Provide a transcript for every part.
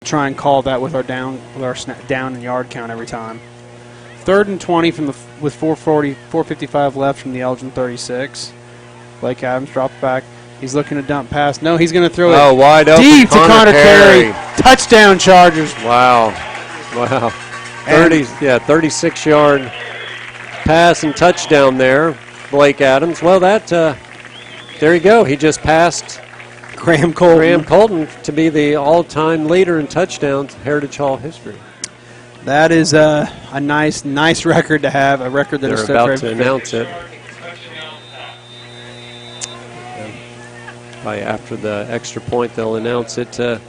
try and call that with our down and yard count every time. 3rd and 20 with 4:55 left from the Elgin 36. Blake Adams drops back. He's looking to dump pass. No, he's going to throw it wide open deep to Connor Terry. Touchdown, Chargers. Wow. 36-yard pass and touchdown there, Blake Adams. Well, there you go. He just passed Graham Colton to be the all-time leader in touchdowns in Heritage Hall history. That is a nice record to have, a record that is They're about to announce it. By after the extra point, they'll announce it to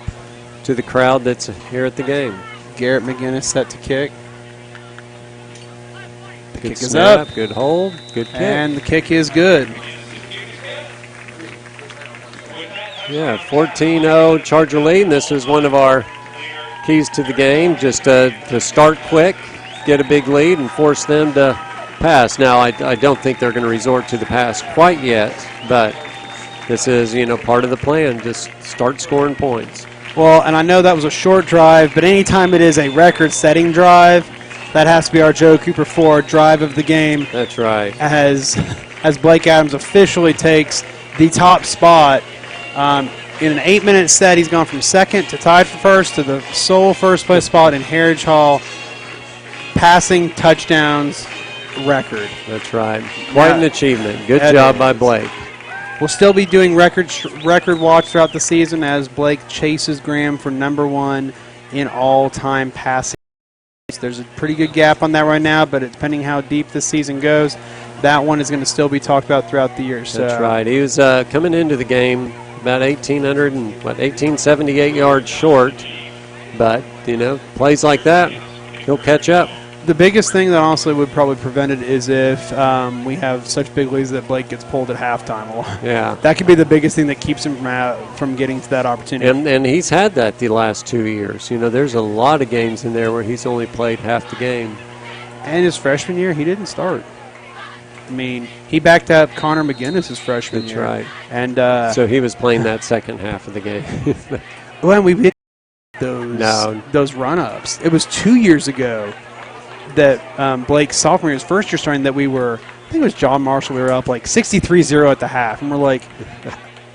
the crowd that's here at the game. Garrett McGinnis set to kick. The Good kick snap, is up. good hold, good kick. And the kick is good. Yeah, 14-0 Charger lead. And this is one of our keys to the game, just to start quick, get a big lead, and force them to pass. Now, I don't think they're going to resort to the pass quite yet, but this is, part of the plan. Just start scoring points. Well, and I know that was a short drive, but anytime it is a record-setting drive, that has to be our Joe Cooper Ford drive of the game. That's right. As Blake Adams officially takes the top spot. In an 8-minute set, he's gone from second to tied for first to the sole first-place spot in Heritage Hall passing touchdowns record. That's right. Quite an achievement. Good job by Blake. We'll still be doing record watch throughout the season as Blake chases Graham for #1 in all-time passing. There's a pretty good gap on that right now, but depending how deep the season goes, that one is going to still be talked about throughout the year. So. That's right. He was coming into the game about 1,878 yards short, but, plays like that, he'll catch up. The biggest thing that honestly would probably prevent it is if we have such big leads that Blake gets pulled at halftime. Yeah. That could be the biggest thing that keeps him from getting to that opportunity. And he's had that the last 2 years. There's a lot of games in there where he's only played half the game. And his freshman year, he didn't start. I mean, he backed up Connor McGinnis his freshman year. That's right. And so he was playing that second half of the game. Well, we did those run-ups. It was 2 years ago that Blake's sophomore year, his first year starting, that I think it was John Marshall, we were up like 63-0 at the half. And we're like,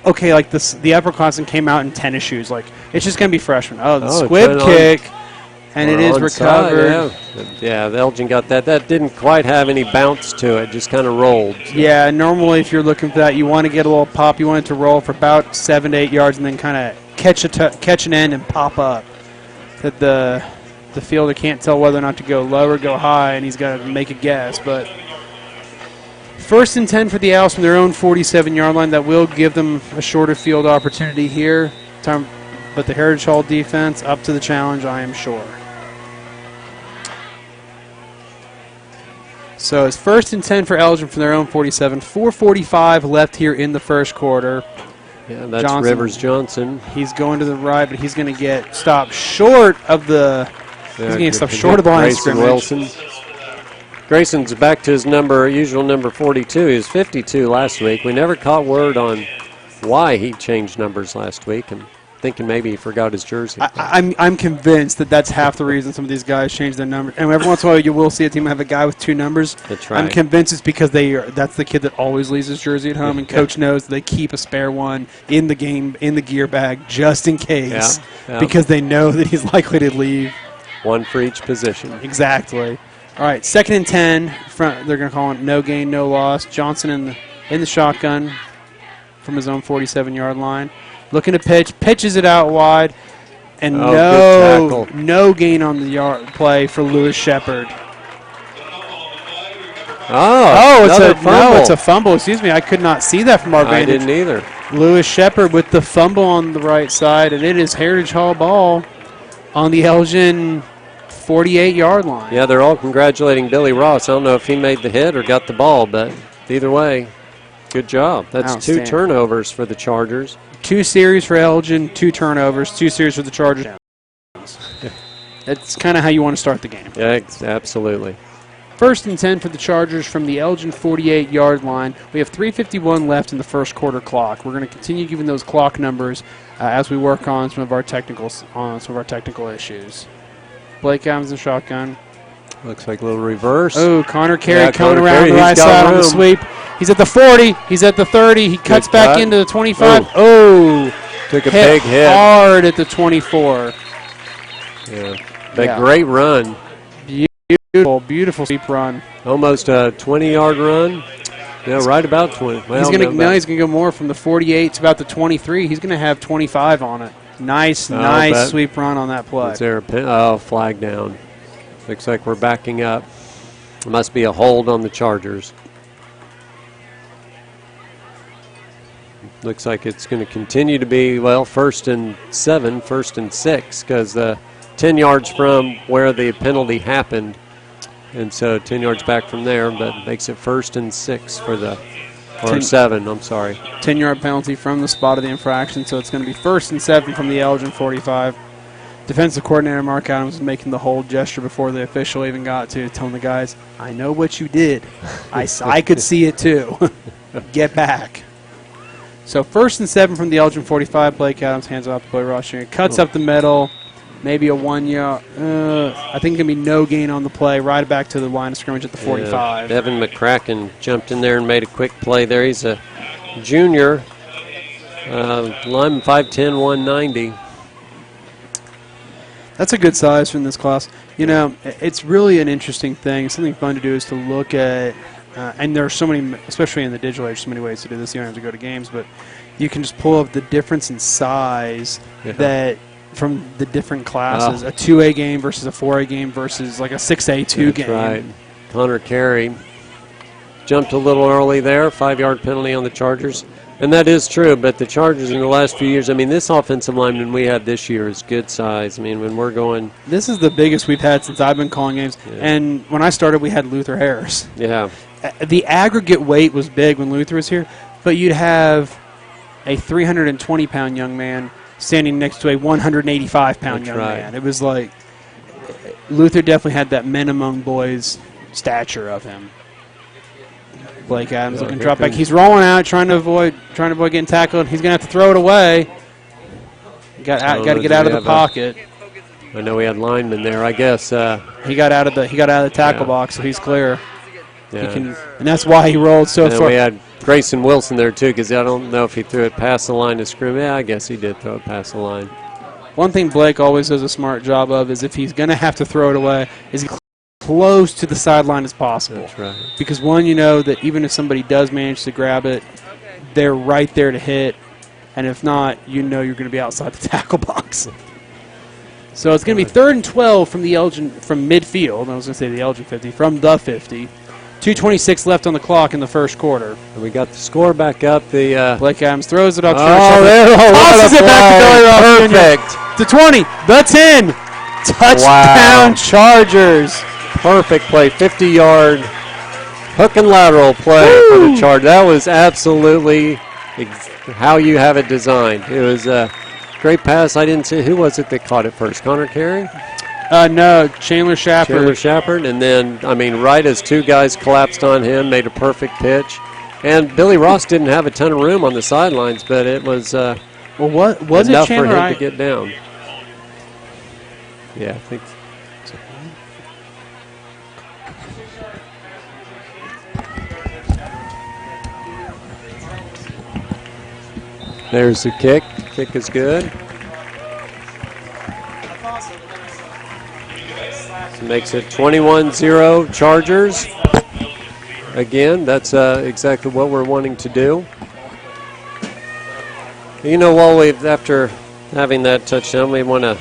okay, like the upperclassmen came out in tennis shoes. Like, it's just going to be freshmen. Oh, the squib kick. And it is recovered. Yeah, the Elgin got that. That didn't quite have any bounce to it, just kind of rolled. So. Yeah, normally if you're looking for that, you want to get a little pop. You want it to roll for about 7 to 8 yards and then kind of catch an end and pop up. That the fielder can't tell whether or not to go low or go high, and he's got to make a guess. But 1st and 10 for the Owls from their own 47-yard line. That will give them a shorter field opportunity here. But the Heritage Hall defense up to the challenge, I am sure. So it's 1st and 10 for Elgin from their own 47. 4:45 left here in the first quarter. Yeah, that's Rivers Johnson. He's going to the right, but he's going to get stopped short of the. He's going to get stopped short of the line of scrimmage. Wilson. Grayson's back to his usual number 42. He was 52 last week. We never caught word on why he changed numbers last week, and thinking maybe he forgot his jersey. I'm convinced that that's half the reason some of these guys change their numbers. And every once in a while you will see a team have a guy with 2 numbers. That's right. I'm convinced it's because that's the kid that always leaves his jersey at home, and coach knows they keep a spare one in the gear bag just in case, because they know that he's likely to leave. One for each position. Exactly. All right, 2nd and 10. They're going to call it no gain, no loss. Johnson in the shotgun from his own 47-yard line. Looking to pitches it out wide, and no gain on the yard play for Lewis Shepard. It's a fumble. Excuse me, I could not see that from our vantage. I didn't either. Lewis Shepard with the fumble on the right side, and it is Heritage Hall ball on the Elgin 48-yard line. Yeah, they're all congratulating Billy Ross. I don't know if he made the hit or got the ball, but either way, good job. That's 2 turnovers for the Chargers. 2 series for Elgin, 2 turnovers, 2 series for the Chargers. That's kind of how you want to start the game. Yeah, absolutely. First and 10 for the Chargers from the Elgin 48-yard line. We have 3:51 left in the first quarter clock. We're going to continue giving those clock numbers as we work on some of our technical issues. Blake Adams in shotgun. Looks like a little reverse. Oh, Connor Carey coming Connor around Carey, the right side on the room. sweep. He's at the 40. He's at the 30. He cuts back into the 25. Took a big hit. Hard at the 24. Yeah. Great run. Beautiful sweep run. Almost a 20-yard run. Yeah, right about 20. Well, he's going to go more from the 48 to about the 23. He's going to have 25 on it. Nice sweep run on that play. Is there a flag down? Looks like we're backing up. It must be a hold on the Chargers. Looks like it's going to continue to be, first and 7, first and 6, because 10 yards from where the penalty happened. And so 10 yards back from there, but makes it first and 6 for the, or 7, I'm sorry. 10-yard penalty from the spot of the infraction, so it's going to be first and 7 from the Elgin 45. Defensive coordinator Mark Adams was making the hold gesture before the official even got to, telling the guys, I know what you did. I could see it too. Get back. So first and 7 from the Elgin 45. Blake Adams hands off to Boy Ross. Cuts up the middle. Maybe a 1 yard. I think going to be no gain on the play. Right back to the line of scrimmage at the 45. Devin McCracken jumped in there and made a quick play there. He's a junior. Lineman 5'10", 190. That's a good size from this class. You know, it's really an interesting thing. Something fun to do is to look at, and there are so many, especially in the digital age, so many ways to do this. You don't have to go to games, but you can just pull up the difference in size that from the different classes. A 2A game versus a 4A game versus like a 6A2 game. Right. Connor Carey jumped a little early there. 5-yard penalty on the Chargers. And that is true, but the Chargers in the last few years, I mean, this offensive lineman we had this year is good size. I mean, when we're going... This is the biggest we've had since I've been calling games. Yeah. And when I started, we had Luther Harris. Yeah. The aggregate weight was big when Luther was here, but you'd have a 320-pound young man standing next to a 185-pound young man. It was like Luther definitely had that men among boys stature of him. Blake Adams looking drop back. He's rolling out, trying to avoid getting tackled. He's going to have to throw it away. Got to get out of the pocket. I know we had linemen there. I guess he got out of the tackle box, so he's clear. Yeah. And that's why he rolled so far. We had Grayson Wilson there too, because I don't know if he threw it past the line to scrimmage. Yeah, I guess he did throw it past the line. One thing Blake always does a smart job of is if he's going to have to throw it away, is he close to the sideline as possible. That's right. Because one, you know that even if somebody does manage to grab it, they're right there to hit. And if not, you know you're going to be outside the tackle box. So it's going to be 3rd and 12 from the Elgin, from midfield. I was going to say the Elgin 50, from the 50. 2:26 left on the clock in the first quarter. And we got the score back up. The Blake Adams throws it up. Tosses it back to Billy Ross. Perfect. To 20. The 10. Touchdown Chargers. Perfect play, 50-yard hook and lateral play for the Chargers. That was absolutely how you have it designed. It was a great pass. I didn't see who was it that caught it first. Connor Carey? No, Chandler Shepard. And then, I mean, right as two guys collapsed on him, made a perfect pitch. And Billy Ross didn't have a ton of room on the sidelines, but it was what was enough it for him to get down. Yeah, I think so. There's the kick. Kick is good. So makes it 21-0 Chargers. Again, that's exactly what we're wanting to do. You know, after having that touchdown, we want to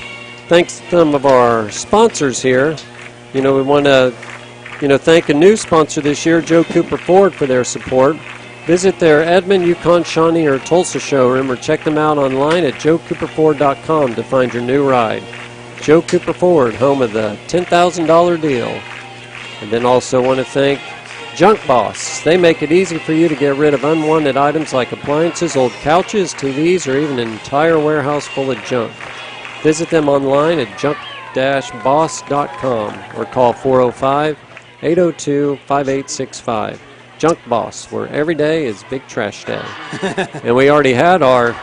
thank some of our sponsors here. You know, we want to, thank a new sponsor this year, Joe Cooper Ford, for their support. Visit their Edmond, Yukon, Shawnee, or Tulsa showroom or check them out online at joecooperford.com to find your new ride. Joe Cooper Ford, home of the $10,000 deal. And then also want to thank Junk Boss. They make it easy for you to get rid of unwanted items like appliances, old couches, TVs, or even an entire warehouse full of junk. Visit them online at junk-boss.com or call 405 802-5865. Junk Boss, where every day is Big Trash Day. And we already had our,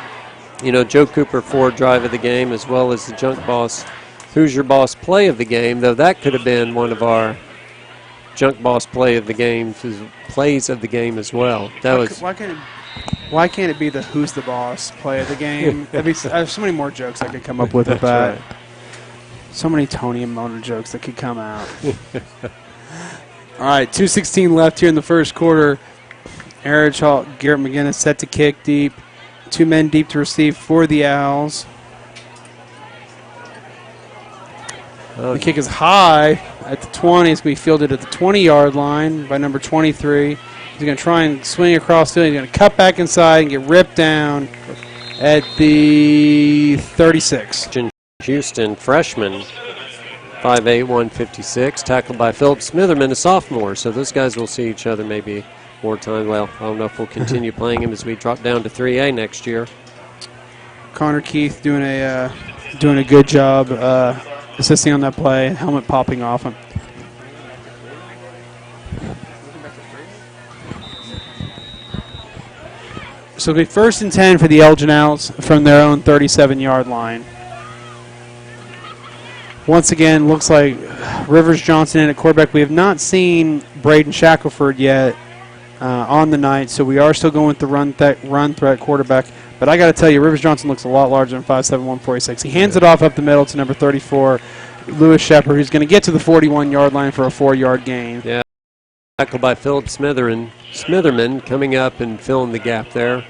Joe Cooper Ford drive of the game, as well as the Junk Boss Who's Your Boss play of the game, though that could have been one of our Junk Boss plays of the game as well. Why can't it be the Who's the Boss play of the game? I have so many more jokes I could come up with that. Right. So many Tony and Mona jokes that could come out. All right, 2:16 left here in the first quarter. Garrett McGinnis set to kick deep. 2 men deep to receive for the Owls. The kick is high at the 20. It's going to be fielded at the 20-yard line by number 23. He's going to try and swing across the field. He's going to cut back inside and get ripped down at the 36. Houston, freshman, 5'8", 156, tackled by Philip Smitherman, a sophomore. So those guys will see each other maybe more time. Well, I don't know if we'll continue playing him as we drop down to 3A next year. Connor Keith doing a good job assisting on that play. Helmet popping off him. So it'll be 1st and 10 for the Elgin Owls from their own 37-yard line. Once again, looks like Rivers Johnson in at quarterback. We have not seen Braden Shackelford yet on the night, so we are still going with the run threat quarterback. But I got to tell you, Rivers Johnson looks a lot larger than 5'7", 146. He hands it off up the middle to number 34, Lewis Shepard, who's going to get to the 41-yard line for a 4-yard gain. Yeah, tackled by Philip Smitherman coming up and filling the gap there.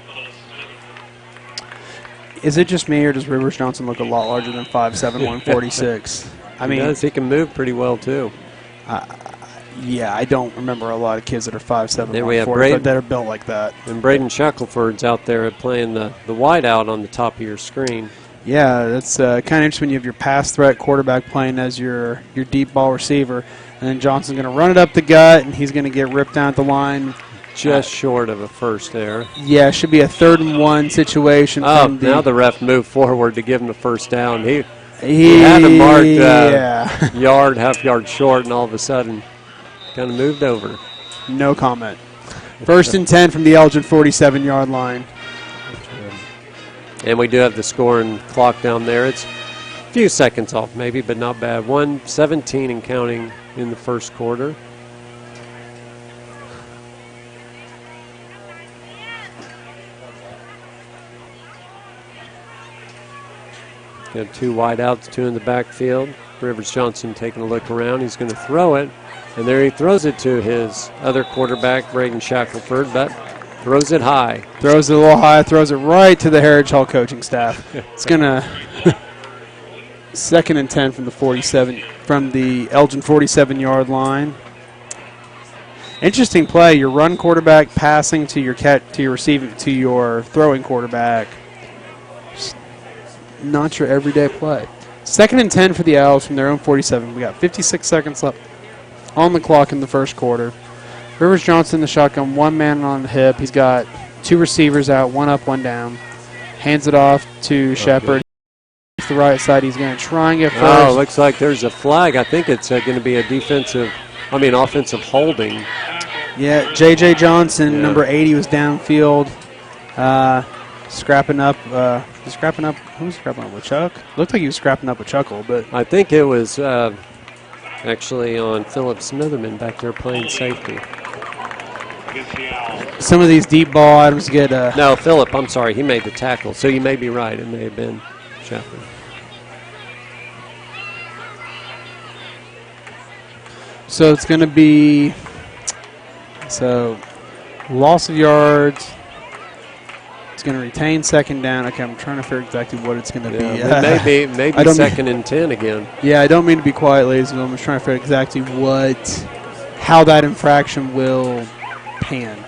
Is it just me, or does Rivers Johnson look a lot larger than 5'7", 146? He does. He can move pretty well, too. Yeah, I don't remember a lot of kids that are 5'7", there we have 140 that are built like that. And Braden Shackelford's out there playing the wide out on the top of your screen. Yeah, that's kind of interesting when you have your pass threat quarterback playing as your deep ball receiver. And then Johnson's going to run it up the gut, and he's going to get ripped down at the line. Just short of a first there. Yeah, it should be a 3rd and 1 situation. Now the ref moved forward to give him a first down. He had him marked half yard short, and all of a sudden kind of moved over. No comment. 1st and 10 from the Elgin 47-yard line. And we do have the score and clock down there. It's a few seconds off maybe, but not bad. 1:17 and counting in the first quarter. Got 2 wide outs, 2 in the backfield. Rivers Johnson taking a look around. He's going to throw it. And there he throws it to his other quarterback, Braden Shackelford, but throws it high. Throws it a little high, throws it right to the Heritage Hall coaching staff. It's going to 2nd and 10 from the Elgin 47-yard line. Interesting play. Your run quarterback passing to your throwing quarterback. Not your everyday play. 2nd and 10 for the Owls from their own 47. We got 56 seconds left on the clock in the first quarter. Rivers Johnson in the shotgun, 1 man on the hip. He's got 2 receivers out, 1 up, 1 down. Hands it off to Shepard. To the right side, he's going to try and get first. Oh, looks like there's a flag. I think it's going to be a offensive holding. Yeah, J.J. Johnson, number 80, was downfield. Scrapping up. Who was scrapping up with Chuck? Looked like he was scrapping up with Chuckle, but I think it was actually on Philip Smitherman back there playing safety. Some of these deep ball items get. No, Philip. I'm sorry, he made the tackle. So you may be right. It may have been Shepard. So it's going to be loss of yards. It's going to retain 2nd down. Okay, I'm trying to figure exactly what it's going to be. Maybe 2nd and 10 again. Yeah, I don't mean to be quiet, ladies and gentlemen. I'm just trying to figure exactly how that infraction will pan.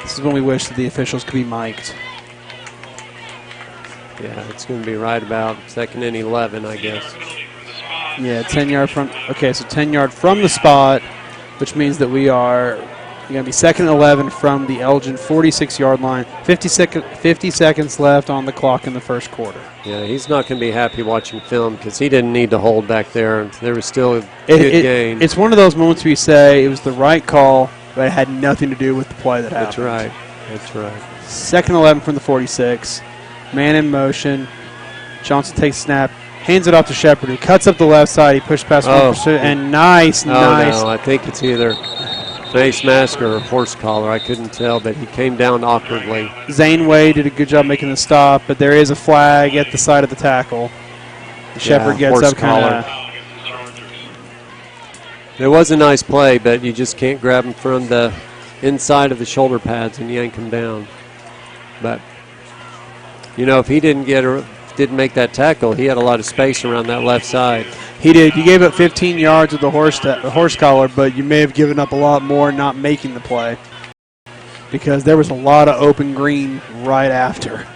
This is when we wish that the officials could be mic'd. Yeah, it's going to be right about 2nd and 11, I guess. Yeah, 10 yard from. Okay, so 10 yard from the spot, which means that we are You're going to be second and 11 from the Elgin 46-yard line. 50 seconds left on the clock in the first quarter. Yeah, he's not going to be happy watching film because he didn't need to hold back there. There was still a good gain. It's one of those moments where you say it was the right call, but it had nothing to do with the play that happened. That's right. That's right. Second 11 from the 46. Man in motion. Johnson takes snap, hands it off to Shepard, who cuts up the left side. He pushed past one pursuit, and nice. No, I think it's either face mask or a horse collar. I couldn't tell, but he came down awkwardly. Zane Wade did a good job making the stop, but there is a flag at the side of the tackle. Shepard gets up kind of. It was a nice play, but you just can't grab him from the inside of the shoulder pads and yank him down. But, you know, if he didn't make that tackle, he had a lot of space around that left side. He did. You gave up 15 yards with the horse collar, but you may have given up a lot more not making the play because there was a lot of open green right after.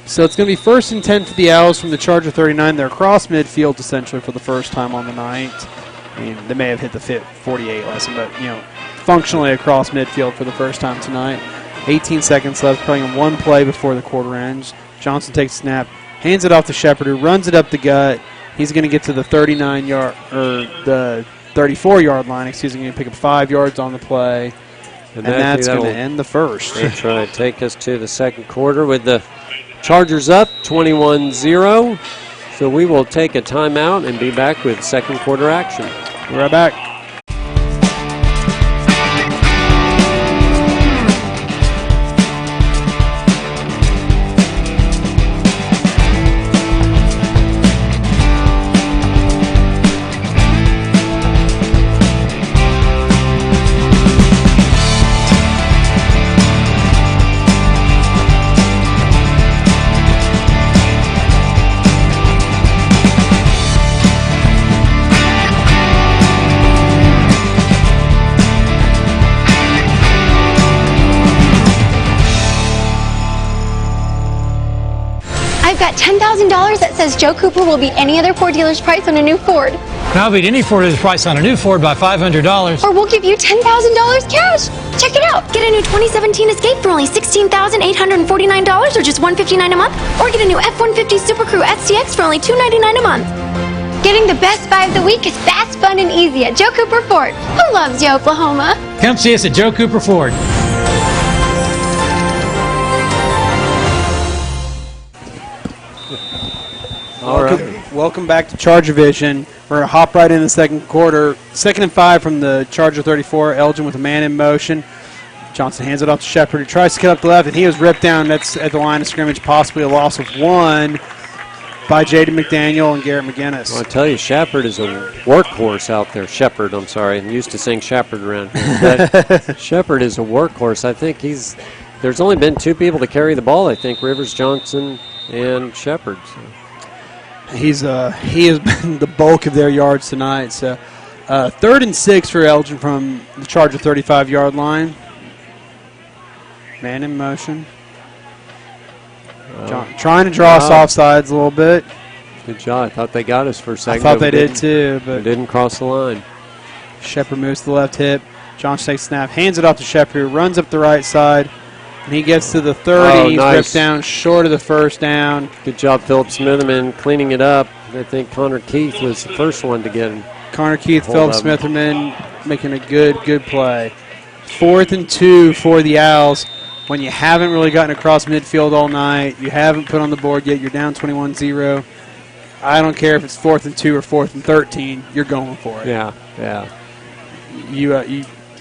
So it's going to be first and 10 for the Owls from the Charger 39. They're across midfield essentially for the first time on the night. I mean, they may have hit the 48 lesson, but, you know, functionally across midfield for the first time tonight. 18 seconds left, playing one play before the quarter ends. Johnson takes a snap, hands it off to Shepard, who runs it up the gut. He's going to get to the 39-yard or the 34-yard line. Excuse me, going to pick up 5 yards on the play, and that's going to end the first. That's right. Take us to the second quarter with the Chargers up 21-0. So we will take a timeout and be back with second quarter action. We're right back. Got $10,000 that says Joe Cooper will beat any other Ford dealer's price on a new Ford. And I'll beat any Ford dealer's price on a new Ford by $500. Or we'll give you $10,000 cash. Check it out. Get a new 2017 Escape for only $16,849 or just $159 a month. Or get a new F-150 Super Crew STX for only $299 a month. Getting the best buy of the week is fast, fun, and easy at Joe Cooper Ford. Who loves you, Oklahoma? Come see us at Joe Cooper Ford. Welcome back to ChargerVision. We're going to hop right in the second quarter. 2nd and 5 from the Charger 34. Elgin with a man in motion. Johnson hands it off to Shepard, who tries to cut up the left, and he was ripped down. That's at the line of scrimmage, possibly a loss of 1 by Jaden McDaniel and Garrett McGinnis. Well, I tell you, Shepard is a workhorse out there. Shepard, I'm sorry. I'm used to saying Shepard around here. But Shepard is a workhorse. I think there's only been 2 people to carry the ball, I think, Rivers, Johnson, and Shepard. So. He has been the bulk of their yards tonight. So 3rd and 6 for Elgin from the Charger 35-yard line. Man in motion. Trying to draw us off sides a little bit. Good job. I thought they got us for a second. I thought they did too, but they didn't cross the line. Shepard moves to the left hip. Johnson takes snap, hands it off to Shepard, who runs up the right side. And he gets to the 30. He's ripped down short of the first down. Good job, Philip Smitherman, cleaning it up. I think Connor Keith was the first one to get him. Connor Keith, Philip Smitherman making a good play. 4th and 2 for the Owls. When you haven't really gotten across midfield all night, you haven't put on the board yet, you're down 21-0. I don't care if it's 4th and 2 or 4th and 13, you're going for it. Yeah.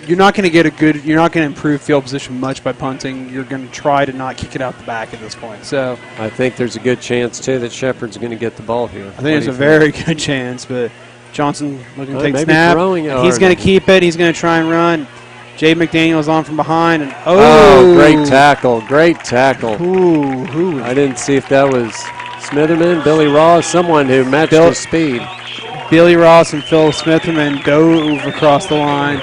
You're not going to get you're not going to improve field position much by punting. You're going to try to not kick it out the back at this point. So I think there's a good chance, too, that Shepard's going to get the ball here. I think there's a very good chance, but Johnson looking to take snap. He's going to keep it. He's going to try and run. Jay McDaniel's on from behind. And great tackle. Great tackle. Who? I didn't see if that was Smitherman, Billy Ross, someone who matched his speed. Billy Ross and Phil Smitherman dove across the line.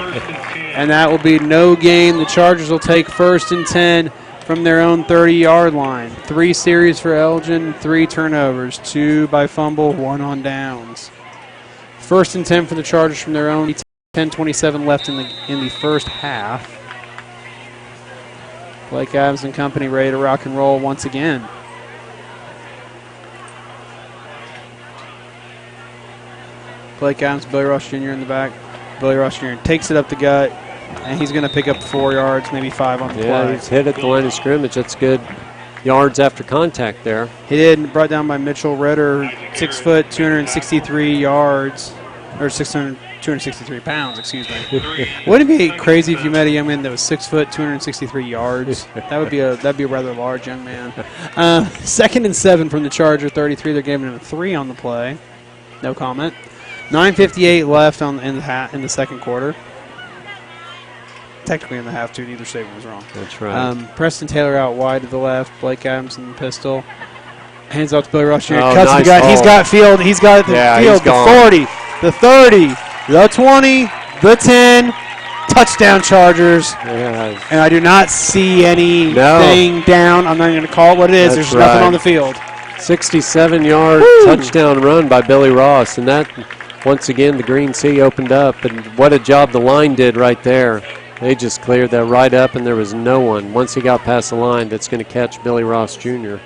And that will be no gain. The Chargers will take 1st and 10 from their own 30-yard line. 3 series for Elgin, 3 turnovers, 2 by fumble, 1 on downs. 1st and 10 for the Chargers from their own. 10:27 left in the first half. Blake Adams and company ready to rock and roll once again. Blake Adams, Billy Ross Jr. in the back. Billy Ross Jr. takes it up the gut, and he's going to pick up 4 yards, maybe 5 on the play. He's hit at the line of scrimmage. That's good yards after contact there. He did, brought down by Mitchell Ritter, 6 foot, 263 yards, or 263 pounds, excuse me. Wouldn't it be crazy if you met a young man that was 6 foot, 263 yards? That'd be a rather large young man. 2nd and 7 from the Charger 33. They're giving him a 3 on the play. No comment. 9:58 left in the second quarter. Technically in the half, too. Neither statement was wrong. That's right. Preston Taylor out wide to the left. Blake Adams in the pistol. Hands off to Billy Ross Jr. Oh, Cuts nice the gut. ball. He's got field. He's got the field. The 40, the 30, the 20, the 10. Touchdown Chargers. Yeah. And I do not see anything down. I'm not even going to call it what it is. That's There's nothing on the field. 67-yard touchdown run by Billy Ross. And that, once again, the Green Sea opened up. And what a job the line did right there. They just cleared that right up, and there was no one, once he got past the line, that's going to catch Billy Ross Jr.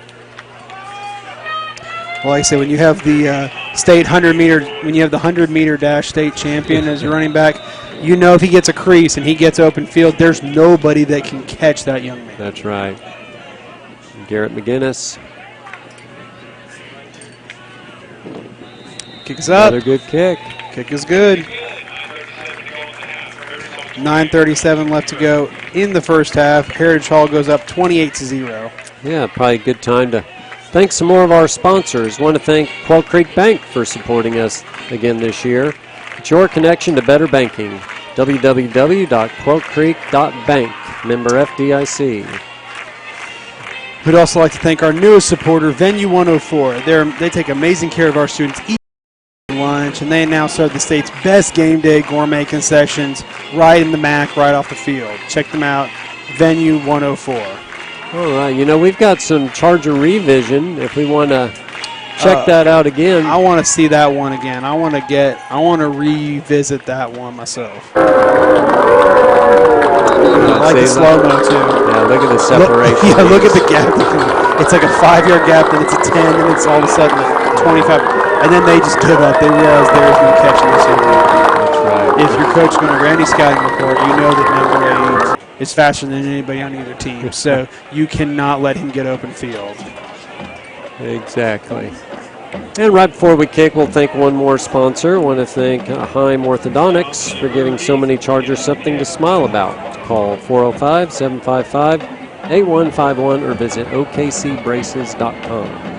Well, like I said, when you have the state 100-meter dash state champion as your running back, you know if he gets a crease and he gets open field, there's nobody that can catch that young man. That's right. Garrett McGinnis. Kick is up. Another good kick. Kick is good. 9:37 left to go in the first half. Heritage Hall goes up 28-0. Yeah, probably a good time to thank some more of our sponsors. Want to thank Quail Creek Bank for supporting us again this year. It's your connection to better banking. www.quailcreek.bank. Member FDIC. We'd also like to thank our newest supporter, Venue 104. They take amazing care of our students each lunch, and they now serve the state's best game day gourmet concessions right in the MAC, right off the field. Check them out, Venue 104. All right, you know, we've got some Charger revision if we want to check that out again. I want to see that one again. I want to revisit that one myself. I like the slow-mo, too. Yeah, look at the separation. Look at the gap. It's like a 5-yard gap, then it's a 10, then it's all of a sudden a 25. And then they just give up. They realize there is no catching this young man. That's right. If your coach is going to run any scouting report, you know that number 8 is faster than anybody on either team. So you cannot let him get open field. Exactly. And right before we kick, we'll thank one more sponsor. I want to thank Heim Orthodontics for giving so many Chargers something to smile about. Call 405-755-8151 or visit okcbraces.com.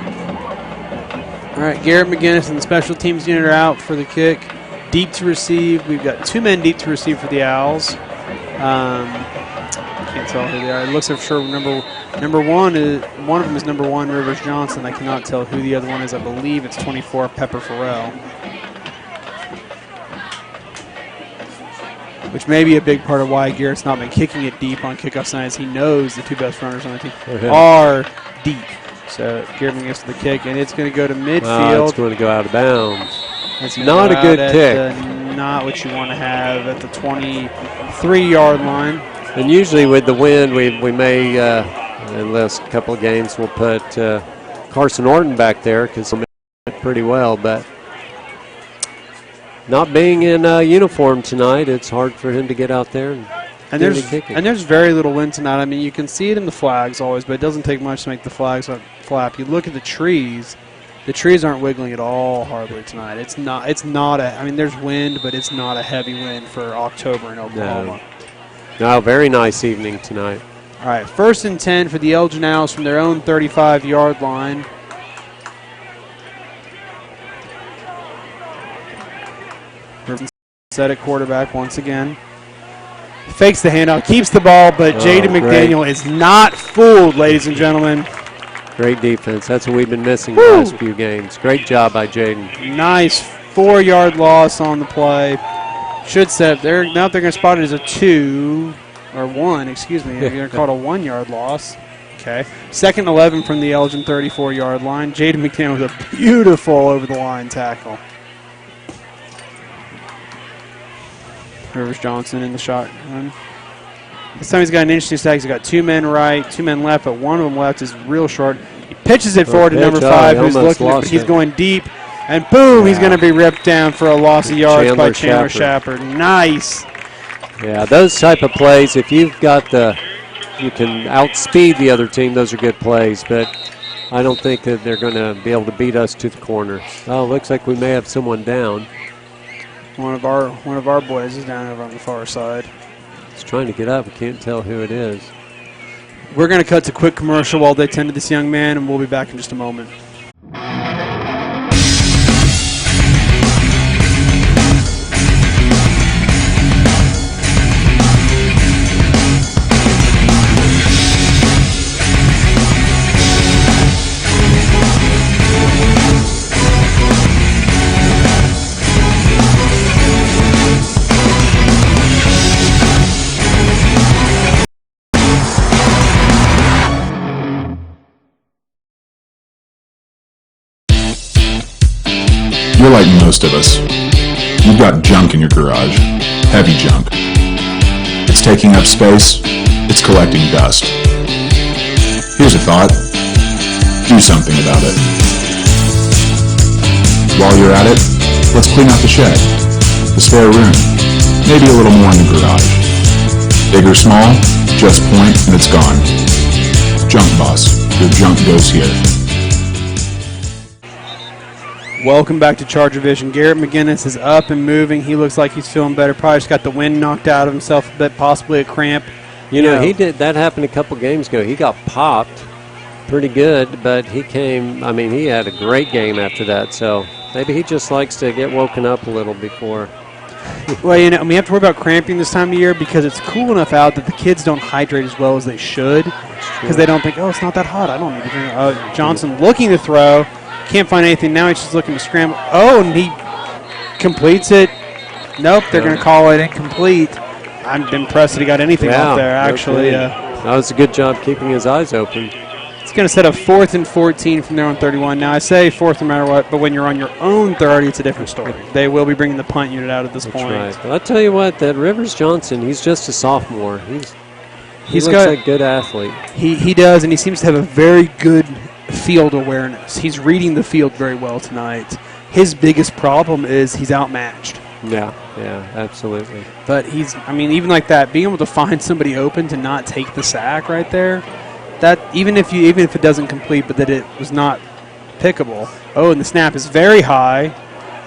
All right, Garrett McGinnis and the special teams unit are out for the kick. Deep to receive. We've got 2 men deep to receive for the Owls. Can't tell who they are. It looks like sure number one is one of them is number 1 Rivers Johnson. I cannot tell who the other one is. I believe it's 24 Pepper Farrell, which may be a big part of why Garrett's not been kicking it deep on kickoff nights. He knows the 2 best runners on the team are deep. So Garrett McGinnis to the kick, and it's going to go to midfield. It's going to go out of bounds. That's not a good kick. Not what you want to have at the 23-yard line. And usually with the wind, we may, unless a couple of games, we'll put Carson Orton back there because he'll make it pretty well. But not being in uniform tonight, it's hard for him to get out there and there's very little wind tonight. I mean, you can see it in the flags always, but it doesn't take much to make the flags flap. You look at the trees. The trees aren't wiggling at all hardly tonight. It's not I mean, there's wind, but it's not a heavy wind for October in Oklahoma. No, very nice evening tonight. All right, 1st and 10 for the Elgin Owls from their own 35-yard line. Set at quarterback once again. Fakes the handoff, keeps the ball, but Jaden McDaniel is not fooled, ladies and gentlemen. Great defense. That's what we've been missing the last few games. Great job by Jaden. Nice 4-yard loss on the play. Should set. They're going to spot it as a 2 or 1. Excuse me. They're going to call it a 1-yard loss. Okay. 2nd and 11 from the Elgin 34-yard line. Jaden McDaniel with a beautiful over-the-line tackle. Rivers Johnson in the shotgun. This time he's got an interesting stack. He's got 2 men right, 2 men left, but one of them left is real short. He pitches it forward to number 5, who's looking. He's going deep, and boom! He's going to be ripped down for a loss of yards by Chandler Shapper. Nice. Yeah, those type of plays. If you've got you can outspeed the other team. Those are good plays, but I don't think that they're going to be able to beat us to the corner. Oh, looks like we may have someone down. One of our boys is down over on the far side. He's trying to get up. We can't tell who it is. We're going to cut to quick commercial while they tend to this young man, and we'll be back in just a moment. You're like most of us. You've got junk in your garage. Heavy junk. It's taking up space. It's collecting dust. Here's a thought. Do something about it. While you're at it, let's clean out the shed, the spare room, maybe a little more in the garage. Big or small, just point and it's gone. Junk Boss. Your junk goes here. Welcome back to ChargerVision. Garrett McGinnis is up and moving. He looks like he's feeling better. Probably just got the wind knocked out of himself a bit, possibly a cramp. You know, he did. That happened a couple games ago. He got popped pretty good, but he had a great game after that. So maybe he just likes to get woken up a little before. Well, we have to worry about cramping this time of year because it's cool enough out that the kids don't hydrate as well as they should because they don't think, oh, it's not that hot. I don't need to drink. Johnson looking to throw. Can't find anything. Now he's just looking to scramble. Oh, and he completes it. Nope, they're going to call it incomplete. I'm impressed that he got anything out there, actually. That was a good job keeping his eyes open. It's going to set up 4th and 14 from their own 31. Now, I say 4th no matter what, but when you're on your own 30, it's a different story. They will be bringing the punt unit out at this point. Right. Well, I'll tell you what, that Rivers Johnson, he's just a sophomore. He looks like a good athlete. He does, and he seems to have a very good field awareness. He's reading the field very well tonight. His biggest problem is he's outmatched. Yeah, absolutely. But even like that, being able to find somebody open to not take the sack right there, that even if it doesn't complete, but that it was not pickable. Oh, and the snap is very high.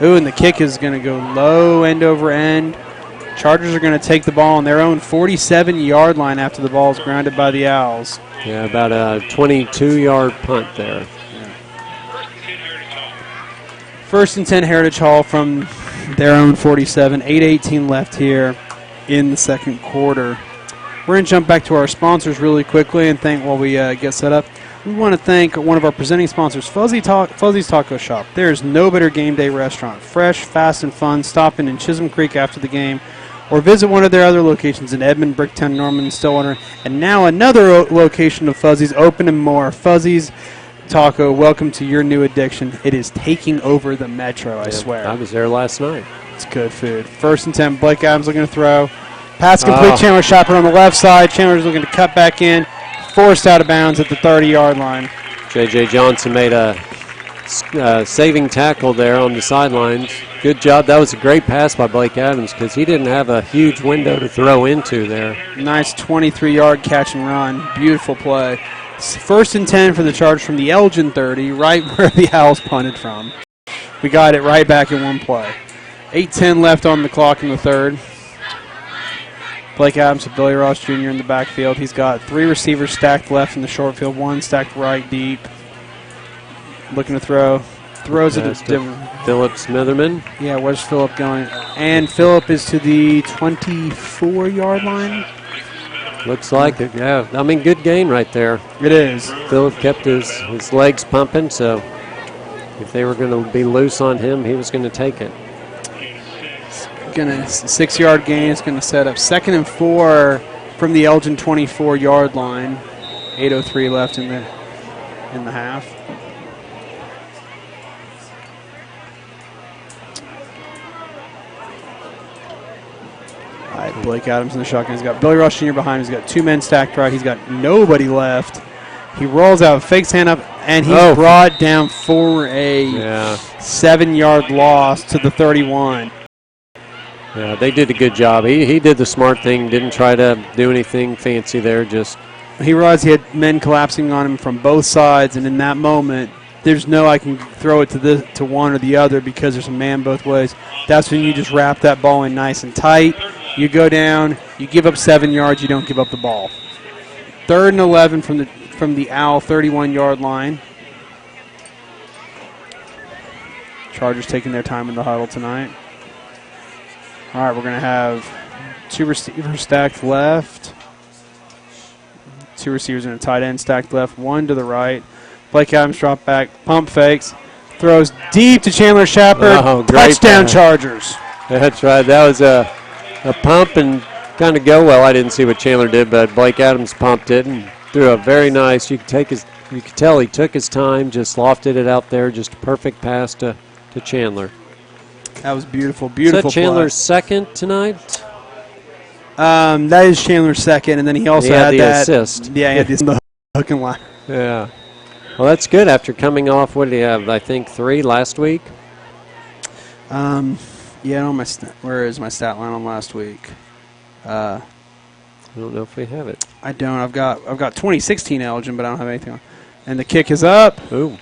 Oh, and the kick is going to go low, end over end. Chargers are going to take the ball on their own 47-yard line after the ball is grounded by the Owls. Yeah, about a 22-yard punt there. Yeah. 1st and 10 Heritage Hall from their own 47. 8:18 left here in the second quarter. We're going to jump back to our sponsors really quickly and thank while we get set up. We want to thank one of our presenting sponsors, Fuzzy's Taco Shop. There's no better game day restaurant. Fresh, fast, and fun. Stop in Chisholm Creek after the game or visit one of their other locations in Edmond, Bricktown, Norman, Stillwater, and now another location of Fuzzy's, open and more. Fuzzy's Taco, welcome to your new addiction. It is taking over the metro, I swear. I was there last night. It's good food. 1st and 10, Blake Adams looking to throw. Pass complete, Chandler Shopper on the left side. Chandler's looking to cut back in. Forced out of bounds at the 30-yard line. J.J. Johnson made a saving tackle there on the sidelines. Good job. That was a great pass by Blake Adams because he didn't have a huge window to throw into there. Nice 23-yard catch and run. Beautiful play. 1st and 10 for the Chargers from the Elgin 30, right where the Owls punted from. We got it right back in one play. 8:10 left on the clock in the third. Blake Adams with Billy Ross Jr. in the backfield. He's got 3 receivers stacked left in the short field, 1 stacked right deep. Looking to throw. Throws it at Phillip Smitherman. Yeah, where's Phillip going? And Phillip is to the 24-yard line. Looks like it, yeah. Good gain right there. It is. Phillip kept his legs pumping, so if they were going to be loose on him, he was going to take it. 6-yard gain is going to set up 2nd and 4 from the Elgin 24-yard line. 8:03 left in the half. right, Blake Adams in the shotgun. He's got Billy Rush Jr. behind him. He's got 2 men stacked right. He's got nobody left. He rolls out, fakes hand up, and he's brought down for a 7-yard loss to the 31. Yeah, they did a good job. He did the smart thing, didn't try to do anything fancy there, just... He realized he had men collapsing on him from both sides, and in that moment, there's no I can throw it to one or the other because there's a man both ways. That's when you just wrap that ball in nice and tight. You go down, you give up 7 yards, you don't give up the ball. 3rd and 11 from the Owl 31-yard line. Chargers taking their time in the huddle tonight. All right, we're going to have 2 receivers stacked left. 2 receivers and a tight end stacked left, 1 to the right. Blake Adams drop back, pump fakes, throws deep to Chandler Shepard. Touchdown Chargers. That's right. That was a pump and kind of go well. I didn't see what Chandler did, but Blake Adams pumped it and threw a very nice. You could tell he took his time, just lofted it out there, just a perfect pass to Chandler. That was beautiful, beautiful. Is that Chandler's second tonight? That is Chandler's second, and then he also had the that assist. Yeah, he had the hook and line. Yeah. Well, that's good after coming off, what did he have, I think 3 last week? Yeah, on where is my stat line on last week? I don't know if we have it. I don't. I've got 2016 Elgin, but I don't have anything on. And the kick is up. Ooh.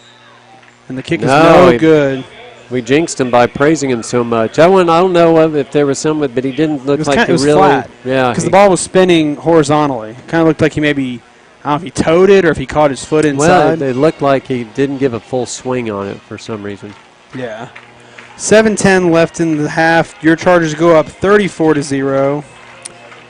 And the kick is no good. We jinxed him by praising him so much. I don't know if there was some, but he didn't look like it was really flat. Yeah, because the ball was spinning horizontally. Kind of looked like he maybe, I don't know if he towed it or if he caught his foot inside. Well, it looked like he didn't give a full swing on it for some reason. Yeah. 7:10 left in the half. Your Chargers go up 34-0.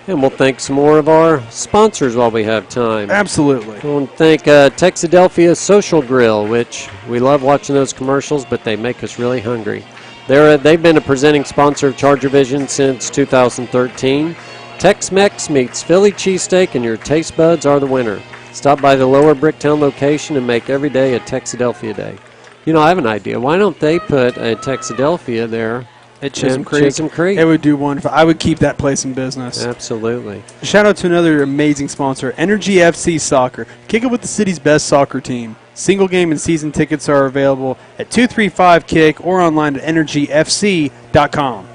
And we'll thank some more of our sponsors while we have time. Absolutely. I want to thank Texadelphia Social Grill, which we love watching those commercials, but they make us really hungry. They've been a presenting sponsor of ChargerVision since 2013. Tex-Mex meets Philly cheesesteak, and your taste buds are the winner. Stop by the Lower Bricktown location and make every day a Texadelphia day. You know, I have an idea. Why don't they put a Texadelphia there? At Chisholm Creek. It would do wonderful. I would keep that place in business. Absolutely. Shout out to another amazing sponsor, Energy FC Soccer. Kick it with the city's best soccer team. Single game and season tickets are available at 235-KICK or online at energyfc.com.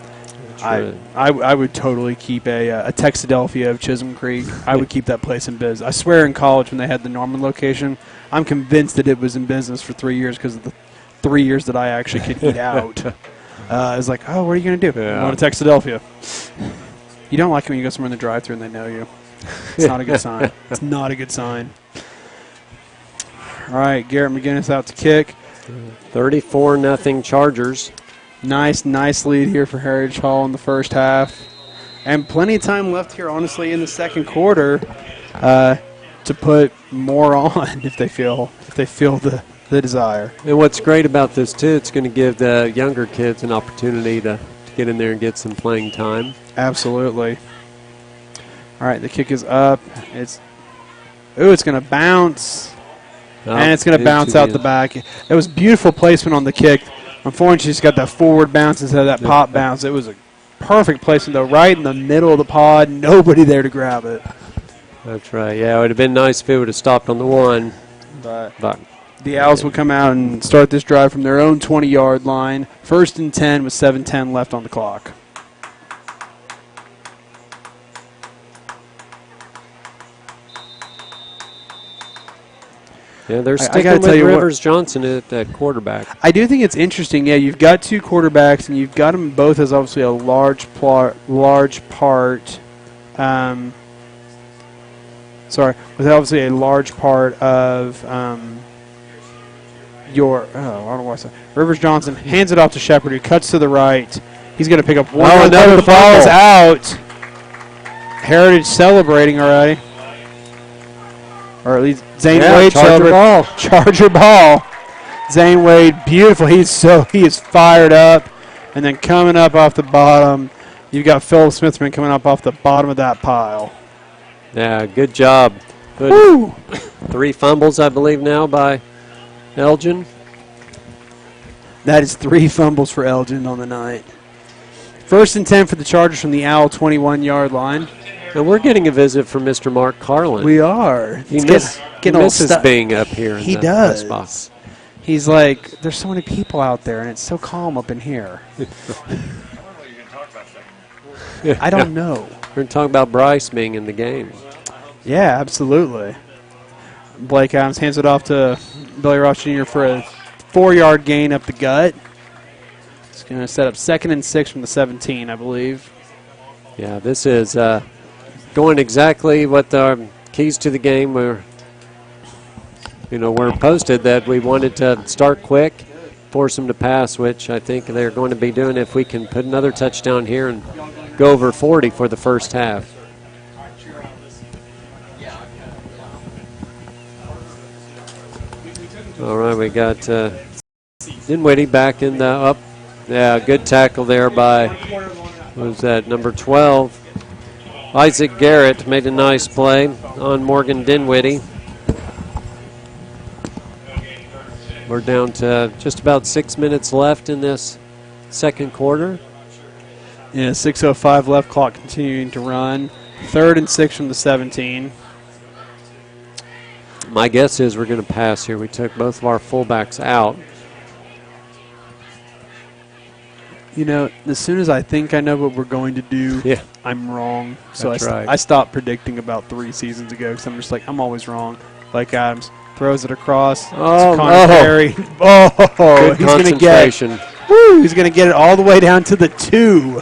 I would totally keep a Texadelphia of Chisholm Creek. I would keep that place in business. I swear in college when they had the Norman location, I'm convinced that it was in business for 3 years because of the 3 years that I actually could eat out. I was like, oh, what are you going to do? I want a Texadelphia. You don't like it when you go somewhere in the drive-thru and they know you. It's not a good sign. It's not a good sign. All right, Garrett McGinnis out to kick. 34-0 Chargers. Nice lead here for Heritage Hall in the first half. And plenty of time left here, honestly, in the second quarter to put more on if they feel the desire. And what's great about this, too, it's going to give the younger kids an opportunity to get in there and get some playing time. Absolutely. All right, the kick is up. It's going to bounce. And it's going to bounce out the back. It was beautiful placement on the kick. Unfortunately, she's got that forward bounce instead of that pop bounce. It was a perfect placement, though, right in the middle of the pod. Nobody there to grab it. That's right. Yeah, it would have been nice if it would have stopped on the one. But the Owls will come out and start this drive from their own 20-yard line. 1st and 10 with 7:10 left on the clock. Yeah, they're sticking with Rivers Johnson at quarterback. I do think it's interesting. Yeah, you've got 2 quarterbacks, and you've got them both as obviously a large part. With obviously a large part of your. Oh, I don't know what's that. Rivers Johnson hands it off to Shepard, who cuts to the right. He's going to pick up one. Oh, another the ball is out. Heritage celebrating already. Or at least Zane Wade Charger ball. Zane Wade, beautiful. He is fired up. And then coming up off the bottom, you've got Phil Smithman coming up off the bottom of that pile. Yeah, good job. Good. Woo! 3 fumbles, I believe, now by Elgin. That is 3 fumbles for Elgin on the night. First and 10 for the Chargers from the Owl 21-yard line. And we're getting a visit from Mr. Mark Carlin. We are. He Getting misses being up here in he the does. press box. He's like, there's so many people out there, and it's so calm up in here. I don't know. We're going to talk about Bryce being in the game. Yeah, absolutely. Blake Adams hands it off to Billy Ross Jr. for a 4-yard gain up the gut. It's going to set up 2nd and 6 from the 17, I believe. Yeah, this is going exactly what the keys to the game were. We're posted that we wanted to start quick, force them to pass, which I think they're going to be doing if we can put another touchdown here and go over 40 for the first half. All right, we got Dinwiddie back in the up. Yeah, good tackle there by, what was that, number 12. Isaac Garrett made a nice play on Morgan Dinwiddie. We're down to just about 6 minutes left in this second quarter. Yeah, 6:05 left, clock continuing to run. 3rd and 6 from the 17. My guess is we're going to pass here. We took both of our fullbacks out. As soon as I think I know what we're going to do, Yeah. I'm wrong. So That's right. I stopped predicting about 3 seasons ago because I'm just like, I'm always wrong. Blake Adams throws it across. Oh, Connor Perry. Good He's going to concentration. He's going to get it all the way down to the 2.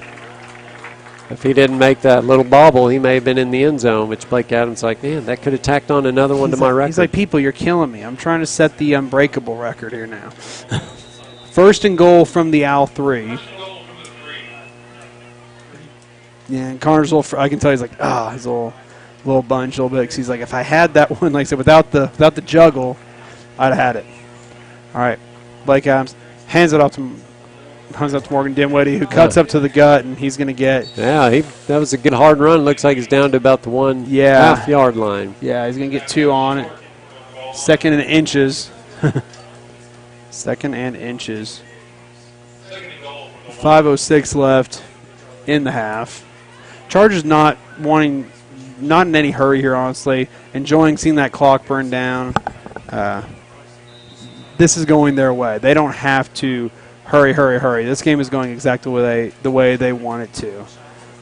If he didn't make that little bobble, he may have been in the end zone, which Blake Adams like, man, that could have tacked on another one to my record. He's like, people, you're killing me. I'm trying to set the unbreakable record here now. 1st and goal from the Owl 3. Yeah, and Connor's I can tell he's like, he's a little bunch a little bit. 'Cause he's like, if I had that one, like I said, without the juggle, I'd have had it. All right, Blake Adams hands it off to Morgan Dinwiddie, who cuts up to the gut, and he's going to get. Yeah, that was a good hard run. Looks like he's down to about the 1.5 yard line. Yeah, he's going to get 2 on it. 2nd and inches. 2nd and inches. 5:06 left in the half. Chargers not in any hurry here, honestly. Enjoying seeing that clock burn down. This is going their way. They don't have to hurry. This game is going exactly the way they want it to. All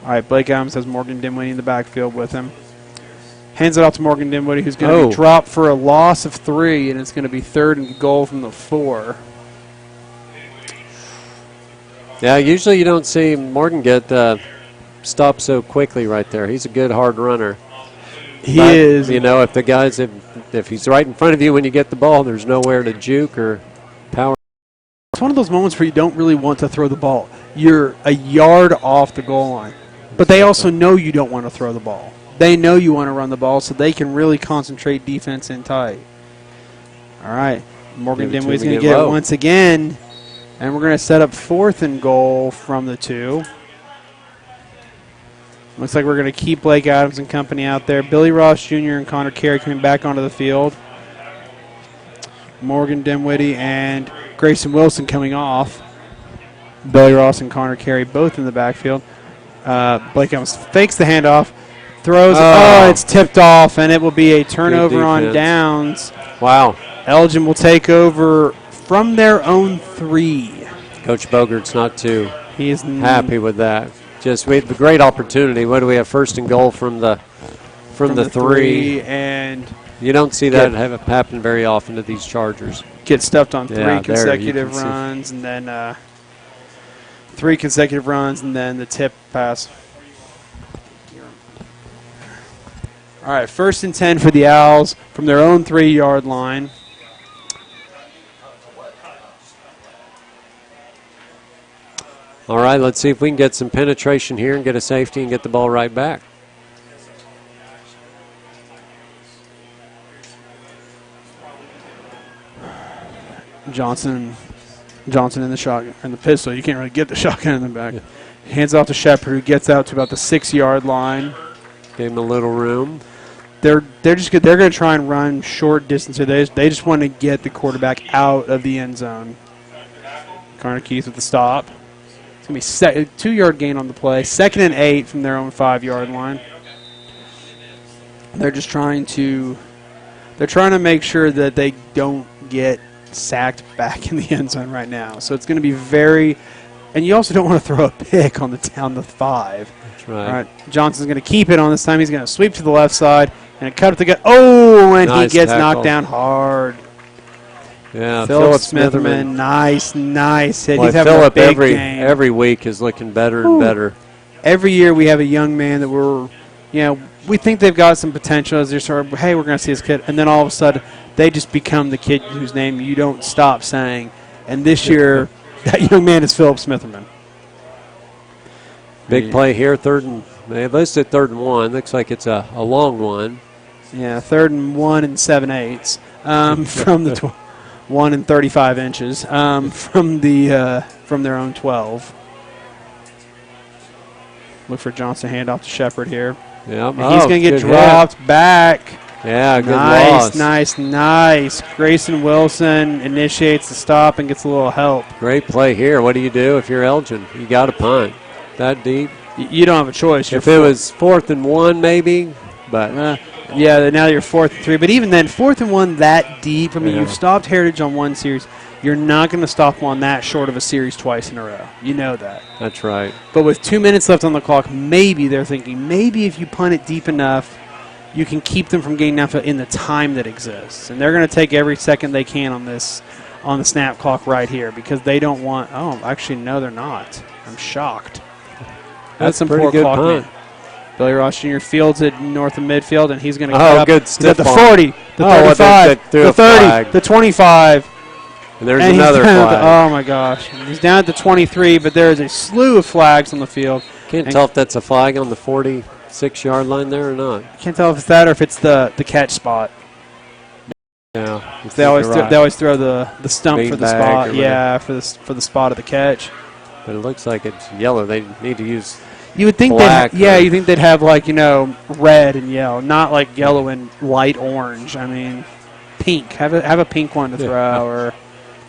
right, Blake Adams has Morgan Dinwiddie in the backfield with him. Hands it off to Morgan Dinwiddie, who's going to be dropped for a loss of 3, and it's going to be 3rd and goal from the 4. Yeah, usually you don't see Morgan get stopped so quickly right there. He's a good hard runner. He is. If the guys, if he's right in front of you when you get the ball, there's nowhere to juke or power. It's one of those moments where you don't really want to throw the ball. You're a yard off the goal line. But they also know you don't want to throw the ball. They know you want to run the ball, so they can really concentrate defense in tight. All right. Morgan Dinwiddie's going to get it once again. And we're going to set up 4th and goal from the 2. Looks like we're going to keep Blake Adams and company out there. Billy Ross Jr. and Connor Carey coming back onto the field. Morgan Dinwiddie and Grayson Wilson coming off. Billy Ross and Connor Carey both in the backfield. Blake Adams fakes the handoff, throws. It's tipped off, and it will be a turnover on downs. Wow. Elgin will take over from their own 3. Coach Bogart's not too He's happy with that. We have a great opportunity. What do we have? 1st and goal from the 3, and you don't see that happen very often to these Chargers. Get stuffed on 3 consecutive see. runs, and then 3 consecutive runs, and then the tip pass. All right, 1st and 10 for the Owls from their own 3-yard line. All right, let's see if we can get some penetration here and get a safety and get the ball right back. Johnson in the shotgun, and the pistol. You can't really get the shotgun in the back. Yeah. Hands off to Shepard, who gets out to about the 6-yard line. Gave him a little room. They're just good. They're going to try and run short distance here. They just want to get the quarterback out of the end zone. Connor Keith with the stop. going to be 2-yard gain on the play. 2nd and 8 from their own 5-yard line. They're just trying to make sure that they don't get sacked back in the end zone right now. So it's going to be and you also don't want to throw a pick on the 5. That's right. All right. Johnson's going to keep it on this time. He's going to sweep to the left side and cut up the gut. Oh, and Nice he gets tackle. knocked down hard. Yeah, Philip Smitherman, nice hit. Well, He's having Philip a big game. every week is looking better and better. Every year we have a young man that we think they've got some potential as they're sort of, hey, we're going to see this kid. And then all of a sudden, they just become the kid whose name you don't stop saying. And this year, that young man is Philip Smitherman. Big play here, they listed 3rd and 1. Looks like it's a long one. Yeah, 3rd and 1 and 7/8 from the 1 and 35 inches from their own 12. Look for Johnson, hand off to Shepard here. Yeah, He's going to get dropped back. Yeah, good loss. Nice. Grayson Wilson initiates the stop and gets a little help. Great play here. What do you do if you're Elgin? You got to punt that deep. You don't have a choice. If it was 4th and 1, maybe, but yeah, now you're 4th and 3. But even then, 4th and 1 that deep. I mean, you've stopped Heritage on one series. You're not going to stop them on that short of a series twice in a row. You know that. That's right. But with 2 minutes left on the clock, maybe they're thinking, maybe if you punt it deep enough, you can keep them from getting enough in the time that exists. And they're going to take every second they can on the snap clock right here because they don't want – oh, actually, no, they're not. I'm shocked. That's some pretty poor good clock punt. man. Billy Ross Jr. fields it north of midfield, and he's going to Oh, cut up. good He's stiff at the arm. 40, the 35, threw the a 30, flag. the 25. And there's And another he's down flag. oh, my gosh. He's down at the 23, but there is a slew of flags on the field. Can't tell if that's a flag on the 46-yard line there or not. Can't tell if it's that or if it's the catch spot. Yeah, They always throw the stump for the Beanbag spot. or Yeah, for the spot of the catch. But it looks like it's yellow. They need to use. You would think Black you think they'd have red and yellow, not like yellow and light orange. I mean, pink. Have a pink one to throw or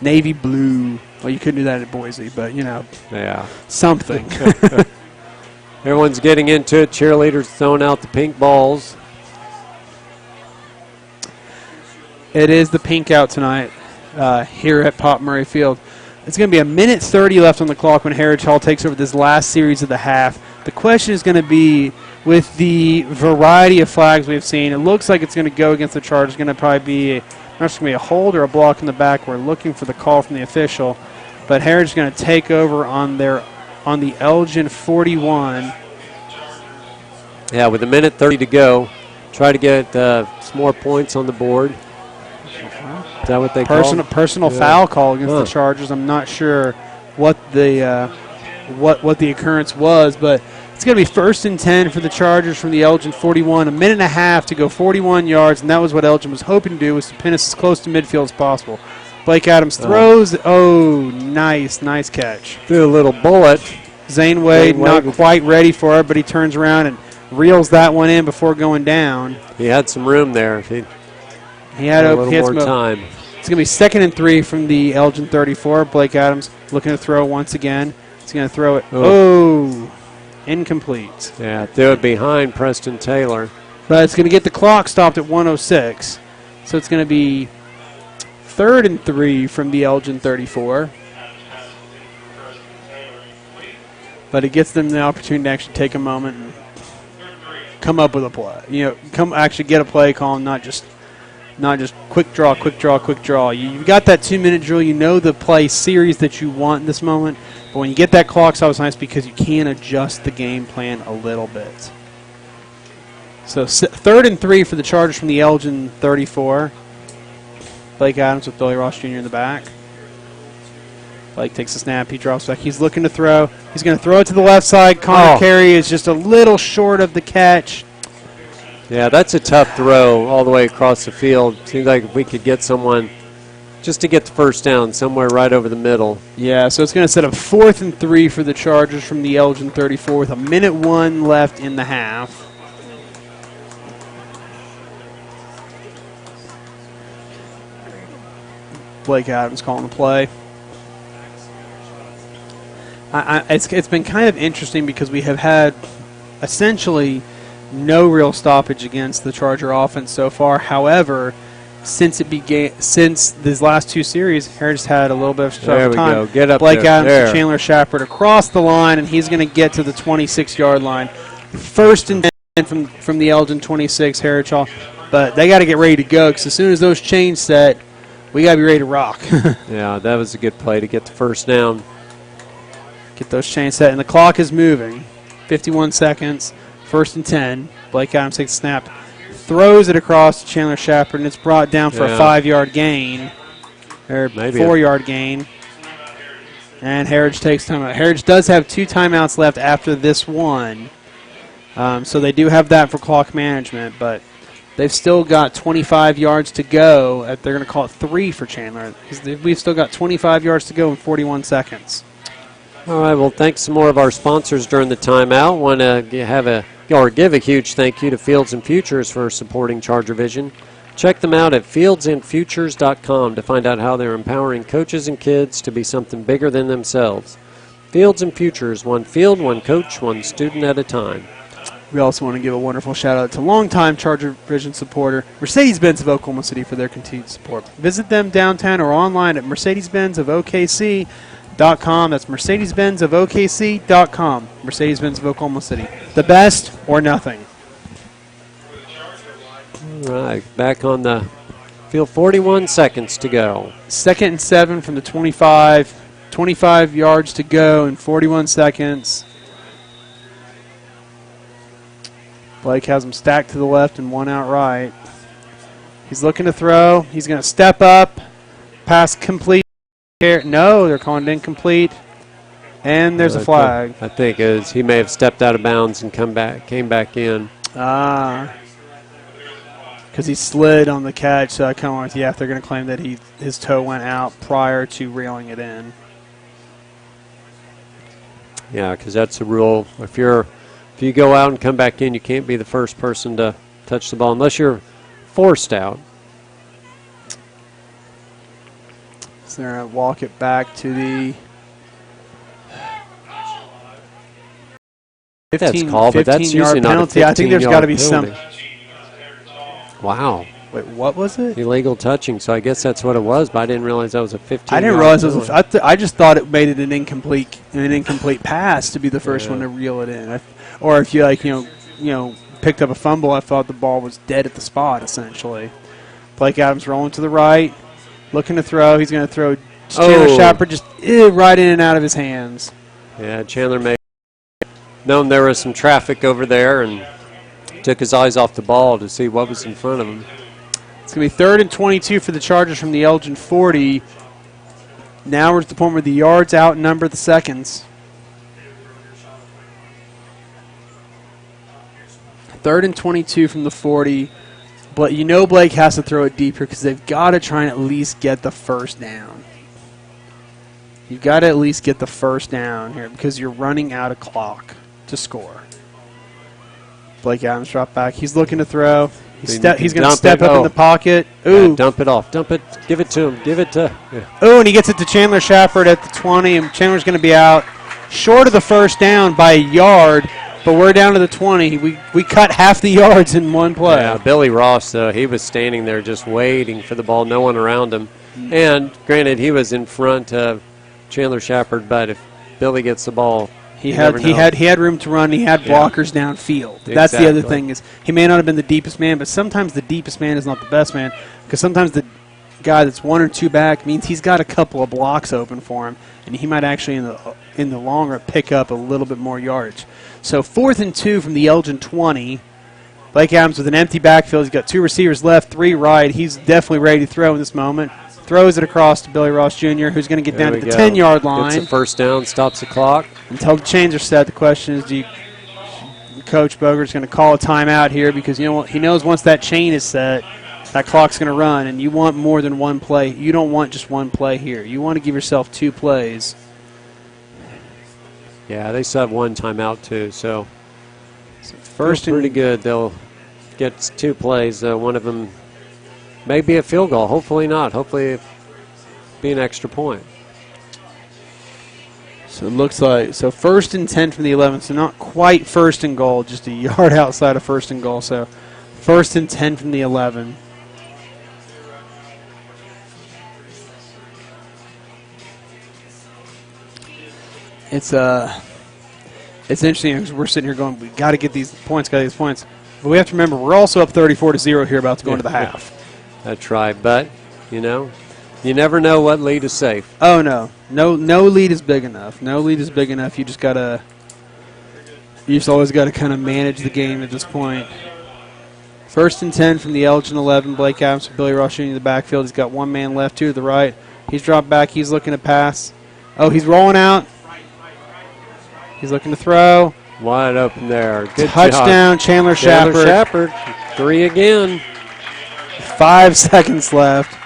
navy blue. Well, you couldn't do that at Boise, but Yeah. something. Everyone's getting into it. Cheerleaders throwing out the pink balls. It is the pink out tonight here at Pop Murray Field. It's going to be 1:30 left on the clock when Heritage Hall takes over this last series of the half. The question is going to be, with the variety of flags we've seen, it looks like it's going to go against the Chargers. It's going to probably be not just going to be a hold or a block in the back. We're looking for the call from the official. But Heritage is going to take over on the Elgin 41. Yeah, with 1:30 to go, try to get some more points on the board. Is that what they call it? Personal foul call against the Chargers. I'm not sure what the occurrence was, but it's going to be 1st and 10 for the Chargers from the Elgin 41. 1.5 minutes to go 41 yards, and that was what Elgin was hoping to do, was to pin us as close to midfield as possible. Blake Adams throws. Oh, nice catch. Threw a little bullet. Zane Wade not quite ready for it, but he turns around and reels that one in before going down. He had some room there. He had a little more time. It's going to be 2nd and 3 from the Elgin 34. Blake Adams looking to throw once again. He's going to throw it. Oh, incomplete. Yeah, threw it behind Preston Taylor. But it's going to get the clock stopped at 1:06. So it's going to be 3rd and 3 from the Elgin 34. But it gives them the opportunity to actually take a moment and come up with a play. Actually get a play call, not just quick draw. You've got that 2-minute drill. You know the play series that you want in this moment. But when you get that clock stop, it's nice because you can adjust the game plan a little bit. So 3rd and 3 for the Chargers from the Elgin 34. Blake Adams with Billy Ross Jr. in the back. Blake takes a snap. He drops back. He's looking to throw. He's going to throw it to the left side. Connor Carey is just a little short of the catch. Yeah, that's a tough throw all the way across the field. Seems like if we could get someone just to get the first down somewhere right over the middle. Yeah, so it's going to set up 4th and 3 for the Chargers from the Elgin 34 with 1:01 left in the half. Blake Adams calling the play. It's been kind of interesting because we have had essentially no real stoppage against the Charger offense so far. However, since these last two series, Harris had a little bit of struggle time. There we go. Get up Blake there. Adams to Chandler Shepard across the line, and he's going to get to the 26-yard line. First and 10 from the Elgin 26, Herichal. But they got to get ready to go because as soon as those chains set, we got to be ready to rock. Yeah, that was a good play to get the first down. Get those chains set, and the clock is moving. 51 seconds, first and 10. Blake Adams takes the snap, throws it across to Chandler Shepard, and it's brought down for a 5-yard gain, or 4-yard gain. And Heritage takes timeout. Heritage does have 2 timeouts left after this one, so they do have that for clock management, but they've still got 25 yards to go. They're going to call it 3 for Chandler. We've still got 25 yards to go in 41 seconds. All right, well, thanks some more of our sponsors during the timeout. Want to give a huge thank you to Fields and Futures for supporting ChargerVision. Check them out at fieldsandfutures.com to find out how they're empowering coaches and kids to be something bigger than themselves. Fields and Futures, one field, one coach, one student at a time. We also want to give a wonderful shout-out to longtime ChargerVision supporter, Mercedes-Benz of Oklahoma City, for their continued support. Visit them downtown or online at Mercedes-Benz-of-OKC.com. That's Mercedes-Benz-of-OKC.com. Mercedes-Benz of Oklahoma City. The best or nothing. All right, back on the field, 41 seconds to go. 2nd and 7 from the 25. 25 yards to go in 41 seconds. Blake has them stacked to the left and one out right. He's looking to throw. He's going to step up. Pass complete. No, they're calling it incomplete. And there's a flag. I think he may have stepped out of bounds and came back in. Because he slid on the catch. So I kind of went, if they're going to claim that his toe went out prior to reeling it in. Yeah, because that's the rule. If you go out and come back in, you can't be the first person to touch the ball unless you're forced out. So they're going to walk it back to the 15-yard penalty. I think there's got to be some. Wow. Wait, what was it? Illegal touching. So I guess that's what it was, but I didn't realize that was a 15. I didn't realize it was. I just thought it made it an incomplete pass to be the first one to reel it in. Or if you picked up a fumble, I thought the ball was dead at the spot essentially. Blake Adams rolling to the right, looking to throw. He's going to throw. Chandler Shepard just right in and out of his hands. Yeah, Chandler may have known there was some traffic over there and took his eyes off the ball to see what was in front of him. It's going to be 3rd and 22 for the Chargers from the Elgin 40. Now we're at the point where the yards outnumber the seconds. 3rd and 22 from the 40. But Blake has to throw it deeper because they've got to try and at least get the first down. You've got to at least get the first down here because you're running out of clock to score. Blake Adams dropped back. He's looking to throw. He's going to step up in the pocket. Ooh. Yeah, dump it off. Dump it. Give it to him. Give it to. Yeah. Ooh, and he gets it to Chandler Shepard at the 20, and Chandler's going to be out short of the first down by a yard, but we're down to the 20. We cut half the yards in one play. Yeah, Billy Ross, he was standing there just waiting for the ball, no one around him. And granted, he was in front of Chandler Shepard, but if Billy gets the ball, He had room to run. He had blockers downfield. Exactly. That's the other thing is he may not have been the deepest man, but sometimes the deepest man is not the best man because sometimes the guy that's 1 or 2 back means he's got a couple of blocks open for him, and he might actually in the long run pick up a little bit more yardage. So 4th and 2 from the Elgin 20. Blake Adams with an empty backfield. He's got 2 receivers left, 3 right. He's definitely ready to throw in this moment. Throws it across to Billy Ross Jr., who's going to get down to the 10-yard line. Gets the first down, stops the clock. Until the chains are set, the question is, Coach Bogert's going to call a timeout here because he knows once that chain is set, that clock's going to run, and you want more than one play. You don't want just one play here. You want to give yourself 2 plays. Yeah, they still have 1 timeout too, so first pretty good. They'll get 2 plays. One of them may be a field goal. Hopefully not. Hopefully it'll be an extra point. So it looks like, so 1st and 10 from the 11, so not quite 1st and goal, just a yard outside of 1st and goal. So 1st and 10 from the 11. It's interesting because we're sitting here going, we got to get these points, But we have to remember, we're also up 34-0 here, about to go into the half. That's right, but, you know, you never know what lead is safe. Oh, no. No lead is big enough. No lead is big enough. You just always got to kind of manage the game at this point. 1st and 10 from the Elgin 11. Blake Adams with Billy Rush in the backfield. He's got one man left, 2 to the right. He's dropped back. He's looking to pass. Oh, he's rolling out. He's looking to throw. Wide open there. Good touchdown, job. Chandler Shepard. 3 again. 5 seconds left.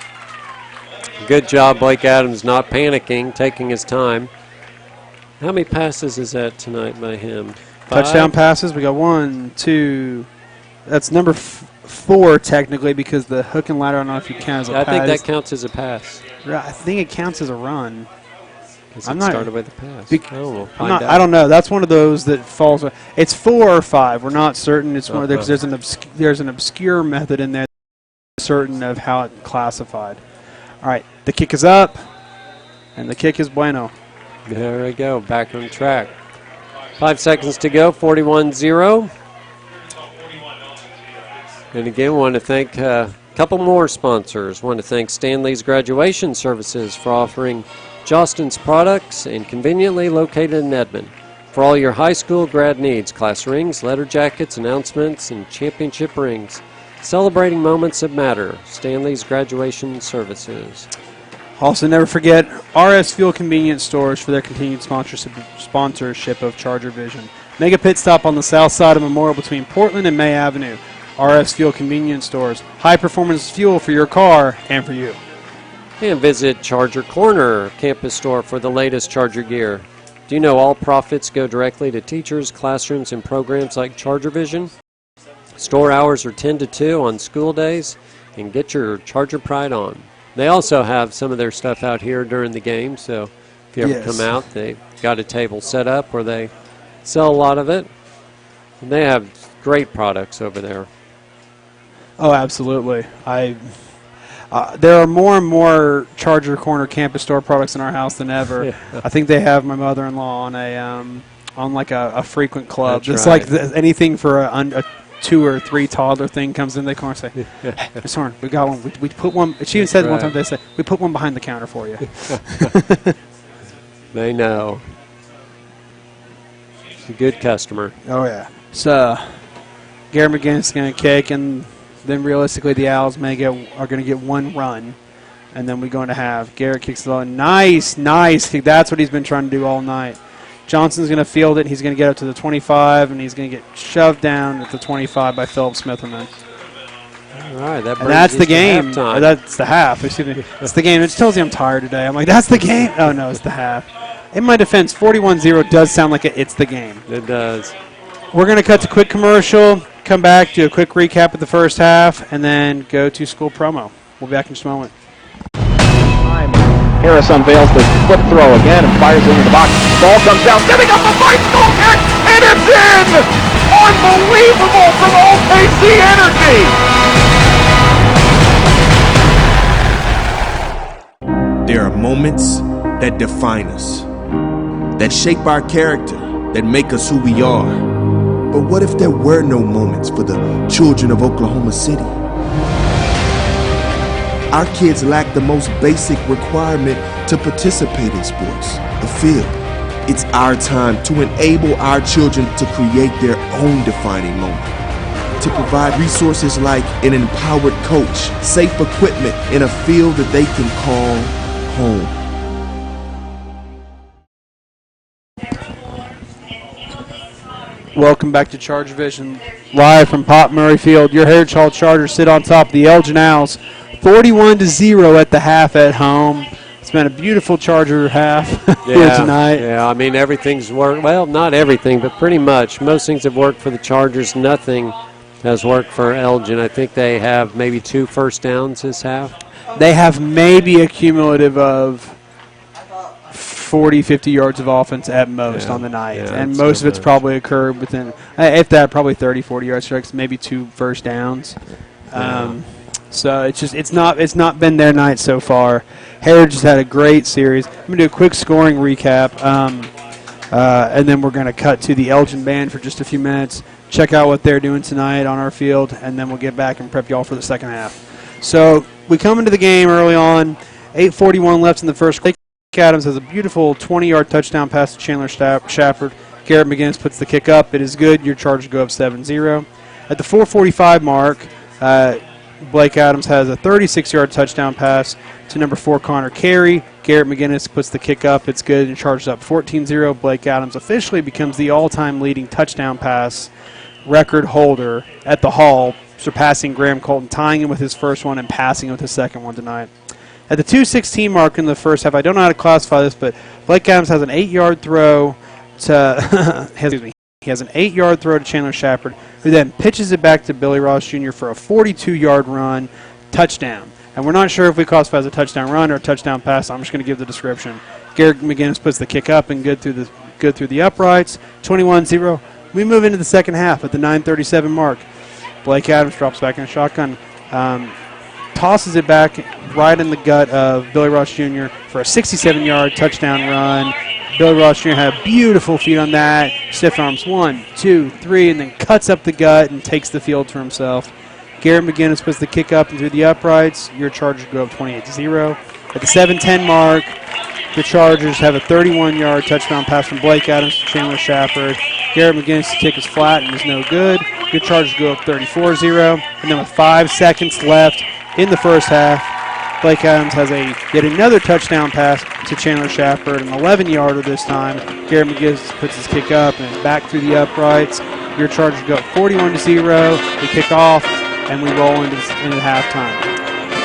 Good job, Blake Adams, not panicking, taking his time. How many passes is that tonight by him? 5? Touchdown passes. We got 1, 2. That's number 4 technically, because the hook and ladder, I don't know if you count as a pass. I think that counts as a pass. I think it counts as a run. I'm not started with a pass. We'll find out. I don't know. That's one of those that falls. It's 4 or 5. We're not certain. It's one of those. There's an obscure method in there, certain of how it's classified. All right, the kick is up, and the kick is bueno. There we go, back on track. 5 seconds to go, 41-0. And again, want to thank a couple more sponsors. Want to thank Stanley's Graduation Services for offering Jostens products and conveniently located in Edmond. For all your high school grad needs, class rings, letter jackets, announcements, and championship rings. Celebrating moments that matter. Stanley's Graduation Services. Also, never forget RS Fuel Convenience Stores for their continued sponsorship of ChargerVision. Make a pit stop on the south side of Memorial between Portland and May Avenue. RS Fuel Convenience Stores. High-performance fuel for your car and for you. And visit Charger Corner campus store for the latest Charger gear. Do you know all profits go directly to teachers, classrooms, and programs like ChargerVision? Store hours are 10 to 2 on school days, and get your Charger pride on. They also have some of their stuff out here during the game, so if you ever come out, they've got a table set up where they sell a lot of it. And they have great products over there. Oh, absolutely. There are more and more Charger Corner campus store products in our house than ever. Yeah. I think they have my mother-in-law on a frequent club. That's it's right. like anything for a 2 or 3 toddler thing comes in, they come and say, "Hey, Miss Horn, we got one. We put one." She even said one time, they said, "We put one behind the counter for you." They know. She's a good customer. Oh yeah. So Gary McGinnis is going to kick, and then realistically the Owls are going to get one run, and then we're going to have Garrett kicks the ball. Nice kick. That's what he's been trying to do all night. Johnson's going to field it. He's going to get up to the 25, and he's going to get shoved down at the 25 by Philip Smitherman. All right, that's the game. That's the half. Excuse me. It's the game. It just tells you I'm tired today. I'm like, that's the game? Oh, no, it's the half. In my defense, 41-0 does sound like it's the game. It does. We're going to cut to quick commercial, come back, do a quick recap of the first half, and then go to school promo. We'll be back in just a moment. Harris unveils the flip throw again and fires into the box. Ball comes down, setting up a bicycle kick, and it's in! Unbelievable from OKC Energy! There are moments that define us, that shape our character, that make us who we are. But what if there were no moments for the children of Oklahoma City? Our kids lack the most basic requirement to participate in sports, the field. It's our time to enable our children to create their own defining moment, to provide resources like an empowered coach, safe equipment, and a field that they can call home. Welcome back to ChargerVision, live from Pop Murray Field. Your Heritage Hall Chargers sit on top of the Elgin Owls, 41-0 at the half at home. It's been a beautiful Charger half here tonight. Yeah, I mean, everything's worked. Well, not everything, but pretty much. Most things have worked for the Chargers. Nothing has worked for Elgin. I think they have maybe 2 first downs this half. They have maybe a cumulative of 40, 50 yards of offense at most on the night. And most of it's probably occurred within, if that, probably 30, 40 yard strikes, maybe 2 first downs. So it's not been their night so far. Heritage just had a great series. I'm going to do a quick scoring recap, and then we're going to cut to the Elgin band for just a few minutes, check out what they're doing tonight on our field, and then we'll get back and prep y'all for the second half. So we come into the game early on, 8:41 left in the first. Blake Adams has a beautiful 20-yard touchdown pass to Chandler Shafford. Garrett McGinnis puts the kick up. It is good. Your Chargers go up 7-0. At the 4:45 mark, Blake Adams has a 36-yard touchdown pass to number 4 Connor Carey. Garrett McGinnis puts the kick up. It's good and Chargers up 14-0. Blake Adams officially becomes the all-time leading touchdown pass record holder at the Hall, surpassing Graham Colton, tying him with his first one and passing him with his second one tonight. At the 2:16 mark in the first half, I don't know how to classify this, but Blake Adams has an 8-yard throw to he has an 8-yard throw to Chandler Shafford, who then pitches it back to Billy Ross Jr. for a 42-yard run touchdown. And we're not sure if we classify as a touchdown run or a touchdown pass. I'm just going to give the description. Garrett McGinnis puts the kick up and good through the uprights. 21-0. We move into the second half at the 9:37 mark. Blake Adams drops back in a shotgun, tosses it back right in the gut of Billy Ross Jr. for a 67-yard touchdown run. Billy Ross Jr. had beautiful feet on that. Stiff arms 1, 2, 3, and then cuts up the gut and takes the field for himself. Garrett McGinnis puts the kick up and through the uprights. Your Chargers go up 28-0. At the 7:10 mark, the Chargers have a 31-yard touchdown pass from Blake Adams to Chandler Shafford. Garrett McGinnis' kick is flat and is no good. Your Chargers go up 34-0. And then with 5 seconds left in the first half, Blake Adams has yet another touchdown pass to Chandler Shafford, an 11-yarder this time. Garrett McGinnis puts his kick up and back through the uprights. Your Chargers go up 41-0. We kick off, and we roll into halftime.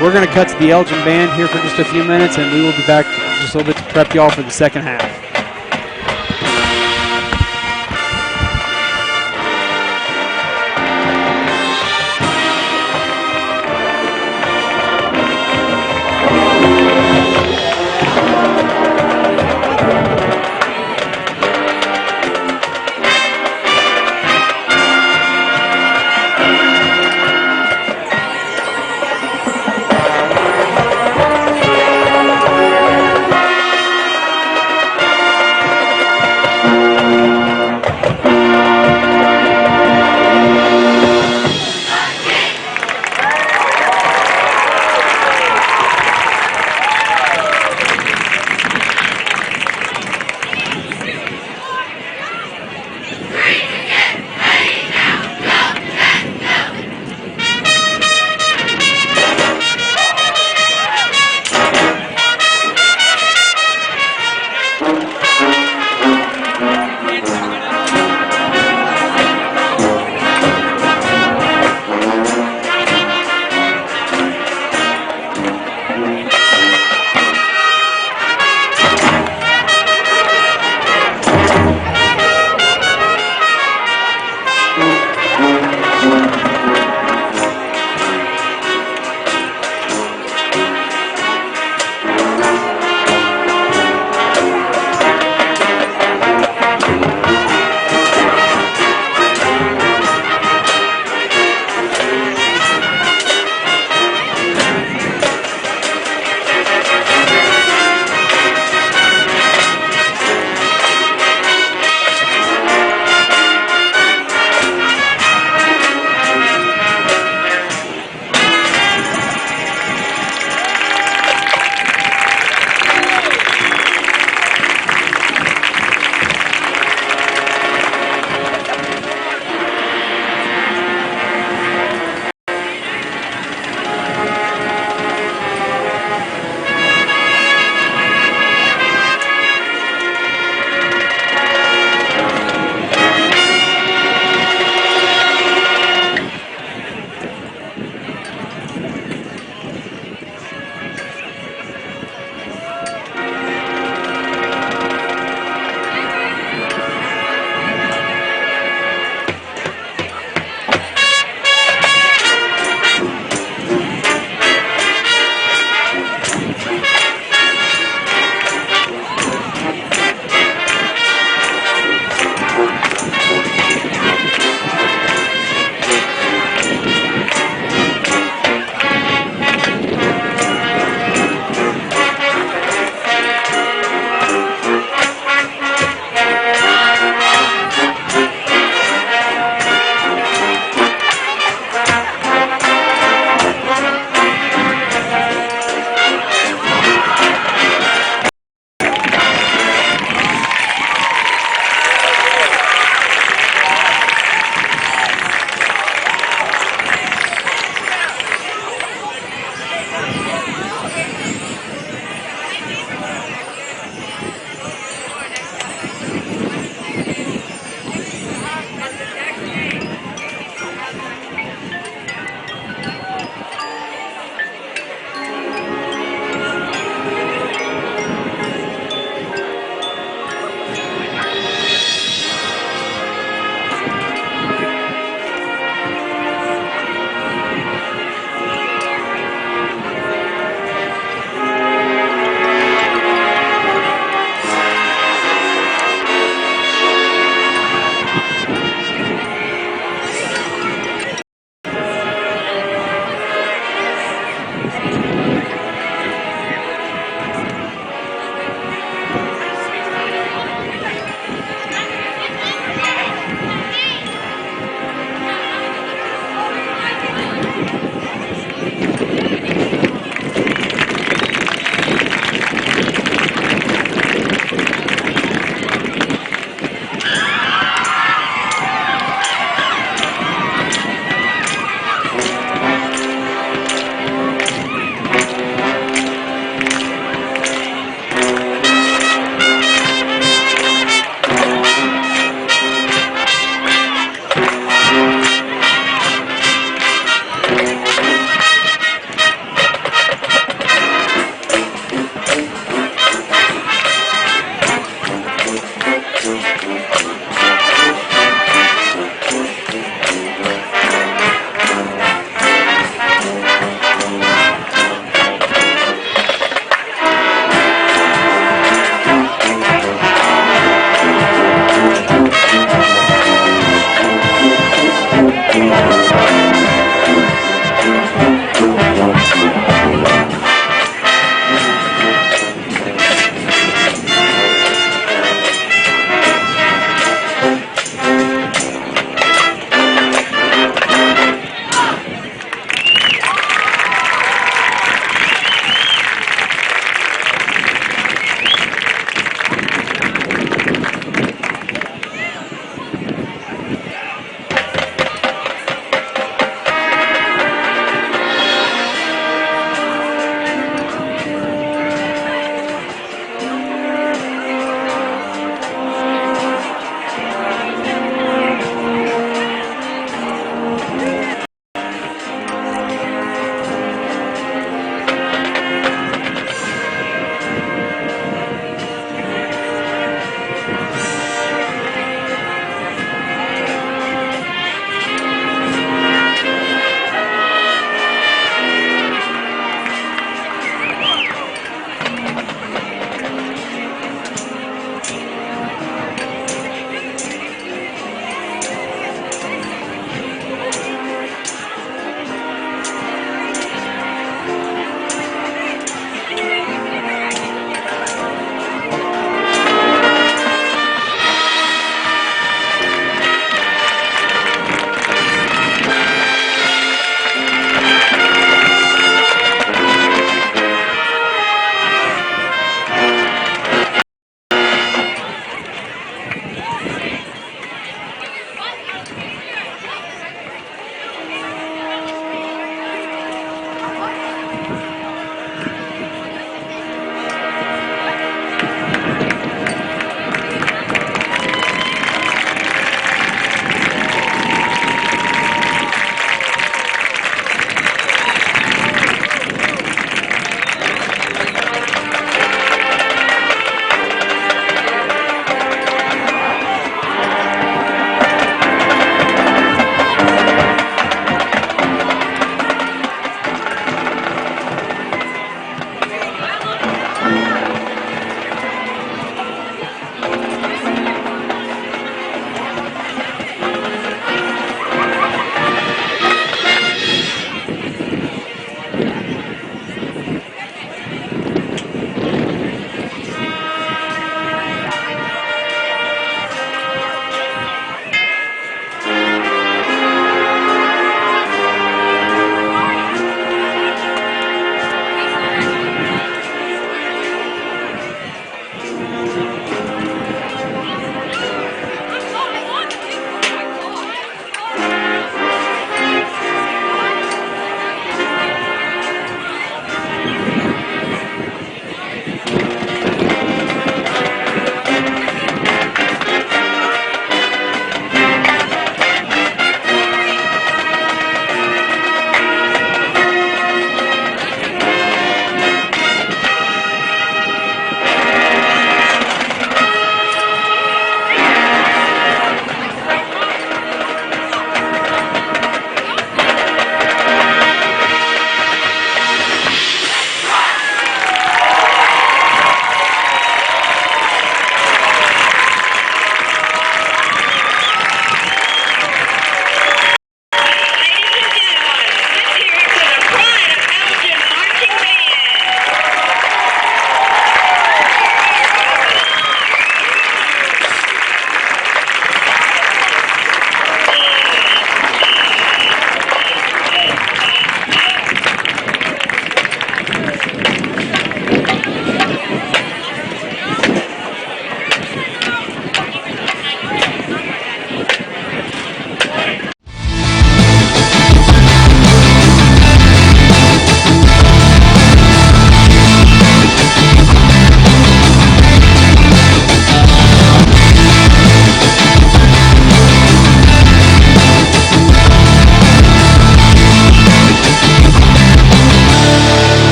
We're going to cut to the Elgin band here for just a few minutes, and we will be back just a little bit to prep y'all for the second half.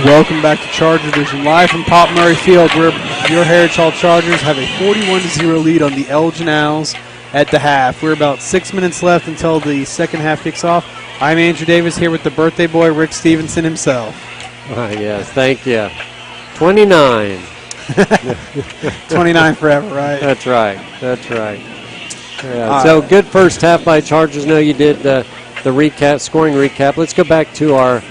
Welcome back to ChargerVision, live from Pop Murray Field, where your Heritage Hall Chargers have a 41-0 lead on the Elgin Owls at the half. We're about 6 minutes left until the second half kicks off. I'm Andrew Davis here with the birthday boy, Rick Stevenson himself. Yes, thank you. 29. 29 forever, right? That's right. That's right. Yeah, so good first half by Chargers. No, you did the recap, scoring recap. Let's go back to our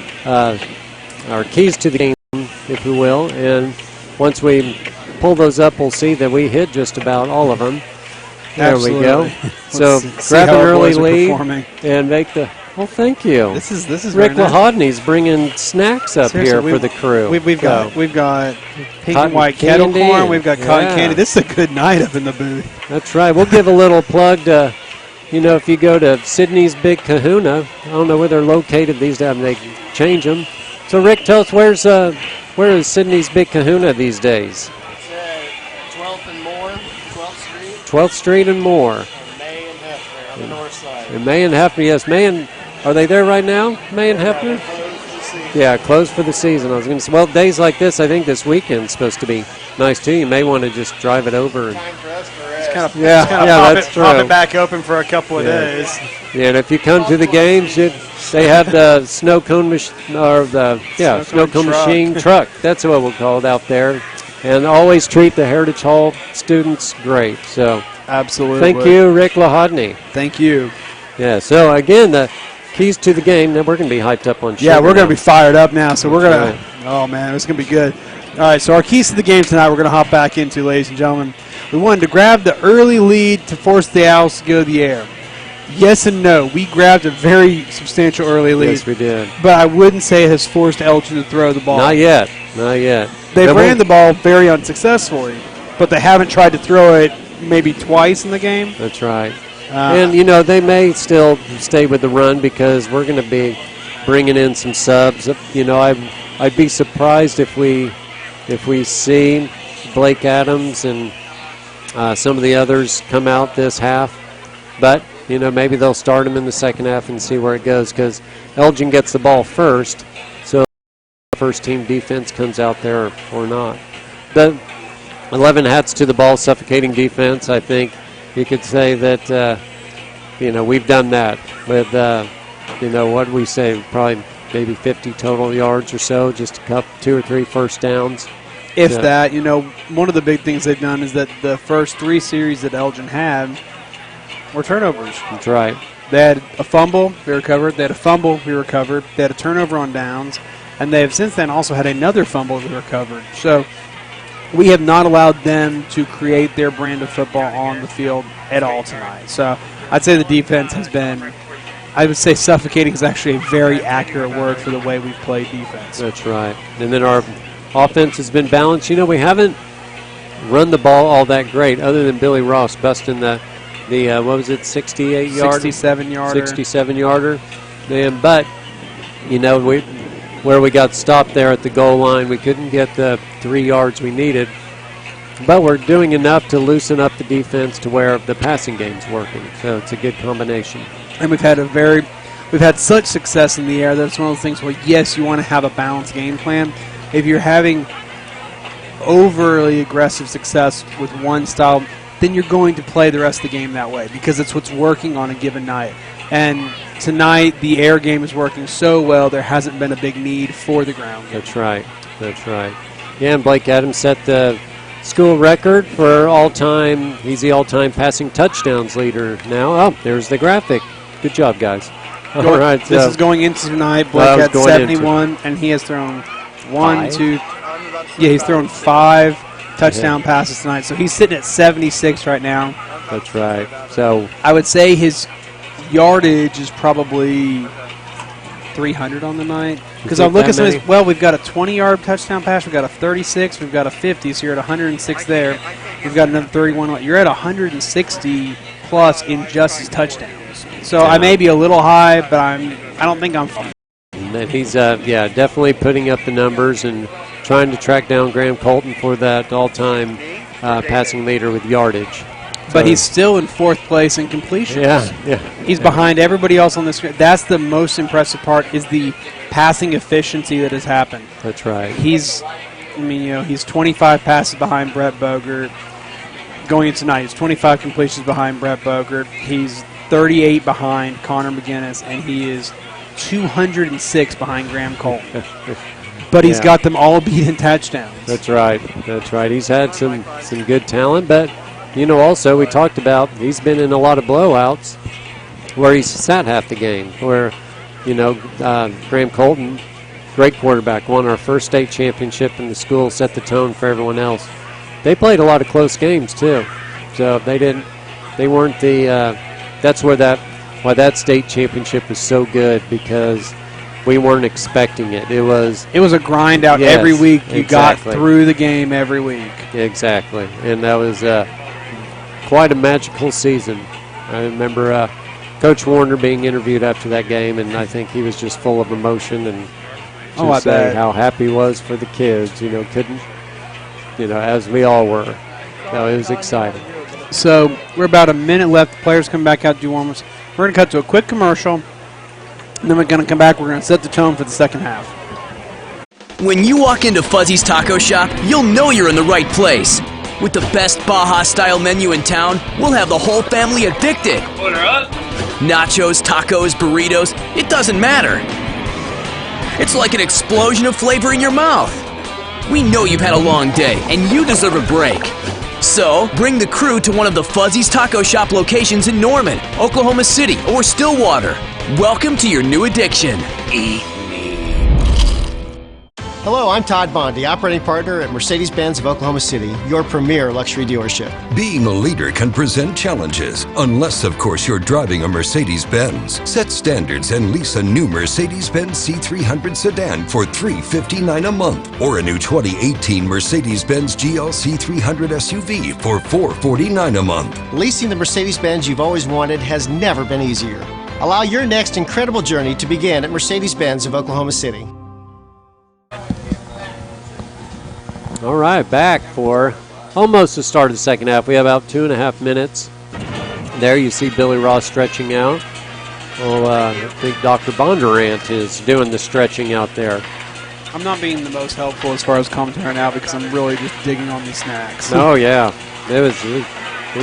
keys to the game, if we will. And once we pull those up, we'll see that we hit just about all of them. There Absolutely. we go. So grab an early lead and make the. Well, thank you. This is Rick very nice. Lahodney's bringing snacks up Seriously, here for the crew. We've got pink Cotton and white kettle candy corn. and- We've got cotton yeah. candy. This is a good night up in the booth. That's right. We'll give a little plug to, if you go to Sydney's Big Kahuna, I don't know where they're located these days. They change them. So, Rick, tell us where is Sydney's Big Kahuna these days? It's 12th and more, 12th Street, 12th Street and more. and May and Hefner on the north side. And May and Hefner, yes. Are they there right now, May and Hefner? Yeah, closed for the season. I was going to say, well, days like this, I think this weekend's supposed to be nice, too. You may want to just drive it over. And, Time for us to rest. Kind of, that's true. pop it back open for a couple of Yeah. days. yeah, and if you come to the games, they have the snow cone snow cone machine truck. That's what we'll call it out there. And always treat the Heritage Hall students great. So Absolutely. thank you, Rick Lahodney. Thank you. Yeah, so again, the keys to the game. Now we're going to be hyped up on Yeah, sugar we're going now. to be fired up now, so we're going That's to, oh man, it's going to be good. All right, so our keys to the game tonight we're going to hop back into, ladies and gentlemen. We wanted to grab the early lead to force the Owls to go to the air. Yes and no. We grabbed a very substantial early lead. Yes, we did. But I wouldn't say it has forced Elgin to throw the ball. Not yet. Not yet. They Now, ran the ball very unsuccessfully, but they haven't tried to throw it maybe twice in the game. That's right. And, they may still stay with the run because we're going to be bringing in some subs. I'd be surprised if we see Blake Adams and some of the others come out this half. But, maybe they'll start him in the second half and see where it goes because Elgin gets the ball first. So first team defense comes out there or not. The 11 hats to the ball, suffocating defense, I think. You could say that, we've done that with, what do we say, probably maybe 50 total yards or so, just a couple, 2 or 3 first downs. If that, one of the big things they've done is that the first 3 series that Elgin had were turnovers. That's right. They had a fumble, we recovered. They had a fumble, we recovered. They had a turnover on downs. And they have since then also had another fumble we recovered. So we have not allowed them to create their brand of football on the field at all tonight. So I'd say the defense has been, I would say suffocating is actually a very accurate word for the way we've played defense. That's right. And then our offense has been balanced. We haven't run the ball all that great other than Billy Ross busting the what was it, 68-yarder? 67-yarder. 67-yarder. But, where we got stopped there at the goal line, we couldn't get the 3 yards we needed. But we're doing enough to loosen up the defense to where the passing game's working. So it's a good combination. And we've had such success in the air that it's one of those things where, yes, you want to have a balanced game plan. If you're having overly aggressive success with one style, then you're going to play the rest of the game that way because it's what's working on a given night. And tonight, the air game is working so well, there hasn't been a big need for the ground game. That's right. That's right. Yeah, and Blake Adams set the school record for all-time. He's the all-time passing touchdowns leader now. Oh, there's the graphic. Good job, guys. All right. This is going into tonight. Blake had 71, and he has thrown he's thrown 5 touchdown passes tonight. So he's sitting at 76 right now. That's right. So I would say his yardage is probably 300 on the night. Because I'm looking at some, we've got a 20-yard touchdown pass, we've got a 36, we've got a 50, so you're at 106 there. We've got another 31. You're at 160 plus in just his touchdowns. So I may be a little high, but I don't think I'm fine. And he's definitely putting up the numbers and trying to track down Graham Colton for that all-time passing leader with yardage. But he's still in 4th place in completions. Yeah. He's behind everybody else on the screen. That's the most impressive part, is the passing efficiency that has happened. That's right. He's 25 passes behind Brett Bogert. Going into tonight, he's 25 completions behind Brett Bogert. He's 38 behind Connor McGinnis, and he is 206 behind Graham Colton. But he's got them all beat in touchdowns. That's right. He's had some good talent, but also we talked about he's been in a lot of blowouts where he's sat half the game. Where Graham Colton, great quarterback, won our first state championship in the school, set the tone for everyone else. They played a lot of close games too, so they weren't the. That's why that state championship was so good, because we weren't expecting it. It was a grind out every week. You got through the game every week. Exactly, and that was quite a magical season. I remember Coach Warner being interviewed after that game, and I think he was just full of emotion and just saying how happy he was for the kids. As we all were. So it was exciting. So we're about a minute left. The players come back out to do warm-ups. We're going to cut to a quick commercial, and then we're going to come back. We're going to set the tone for the second half. When you walk into Fuzzy's Taco Shop, you'll know you're in the right place. With the best Baja-style menu in town, we'll have the whole family addicted. Order up. Nachos, tacos, burritos, it doesn't matter. It's like an explosion of flavor in your mouth. We know you've had a long day, and you deserve a break. So, bring the crew to one of the Fuzzy's Taco Shop locations in Norman, Oklahoma City, or Stillwater. Welcome to your new addiction. Eat me. Hello, I'm Todd Bondi, operating partner at Mercedes-Benz of Oklahoma City, your premier luxury dealership. Being a leader can present challenges, unless, of course, you're driving a Mercedes-Benz. Set standards and lease a new Mercedes-Benz C300 sedan for $359 a month, or a new 2018 Mercedes-Benz GLC 300 SUV for $449 a month. Leasing the Mercedes-Benz you've always wanted has never been easier. Allow your next incredible journey to begin at Mercedes-Benz of Oklahoma City. All right, back for almost the start of the second half. We have about 2.5 minutes. There you see Billy Ross stretching out. I think Dr. Bondurant is doing the stretching out there. I'm not being the most helpful as far as commentary now, because I'm really just digging on these snacks. Oh, yeah. It was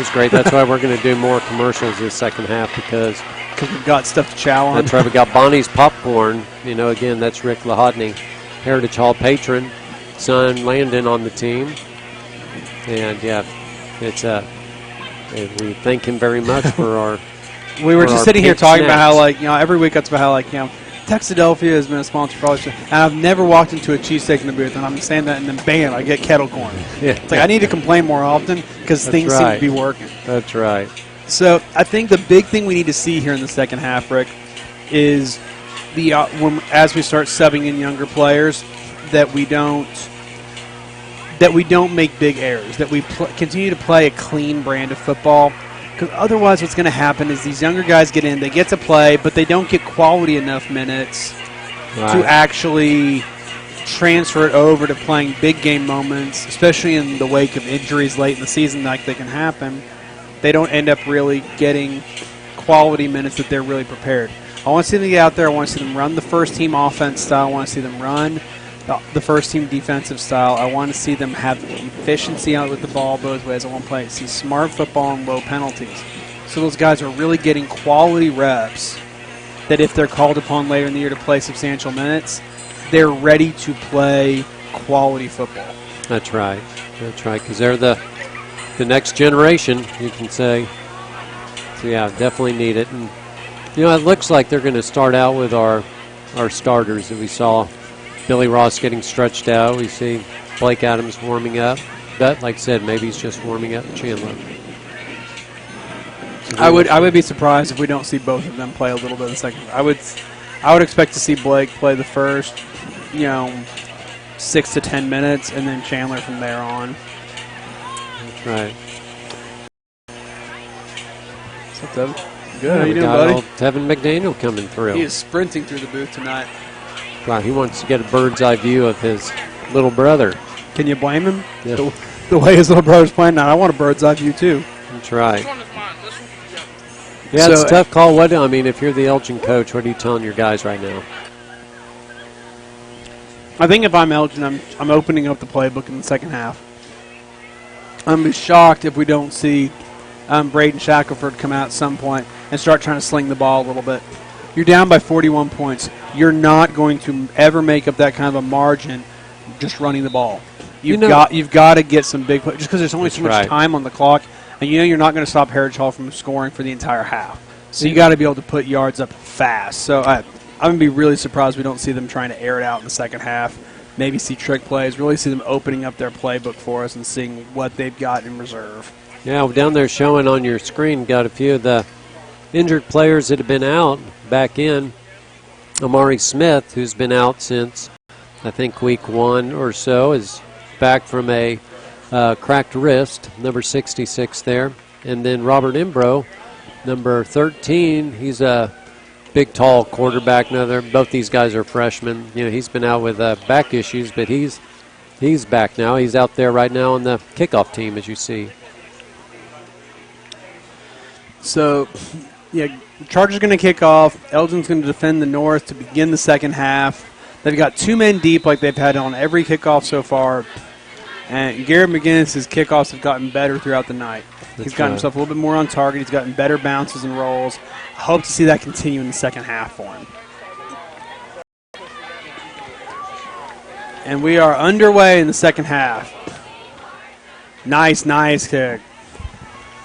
great. That's why we're going to do more commercials this second half, because we've got stuff to chow on. That's right. We got Bonnie's Popcorn. Again, that's Rick Lahodney, Heritage Hall patron. Son Landon on the team, and it's we thank him very much for our. We were just sitting here talking about how every week that's about how Texadelphia has been a sponsor for all this, and I've never walked into a cheesesteak in the booth, and I'm saying that, and then bam, I get kettle corn. Yeah, it's like I need to complain more often because things seem to be working. That's right. So I think the big thing we need to see here in the second half, Rick, is as we start subbing in younger players, that we don't make big errors, that we continue to play a clean brand of football, because otherwise what's going to happen is these younger guys get in, they get to play, but they don't get quality enough minutes to actually transfer it over to playing big game moments, especially in the wake of injuries late in the season like they can happen. They don't end up really getting quality minutes that they're really prepared. I want to see them get out there. I want to see them run the first team offense style. I want to see them run the first team defensive style. I want to see them have efficiency out with the ball both ways. I want to see smart football and low penalties. So those guys are really getting quality reps that if they're called upon later in the year to play substantial minutes, they're ready to play quality football. That's right. That's right, because they're the next generation, you can say. So, yeah, definitely need it. And, it looks like they're going to start out with our starters that we saw. Billy Ross getting stretched out. We see Blake Adams warming up. But, like I said, maybe he's just warming up Chandler. So I would be surprised if we don't see both of them play a little bit in the second. I would expect to see Blake play the first, 6 to 10 minutes, and then Chandler from there on. That's right. What's up, Tevin? Good. How you doing, buddy? Tevin McDaniel coming through. He is sprinting through the booth tonight. Wow, he wants to get a bird's eye view of his little brother. Can you blame him? Yeah. The way his little brother's playing now, I want a bird's eye view too. That's right. Yeah, it's a tough call. If you're the Elgin coach, what are you telling your guys right now? I think if I'm Elgin, I'm opening up the playbook in the second half. I'm going to be shocked if we don't see Braden Shackelford come out at some point and start trying to sling the ball a little bit. You're down by 41 points. You're not going to ever make up that kind of a margin just running the ball. You've got to get some big plays just because there's only so much time on the clock, and you're not going to stop Heritage Hall from scoring for the entire half. So you got to be able to put yards up fast. So I'm going to be really surprised we don't see them trying to air it out in the second half. Maybe see trick plays, really see them opening up their playbook for us and seeing what they've got in reserve. Yeah, down there showing on your screen, got a few of the injured players that have been out back in. Amari Smith, who's been out since, I think, week 1 or so, is back from a cracked wrist, number 66 there. And then Robert Imbro, number 13, he's a big, tall quarterback. Both these guys are freshmen. He's been out with back issues, but he's back now. He's out there right now on the kickoff team, as you see. So, Chargers going to kick off. Elgin's going to defend the north to begin the second half. They've got 2 men deep like they've had on every kickoff so far. And Garrett McGinnis' kickoffs have gotten better throughout the night. He's gotten himself a little bit more on target. He's gotten better bounces and rolls. I hope to see that continue in the second half for him. And we are underway in the second half. Nice kick.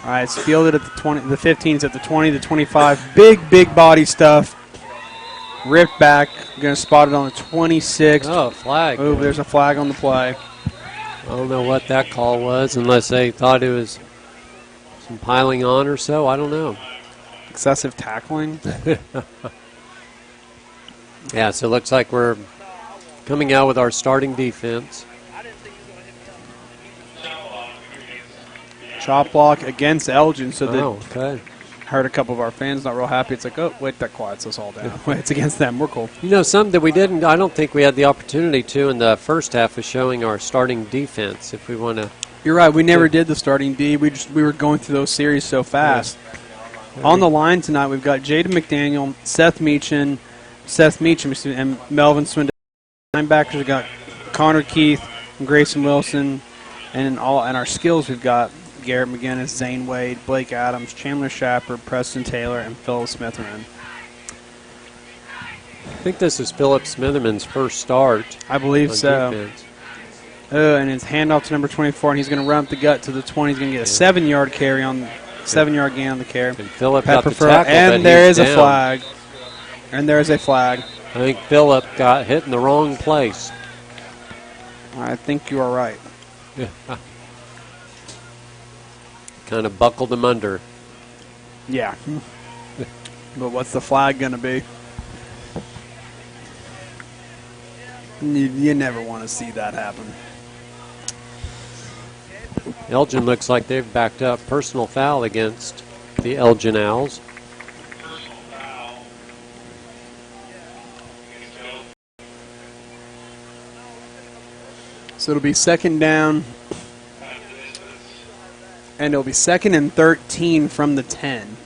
All right, it's fielded at the 20, the 15's at the 20, the 25. Big body stuff. Ripped back. Going to spot it on the 26. Oh, flag. Oh, there's a flag on the play. I don't know what that call was, unless they thought it was some piling on or so. I don't know. Excessive tackling. Yeah, so it looks like we're coming out with our starting defense. Chop block against Elgin. So okay. Heard a couple of our fans not real happy. It's like, oh, wait, that quiets us all down. Wait, it's against them. We're cool. Something that we didn't, I don't think we had the opportunity to in the first half of showing our starting defense if we want to. You're right. We never did the starting D. We were going through those series so fast. Yeah. On the line tonight, we've got Jaden McDaniel, Seth Meacham, and Melvin Swindell. Linebackers, we've got Connor Keith and Grayson Wilson. And in our skills, we've got Garrett McGinnis, Zane Wade, Blake Adams, Chandler Shepard, Preston Taylor, and Philip Smitherman. I think this is Philip Smitherman's first start. I believe so. Defense. And it's handoff to number 24, and he's going to run up the gut to the 20. He's going to get a 7-yard carry on 7-yard gain on the carry. And Philip got the tackle, and there is a flag. And there is a flag. I think Philip got hit in the wrong place. I think you are right. Yeah. Kind of buckled him under. Yeah. But what's the flag going to be? You never want to see that happen. Elgin looks like they've backed up personal foul against the Elgin Owls. So it'll be second down. And it'll be 2nd and 13 from the 10.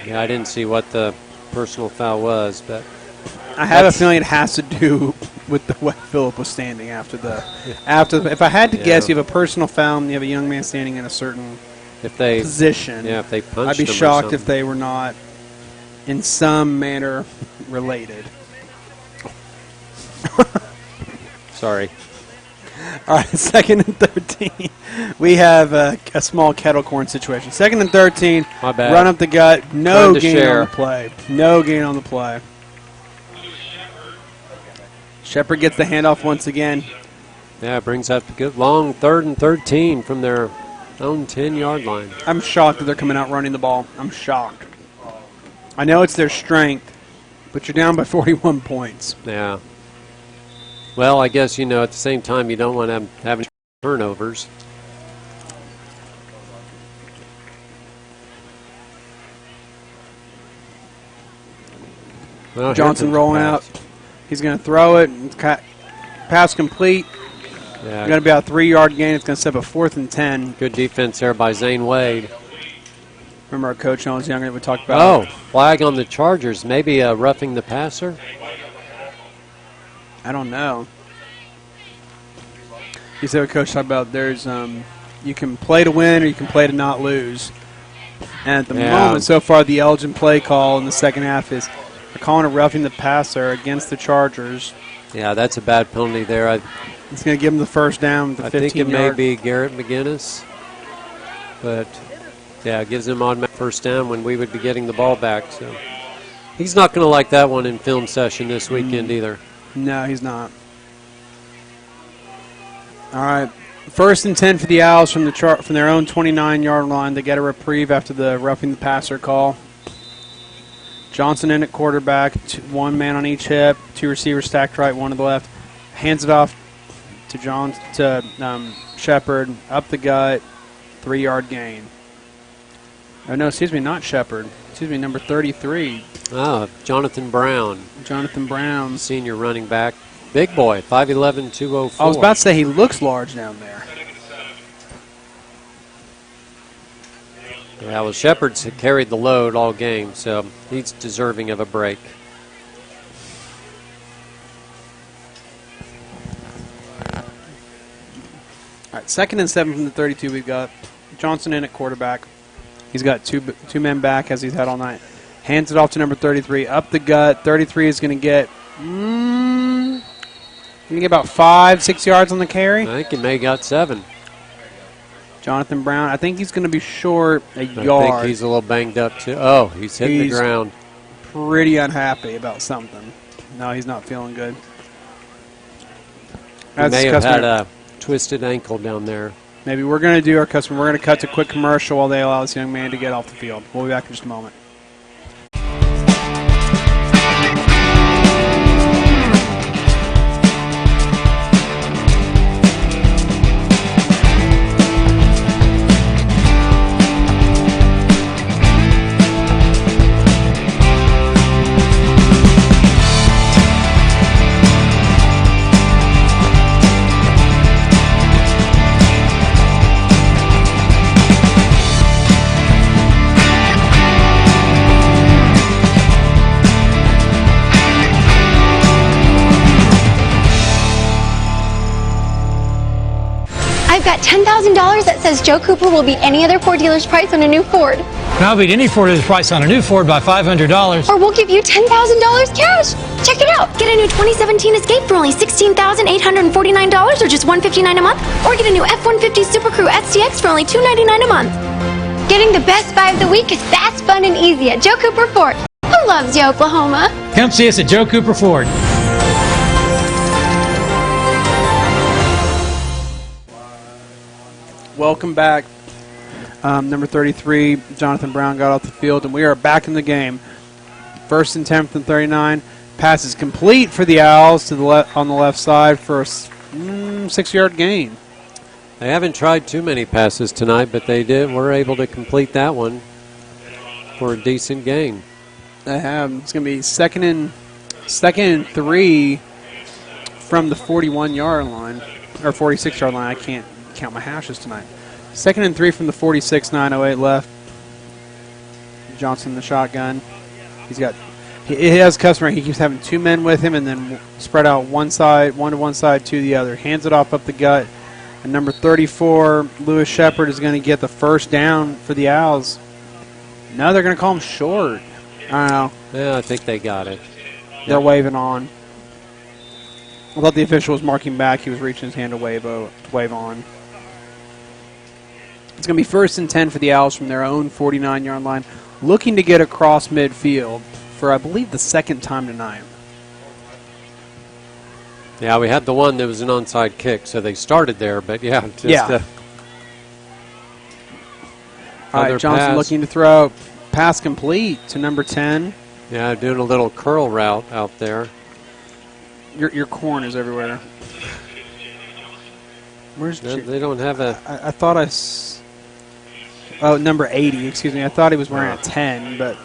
Yeah, I didn't see what the personal foul was, but I have a feeling it has to do with the way Philip was standing after the. If I had to guess, you have a personal foul and you have a young man standing in a certain position. Yeah, if they punched I'd be shocked if they were not in some manner related. Sorry. All right, 2nd and 13. We have a small kettle corn situation. 2nd and 13. My bad. Run up the gut. No gain on the play. No gain on the play. Shepard gets the handoff once again. Yeah, brings up a good long 3rd and 13 from their own 10-yard line. I'm shocked that they're coming out running the ball. I'm shocked. I know it's their strength, but you're down by 41 points. Yeah. Well, I guess, at the same time, you don't want to have turnovers. Well, Johnson rolling out. He's going to throw it. Pass complete. Yeah. Going to be a 3-yard gain. It's going to set up a 4th and 10. Good defense there by Zane Wade. Remember our coach when I was younger that we talked about. Oh, flag on the Chargers. Maybe roughing the passer? I don't know. You said what coach talked about. There's you can play to win or you can play to not lose. And at the moment, so far, the Elgin play call in the second half is they're calling a roughing the passer against the Chargers. Yeah, that's a bad penalty there. It's going to give them the first down with the 15 I think it may yard. be Garrett McGinnis. But, yeah, it gives him automatic first down when we would be getting the ball back. So he's not going to like that one in film session this weekend either. No, he's not. All right. 1st and 10 for the Owls from their own 29-yard line. They get a reprieve after the roughing the passer call. Johnson in at quarterback, 1 man on each hip, 2 receivers stacked right, 1 to the left. Hands it off to Shepard, up the gut, 3-yard gain. Oh, no, excuse me, not Shepard. Excuse me, number 33. Oh, Jonathan Brown. Jonathan Brown. Senior running back. Big boy, 5'11", 204. I was about to say he looks large down there. Yeah, well, Shepard's carried the load all game, so he's deserving of a break. All right, 2nd and 7 from the 32. We've got Johnson in at quarterback. He's got two men back as he's had all night. Hands it off to number 33. Up the gut. 33 is going to get about 5-6 yards on the carry. I think he may have got 7. Jonathan Brown, I think he's going to be short a yard. I think he's a little banged up too. Oh, he's hitting the ground. Pretty unhappy about something. No, he's not feeling good. He may have had a twisted ankle down there. Maybe we're going to do our customer. We're going to cut to a quick commercial while they allow this young man to get off the field. We'll be back in just a moment. I've got $10,000 that says Joe Cooper will beat any other Ford dealer's price on a new Ford. And I'll beat any Ford dealer's price on a new Ford by $500. Or we'll give you $10,000 cash. Check it out. Get a new 2017 Escape for only $16,849 or just $159 a month. Or get a new F-150 Super Crew STX for only $299 a month. Getting the best buy of the week is fast, fun, and easy at Joe Cooper Ford. Who loves you, Oklahoma? Come see us at Joe Cooper Ford. Welcome back. Number 33, Jonathan Brown got off the field, and we are back in the game. 1st and 10 from 39. Pass is complete for the Owls to the on the left side for a 6-yard gain. They haven't tried too many passes tonight, but they were able to complete that one for a decent gain. They have. It's going to be second and 3 from the 41-yard line or 46-yard line. I can't count my hashes tonight. 2nd and 3 from the 46, 9:08 left. Johnson in the shotgun. He has a customer. He keeps having 2 men with him and then spread out one to one side, to the other. Hands it off up the gut. And number 34, Lewis Shepard, is going to get the first down for the Owls. No, they're going to call him short. I don't know. Yeah, I think they got it. They're waving on. I thought the official was marking back. He was reaching his hand to wave on. It's going to be 1st and 10 for the Owls from their own 49-yard line, looking to get across midfield for, I believe, the 2nd time tonight. Yeah, we had the one that was an onside kick, so they started there, but yeah. All right, Johnson looking to throw. Pass complete to number 10. Yeah, doing a little curl route out there. Your corn is everywhere. Where's they don't have a... I thought Oh, number 80, excuse me. I thought he was wearing a 10, but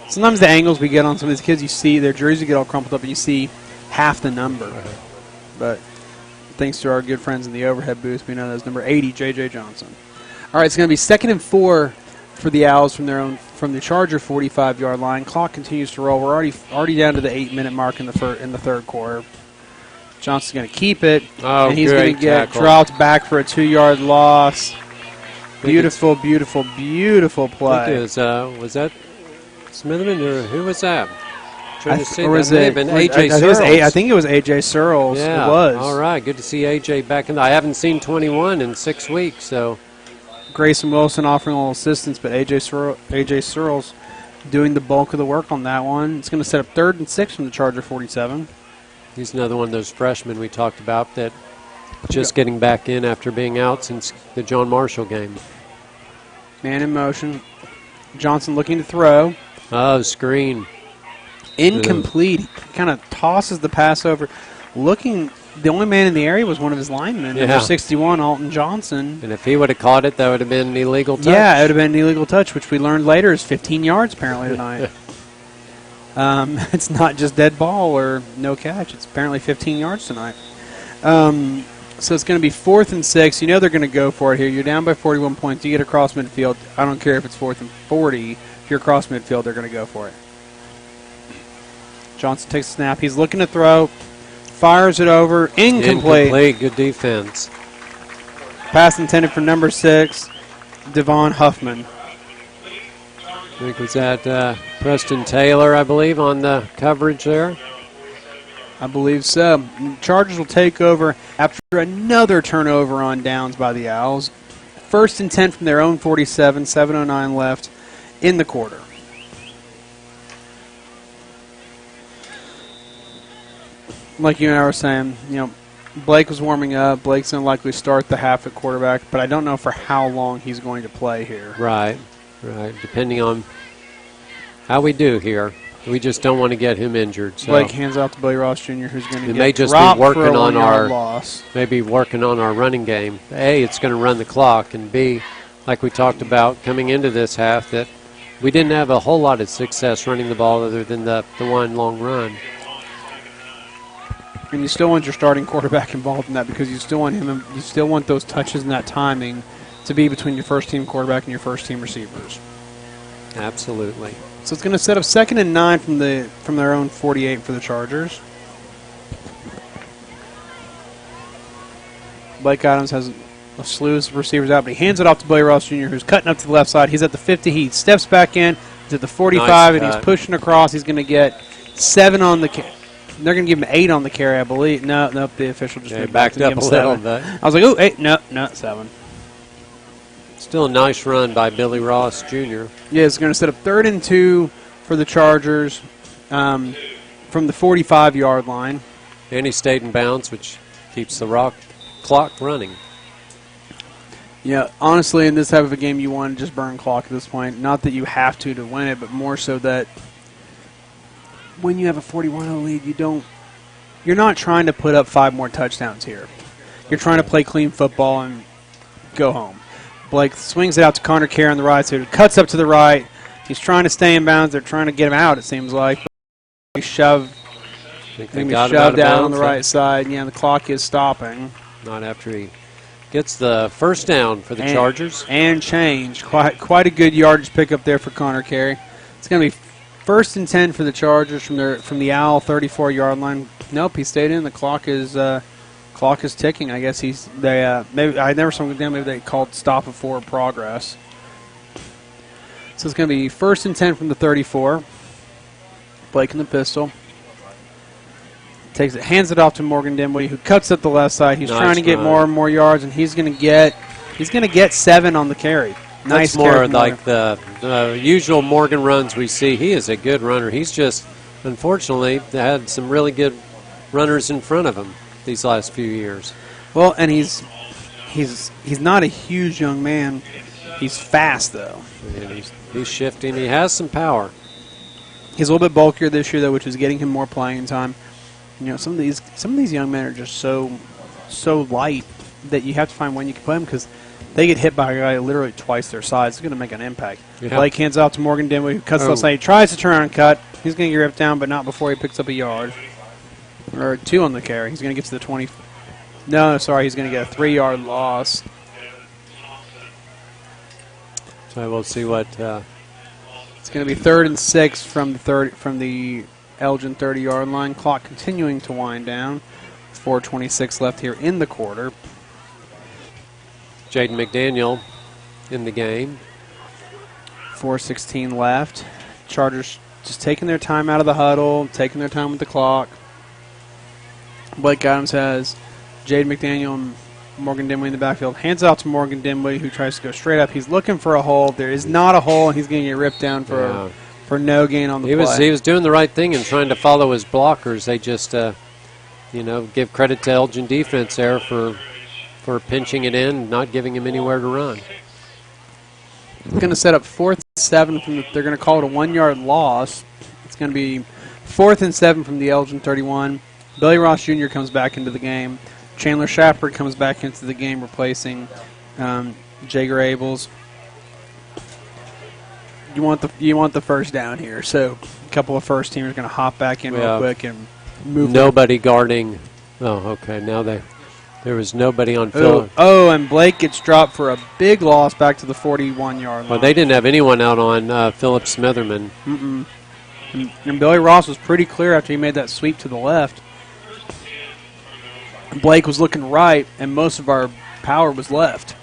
sometimes the angles we get on some of these kids, you see their jersey get all crumpled up and you see half the number. But Thanks to our good friends in the overhead booth, we know that's number 80, J.J. Johnson. All right, it's going to be 2nd and 4 for the Owls from the Charger 45-yard line. Clock continues to roll. We're already down to the 8-minute mark in the third quarter. Johnson's going to keep it, and he's going to get dropped back for a 2-yard loss. Beautiful, beautiful, beautiful play. I think it was that Smitherman or who was that? Or was that may have been A.J. I Searles. think it was A.J. Searles. Yeah, it was. all right. Good to see A.J. back in. I haven't seen 21 in 6 weeks, so. Grayson Wilson offering a little assistance, but A.J. Searles doing the bulk of the work on that one. It's going to set up 3rd and 6 from the Charger 47. He's another one of those freshmen we talked about that just getting back in after being out since the John Marshall game. Man in motion. Johnson looking to throw. Oh, screen. Incomplete. He kind of tosses the pass over. The only man in the area was one of his linemen, number 61, Alton Johnson. And if he would have caught it, that would have been an illegal touch. Yeah, it would have been an illegal touch, which we learned later is 15 yards apparently tonight. It's not just dead ball or no catch. It's apparently 15 yards tonight. So it's going to be 4th and 6. You know they're going to go for it here. You're down by 41 points. You get across midfield. I don't care if it's 4th and 40. If you're across midfield, they're going to go for it. Johnson takes a snap. He's looking to throw. Fires it over. Incomplete. Good defense. Pass intended for number 6, Devon Huffman. I think was that Preston Taylor, I believe, on the coverage there. I believe so. Chargers will take over after another turnover on downs by the Owls. 1st and 10 from their own 47, 7:09 left in the quarter. Like you and I were saying, Blake was warming up. Blake's going to likely start the half at quarterback, but I don't know for how long he's going to play here. Right. Depending on how we do here. We just don't want to get him injured. So. Blake hands off to Billy Ross Jr., who's going to may just be working on our running game. A, it's going to run the clock, and B, like we talked about coming into this half, that we didn't have a whole lot of success running the ball other than the one long run. And you still want your starting quarterback involved in that because you still want him. You still want those touches and that timing to be between your first-team quarterback and your first-team receivers. Absolutely. So it's going to set up 2nd and 9 from their own 48 for the Chargers. Blake Adams has a slew of receivers out, but he hands it off to Billy Ross Jr., who's cutting up to the left side. He's at the 50. He steps back in. He's at the 45, and he's pushing across. He's going to get 7 on the carry. They're going to give him 8 on the carry, I believe. Nope, the official just backed up a little bit. I was like, oh, 8. No, 7. Still a nice run by Billy Ross Jr. Yeah, it's going to set up 3rd and 2 for the Chargers from the 45-yard line. And he stayed in bounds, which keeps the clock running. Yeah, honestly, in this type of a game, you want to just burn clock at this point. Not that you have to win it, but more so that when you have a 41-0 lead, you're not trying to put up 5 more touchdowns here. You're trying to play clean football and go home. Blake swings it out to Connor Carey on the right side. Cuts up to the right. He's trying to stay in bounds. They're trying to get him out, it seems like. He's shoved out on the right side. Yeah, the clock is stopping. Not after he gets the first down for the Chargers. And change. Quite a good yardage pickup there for Connor Carey. It's going to be 1st and 10 for the Chargers from the Owl 34-yard line. Nope, he stayed in. The clock is ticking. I guess maybe I never saw him down. Maybe they called stop of forward progress. So it's going to be 1st and 10 from the 34. Blake in the pistol. Hands it off to Morgan Dimwitty, who cuts up the left side. He's trying to get more and more yards, and he's going to get 7 on the carry. Nice. That's more like the usual Morgan runs we see. He is a good runner. He's just, unfortunately, had some really good runners in front of him these last few years. Well, and he's not a huge young man. He's fast, though. And he's shifting. He has some power. He's a little bit bulkier this year, though, which is getting him more playing time. Some of these young men are just so light that you have to find when you can play them because they get hit by a guy literally twice their size. It's going to make an impact. Yeah. Blake hands out to Morgan Dimwitty, who cuts left side. He tries to turn around and cut. He's going to get ripped down, but not before he picks up a yard. Or 2 on the carry. He's going to get to the No, sorry, he's going to get a 3-yard loss. So we'll see what. It's going to be 3rd and 6 from the Elgin 30-yard line. Clock continuing to wind down. 4:26 left here in the quarter. Jaden McDaniel in the game. 4:16 left. Chargers just taking their time out of the huddle, taking their time with the clock. Blake Adams has Jaden McDaniel and Morgan Dimway in the backfield. Hands it out to Morgan Dimway, who tries to go straight up. He's looking for a hole. There is not a hole, and he's going to get ripped down for no gain on the play. He was doing the right thing and trying to follow his blockers. They just, give credit to Elgin defense there for pinching it in, not giving him anywhere to run. It's going to set up 4th and 7. They're going to call it a 1-yard loss. It's going to be 4th and 7 from the Elgin 31. Billy Ross Jr. comes back into the game. Chandler Shafford comes back into the game, replacing Jager Abels. You want the first down here, so a couple of first teamers going to hop back in real quick and move. Nobody guarding. Oh, okay. Now there was nobody on Phil. Oh, and Blake gets dropped for a big loss back to the 41-yard line. Well, they didn't have anyone out on Philip Smitherman. And Billy Ross was pretty clear after he made that sweep to the left. Blake was looking right, and most of our power was left.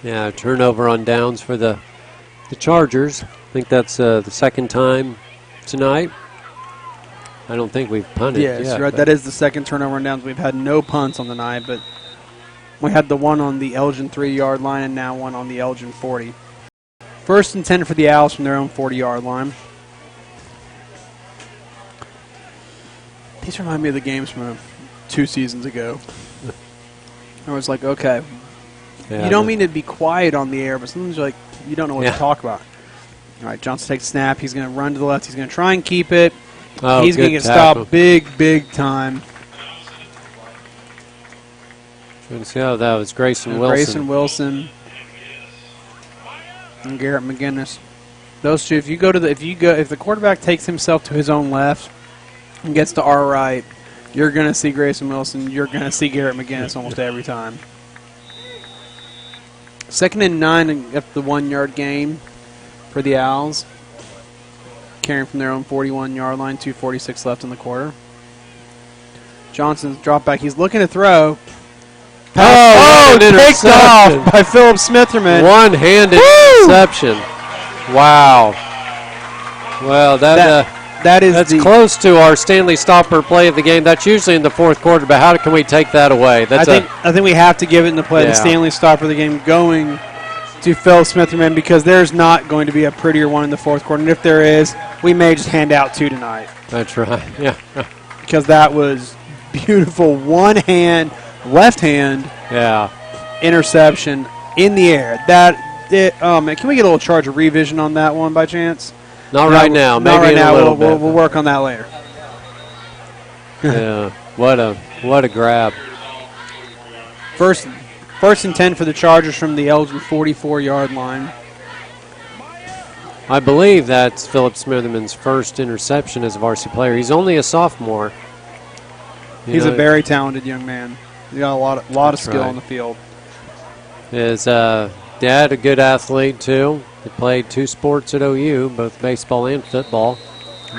Yeah, turnover on downs for the Chargers. I think that's the second time tonight. I don't think we've punted yet. Yes, right. That is the second turnover on downs. We've had no punts on the night, but we had the one on the Elgin 3-yard line and now one on the Elgin 40. 1st and 10 for the Owls from their own 40-yard line. These remind me of the games from 2 seasons ago. I was like, okay, you don't mean to be quiet on the air, but sometimes you're like, you don't know what to talk about. All right, Johnson takes the snap. He's going to run to the left. He's going to try and keep it. He's going to get stopped big time. Let's see how that was Grayson Wilson. Grayson Wilson and Garrett McGinnis. Those two, if the quarterback takes himself to his own left and gets to our right, you're going to see Grayson Wilson. You're going to see Garrett McGinnis almost every time. 2nd and 9 at the 1-yard gain for the Owls. Carrying from their own 41-yard line, 2:46 left in the quarter. Johnson's drop back. He's looking to throw. Picked off by Philip Smitherman. One-handed interception. Wow. Well, that's close to our Stanley Stopper play of the game. That's usually in the 4th quarter, but how can we take that away? I think we have to give it in the play. The Stanley Stopper of the game going to Phil Smitherman, because there's not going to be a prettier one in the 4th quarter. And if there is, we may just hand out 2 tonight. That's right. Yeah. Because that was beautiful. Left hand interception in the air. Oh man, can we get a little ChargerVision on that one by chance? Not right now. Maybe not right now. A little bit. We'll work on that later. Yeah. What a grab. First and 10 for the Chargers from the Elgin 44-yard line. I believe that's Philip Smitherman's first interception as a varsity player. He's only a sophomore. He's a very talented young man. He's got a lot of skill on the field. His dad, a good athlete too. He played 2 sports at OU, both baseball and football.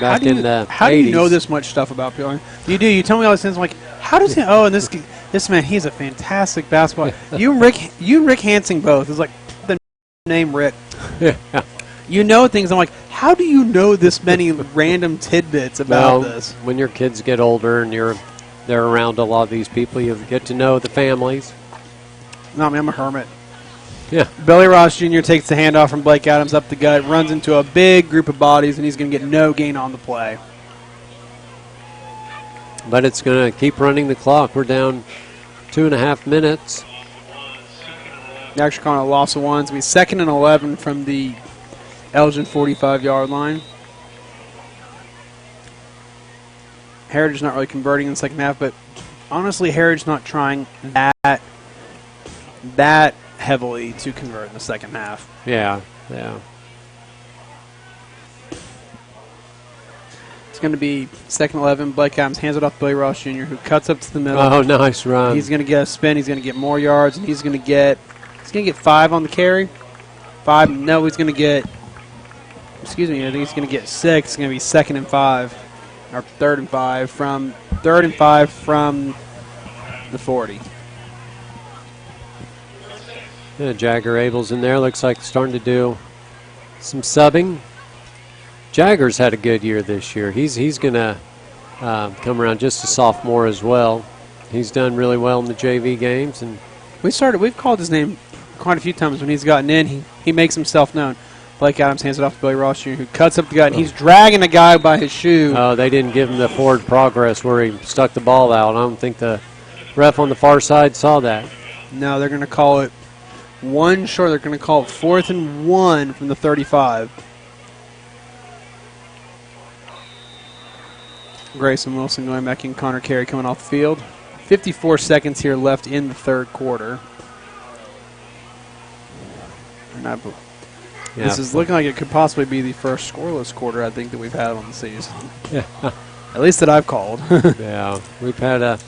Back in the 80s. How do you know this much stuff about people? You do. You tell me all these things. I'm like, how does he? Oh, and this man, he's a fantastic basketball. You and Rick Hansing both. It's like the name Rick. Yeah. You know things. I'm like, how do you know this many random tidbits about this? When your kids get older and they're around a lot of these people, you get to know the families. No, I mean, I'm a hermit. Yeah. Billy Ross Jr. takes the handoff from Blake Adams up the gut, runs into a big group of bodies, and he's going to get no gain on the play. But it's going to keep running the clock. We're down 2.5 minutes. They're actually calling a loss of 1. It's going to be 2nd and 11 from the Elgin 45-yard line. Heritage not really converting in the second half, but honestly, Heritage not trying that heavily to convert in the second half. Yeah. It's going to be second 11. Blake Adams hands it off to Billy Ross Jr., who cuts up to the middle. Oh, nice run. He's going to get a spin. He's going to get more yards, and he's going to get 5 on the carry. 5. No, he's going to get. Excuse me. I think he's going to get 6. It's going to be second and 5, or third and 5 from the 40. Yeah, Jagger Abel's in there. Looks like starting to do some subbing. Jagger's had a good year this year. He's going to come around, just a sophomore as well. He's done really well in the JV games, and we've called his name quite a few times when he's gotten in. He makes himself known. Blake Adams hands it off to Billy Ross Jr., who cuts up the gut, and he's dragging a guy by his shoe. Oh, they didn't give him the forward progress where he stuck the ball out. I don't think the ref on the far side saw that. No, they're going to call it one short. They're going to call it 4th and 1 from the 35. Grayson Wilson going back in. Connor Carey coming off the field. 54 seconds here left in the third quarter. And this is looking like it could possibly be the first scoreless quarter, I think, that we've had on the season. Yeah. At least that I've called. Yeah, we've had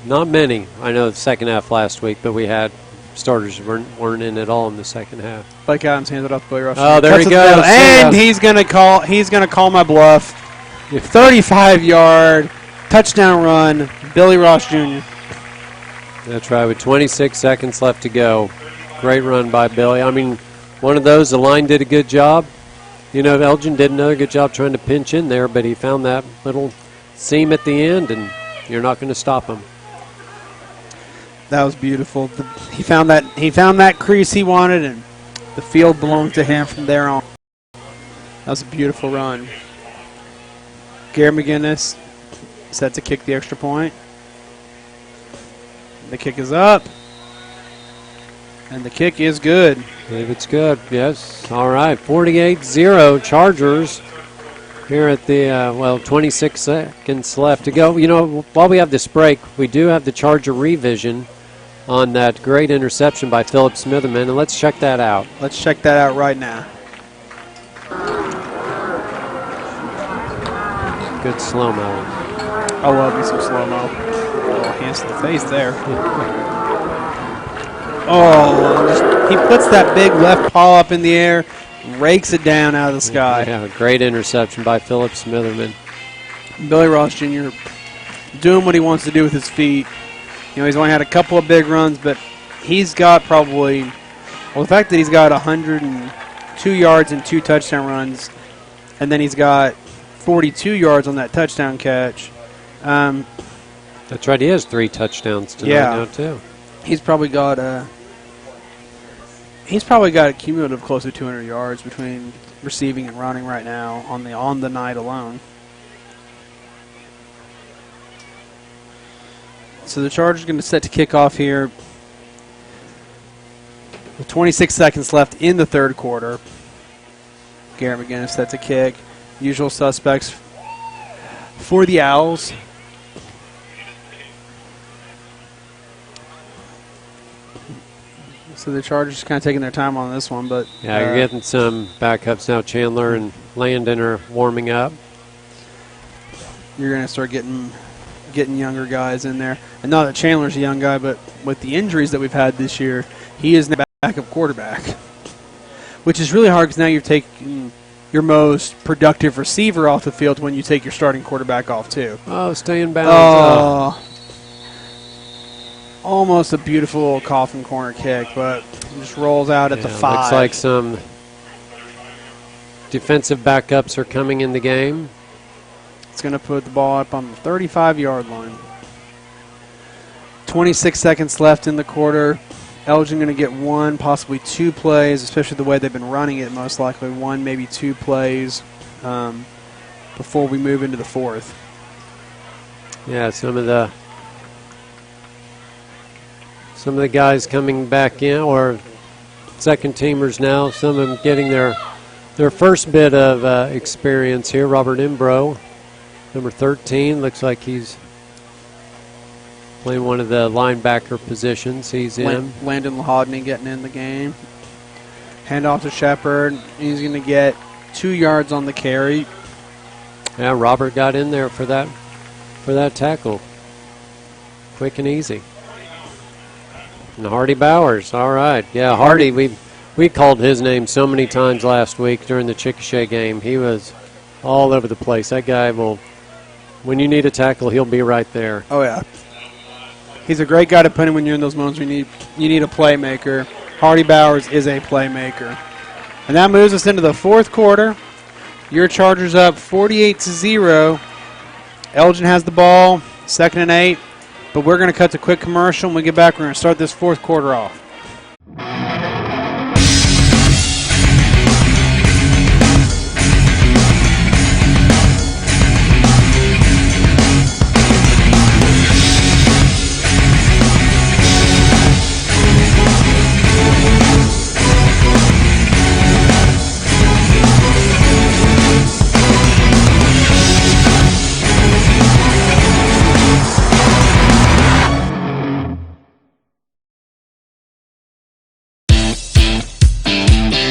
not many. I know the second half last week, but we had starters weren't in at all in the second half. Blake Adams hands it off to Billy Ross. Oh, there he goes. And he's going to call my bluff. 35-yard touchdown run, Billy Ross Jr. That's right, with 26 seconds left to go. Great run by Billy. I mean, one of those, the line did a good job. You know, Elgin did another good job trying to pinch in there, but he found that little seam at the end, and you're not going to stop him. That was beautiful. He found that crease he wanted, and the field belonged to him from there on. That was a beautiful run. Gary McGinnis set to kick the extra point. The kick is up. And the kick is good. I believe it's good, yes. All right, 48-0 Chargers here at the, 26 seconds left to go. You know, while we have this break, we do have the Charger revision on that great interception by Philip Smitherman, and let's check that out. Let's check that out right now. Good slow-mo. I love me some slow-mo. Oh, hands to the face there. He puts that big left paw up in the air, rakes it down out of the sky. Yeah, a great interception by Philip Smitherman. Billy Ross Jr. doing what he wants to do with his feet. You know, he's only had a couple of big runs, but he's got probably, well, the fact that he's got 102 yards and 2 touchdown runs, and then he's got 42 yards on that touchdown catch. That's right, he has 3 touchdowns tonight now, too. He's probably got a cumulative close to 200 yards between receiving and running right now on the night alone. So the Chargers are going to set to kick off here with 26 seconds left in the third quarter. Garrett McGinnis set to kick. Usual suspects for the Owls. So the Chargers kind of taking their time on this one, but yeah, you're getting some backups now. Chandler and Landon are warming up. You're going to start getting younger guys in there, and not that Chandler's a young guy, but with the injuries that we've had this year, he is now backup quarterback, which is really hard because now you're taking your most productive receiver off the field when you take your starting quarterback off too. Oh, stay in bounds. Almost a beautiful little coffin corner kick, but it just rolls out at the 5. Looks like some defensive backups are coming in the game. It's going to put the ball up on the 35-yard line. 26 seconds left in the quarter. Elgin going to get 1, possibly 2 plays, especially the way they've been running it, most likely 1, maybe 2 plays before we move into the fourth. Yeah, some of the guys coming back in, or second teamers now, some of them getting their first bit of experience here. Robert Imbro, number 13, looks like he's playing one of the linebacker positions. He's in. Landon Lahodney getting in the game. Hand off to Shepard. He's going to get 2 yards on the carry. Yeah, Robert got in there for that tackle. Quick and easy. And Hardy Bowers, all right. Yeah, Hardy, we called his name so many times last week during the Chickasha game. He was all over the place. That guy will, when you need a tackle, he'll be right there. Oh, yeah. He's a great guy to put in when you're in those moments when you need a playmaker. Hardy Bowers is a playmaker. And that moves us into the fourth quarter. Your Chargers up 48-0. Elgin has the ball, 2nd and 8. But we're going to cut to quick commercial. When we get back, we're going to start this fourth quarter off.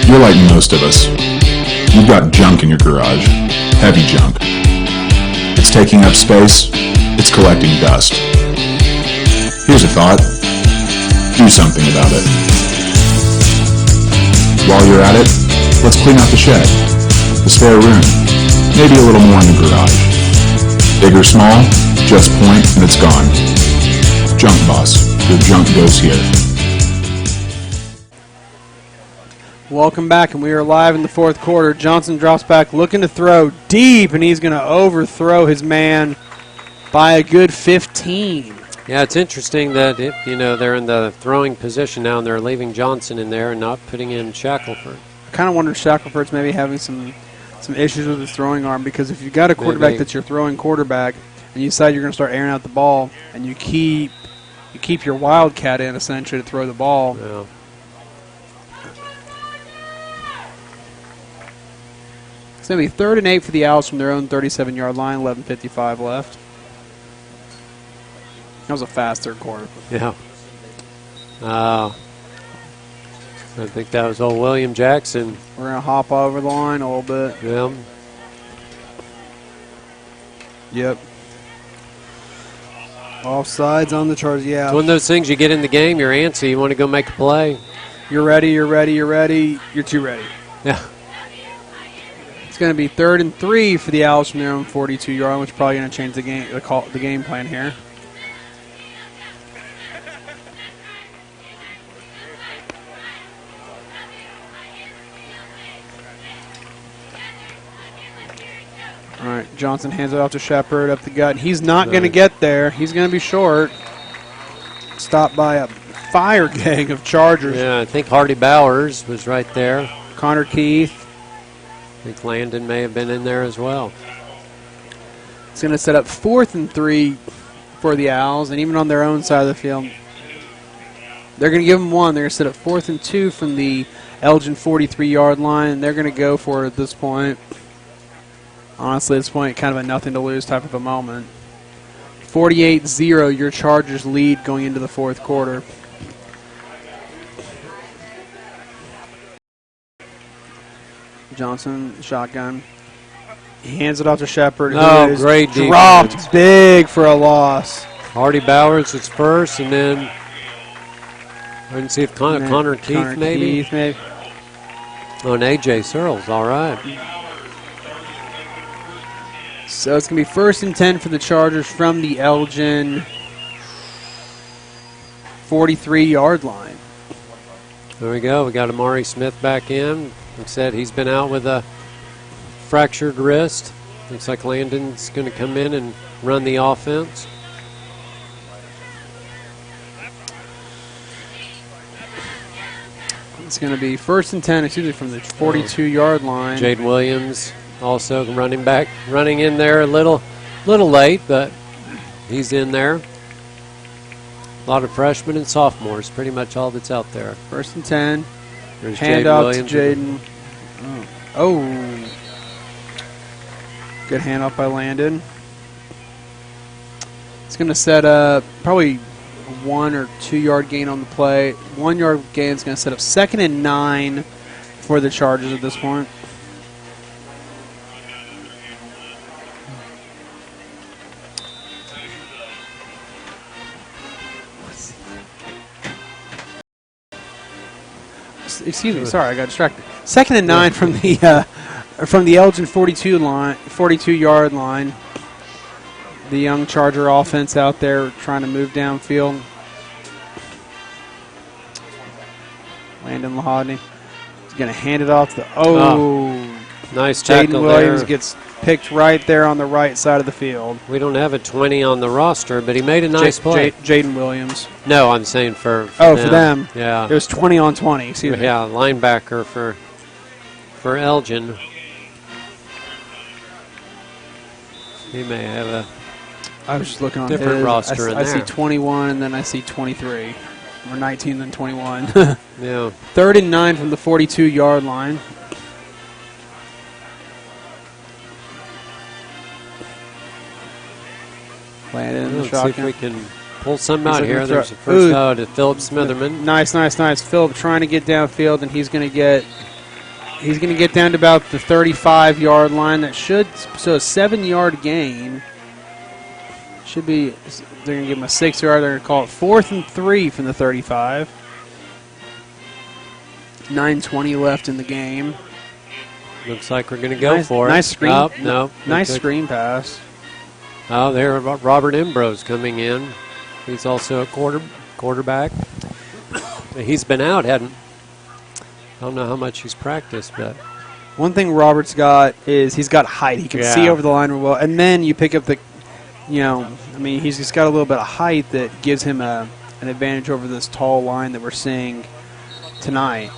You're like most of us. You've got junk in your garage. Heavy junk. It's taking up space. It's collecting dust. Here's a thought. Do something about it. While you're at it, let's clean out the shed, the spare room, maybe a little more in the garage. Big or small, just point and it's gone. Junk Boss. Your junk goes here. Welcome back, and we are live in the fourth quarter. Johnson drops back, looking to throw deep, and he's going to overthrow his man by a good 15. Yeah, it's interesting that they're in the throwing position now, and they're leaving Johnson in there and not putting in Shackelford. I kind of wonder if Shackelford's maybe having some issues with his throwing arm, because if you've got a quarterback that's your throwing quarterback, and you decide you're going to start airing out the ball, and you keep your wildcat in essentially to throw the ball. Yeah. It's going to be 3rd and 8 for the Owls from their own 37-yard line, 11:55 left. That was a fast third quarter. Yeah. I think that was old William Jackson. We're going to hop over the line a little bit. Yeah. Yep. Offsides on the Chargers, yeah. It's one of those things you get in the game, you're antsy, you want to go make a play. You're ready, you're too ready. Yeah. It's going to be 3rd and 3 for the Owls from their own 42-yard line, which is probably going to change the game plan here. All right, Johnson hands it off to Shepard up the gut. He's not going to get there. He's going to be short. Stopped by a fire gang of Chargers. Yeah, I think Hardy Bowers was right there. Connor Keith. I think Landon may have been in there as well. It's going to set up 4th and 3 for the Owls, and even on their own side of the field, they're going to give them one. They're going to set up 4th and 2 from the Elgin 43-yard line, and they're going to go for it at this point. Honestly, at this point, kind of a nothing-to-lose type of a moment. 48-0, your Chargers lead going into the fourth quarter. Johnson, shotgun. He hands it off to Shepard. Oh, great defense. Dropped big for a loss. Hardy Bowers is first, and then I didn't see if Connor Keith maybe. Oh, and A.J. Searles, all right. So it's going to be 1st and 10 for the Chargers from the Elgin 43-yard line. There we go. We got Amari Smith back in. Like I said, he's been out with a fractured wrist. Looks like Landon's going to come in and run the offense. It's going to be 1st and 10, from the 42-yard line. Jade Williams also running in there a little late, but he's in there. A lot of freshmen and sophomores, pretty much all that's out there. 1st and 10. There's Hand off to Jaden. Oh. Good hand off by Landon. It's going to set up probably 1 or 2 yard gain on the play. 1 yard gain is going to set up 2nd and 9 for the Chargers at this point. excuse me. Sorry, I got distracted. 2nd and 9 from the Elgin 42-yard line. The young Charger offense out there trying to move downfield. Landon Lahodney is going to hand it off to nice tackle Jaden Williams there. gets picked right there on the right side of the field. We don't have a 20 on the roster, but he made a nice play. Jaden Williams. No, I'm saying for them. Yeah. It was 20 on 20. Excuse me. Yeah, linebacker for Elgin. He may have a I was just looking on different his. roster in I there. see 21 and then I see 23. Or 19 then 21. Yeah. 3rd and 9 from the 42-yard line. Landon in the Let's see if shotgun. we can pull some out He's here. looking There's to a throw- first Ooh. out to Philip Smitherman. Nice. Philip trying to get downfield, and he's going to get down to about the 35-yard line. That should, so a 7-yard gain. Should be, they're going to give him a 6-yard. They're going to call it 4th and 3 from the 35. 9:20 left in the game. Looks like we're going to go for it. Nice screen. Oh, no. Nice Okay. screen pass. Oh, there, Robert Ambrose coming in. He's also a quarterback. He's been out, I don't know how much he's practiced, but One thing Robert's got is he's got height. He can see over the line real well. And then you pick up he's just got a little bit of height that gives him an advantage over this tall line that we're seeing tonight.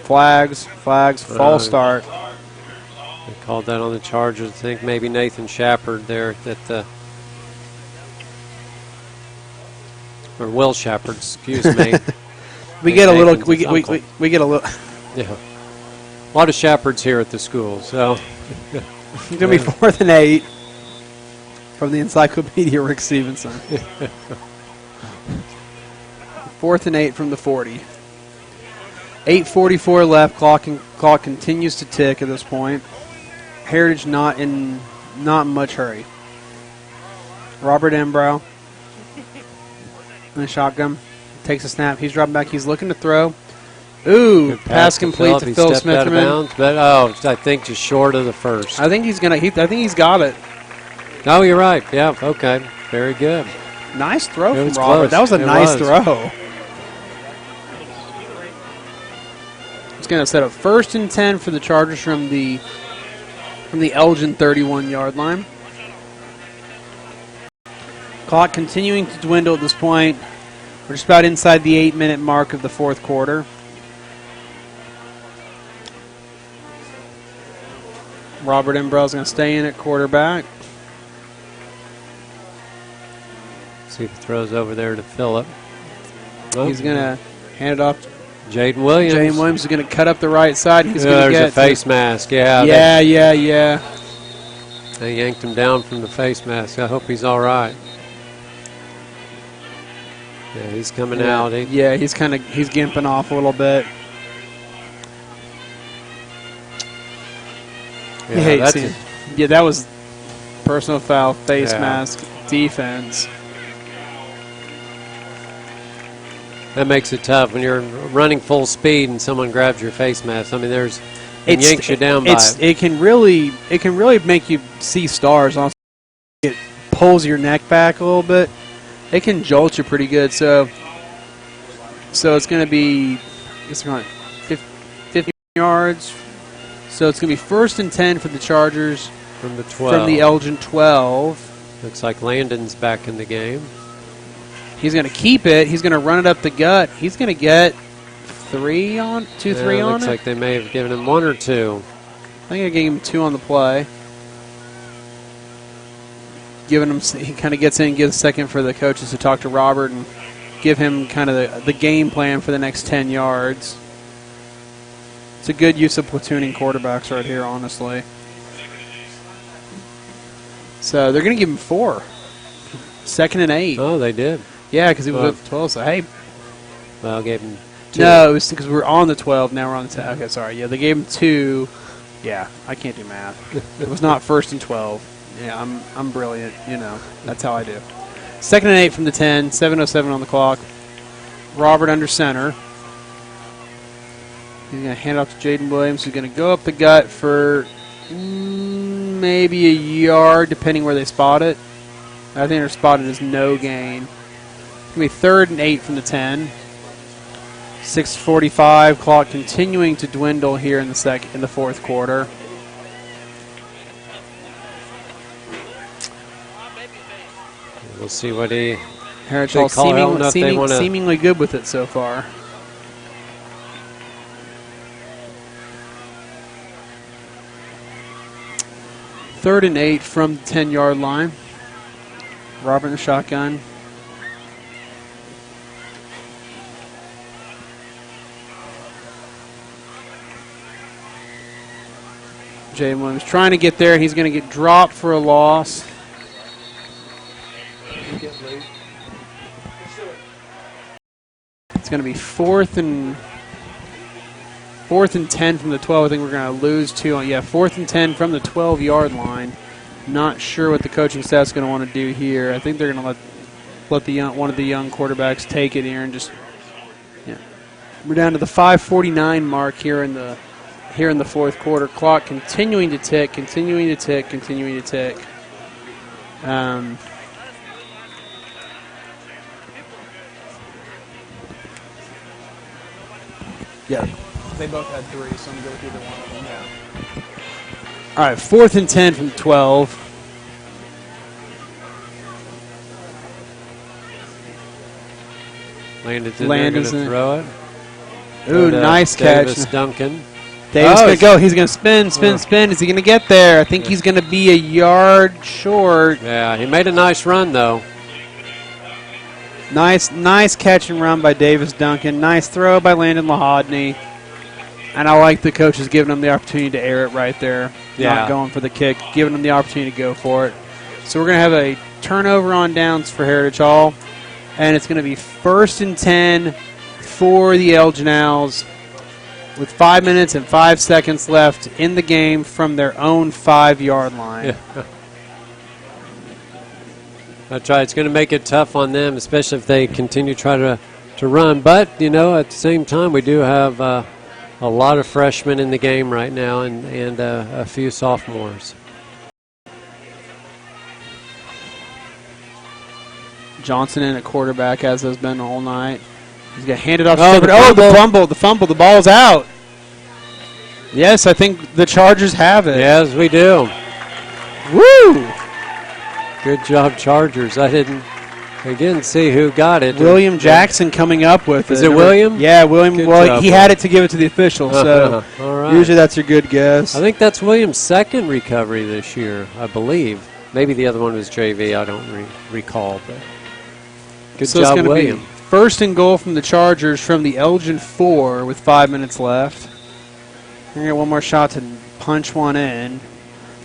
Flags, false start. they called that on the Chargers. I think maybe Nathan Shepard there or Will Shepard, excuse me. We get a little. Nathan's his We get a little. Yeah. A lot of Shepards here at the school, so. It's gonna be 4th and 8 from the encyclopedia Rick Stevenson. 4th and 8 from the 40. 8:44 left. Clock continues to tick at this point. Heritage not in much hurry. Robert Embrow in the shotgun takes a snap. He's dropping back. He's looking to throw. Ooh, Good pass complete to He Phil stepped out of Smitherman. bounds, but I think just short of the first. I think he's gonna. I think he's got it. Oh, you're right. Yeah. Okay. Very good. Nice throw It from was Robert. close. That was a It nice was. throw. It's going to set up 1st and 10 for the Chargers from the Elgin 31-yard line. Clock continuing to dwindle at this point. We're just about inside the 8-minute mark of the 4th quarter. Robert Embrow is going to stay in at quarterback. See if he throws over there to Phillip. He's going to hand it off to Jaden Williams. Jaden Williams is going to cut up the right side. He's going to There's get a face mask. Yeah. Yeah. They yanked him down from the face mask. I hope he's all right. Yeah, he's coming out. He's gimping off a little bit. Yeah, that was personal foul, face Yeah. mask, defense. That makes it tough when you're running full speed and someone grabs your face mask. I mean, it yanks you down by it. It can really make you see stars. Also, it pulls your neck back a little bit. It can jolt you pretty good. So it's going to be 50 yards. So it's going to be 1st and 10 for the Chargers From the 12. from the Elgin 12. Looks like Landon's back in the game. He's going to keep it. He's going to run it up the gut. He's going to get 3 on it. Looks like they may have given him 1 or 2. I think I gave him 2 on the play. He kind of gets in, gives a second for the coaches to talk to Robert and give him kind of the game plan for the next 10 yards. It's a good use of platooning quarterbacks right here, honestly. So they're going to give him 4. 2nd and 8. Oh, they did. Yeah, because he was at 12. So, hey. Well, gave him 2. No, it was because we're on the 12. Now we're on the 10. Okay, sorry. Yeah, they gave him 2. Yeah, I can't do math. It was not 1st and 12. Yeah, I'm brilliant. That's how I do. 2nd and 8 from the 10. 7:07 on the clock. Robert under center. He's going to hand off to Jaden Williams, who's going to go up the gut for maybe a yard, depending where they spot it. I think they're spotted as no gain. It's going to be 3rd and 8 from the 10. 6:45, clock continuing to dwindle here in the fourth quarter. We'll see what he. Heritage Hall seemingly good with it so far. Third and 8 from the 10-yard line. Robert in the shotgun. Jay Williams trying to get there, and he's going to get dropped for a loss. It's going to be fourth and 10 from the 12. I think we're going to lose 2 on. Yeah, 4th and 10 from the 12-yard line. Not sure what the coaching staff's going to want to do here. I think they're going to let one of the young quarterbacks take it here and just. Yeah, we're down to the 5:49 mark here in the fourth quarter. Clock continuing to tick. Yeah, they both had 3, so I'm going to go with either one of them. Yeah. All right, 4th and 10 from 12. Landon's going to throw it. Ooh, nice catch. Davis Duncan. Davis going to go. He's going to spin. Is he going to get there? I think he's going to be a yard short. Yeah, he made a nice run, though. Nice catch and run by Davis Duncan. Nice throw by Landon Lahodney. And I like the coaches giving him the opportunity to air it right there. Yeah. Not going for the kick, giving him the opportunity to go for it. So we're going to have a turnover on downs for Heritage Hall. And it's going to be 1st and 10 for the Elgin Owls with 5 minutes and 5 seconds left in the game from their own 5-yard line. Yeah. That's right. It's going to make it tough on them, especially if they continue to try to run. But, at the same time, we do have a lot of freshmen in the game right now and a few sophomores. Johnson in at quarterback, as has been all night. He's got handed off. The fumble. The ball's out. Yes, I think the Chargers have it. Yes, we do. Woo! Good job, Chargers. I didn't see who got it. William Jackson coming up with it. Is it William? Yeah, William. Good well, job, he had it to give it to the official, so all right. Usually that's your good guess. I think that's William's second recovery this year, I believe. Maybe the other one was JV. I don't recall, but good job, it's William. Be 1st and goal from the Chargers from the Elgin 4 with 5 minutes left. We're going to get one more shot to punch one in.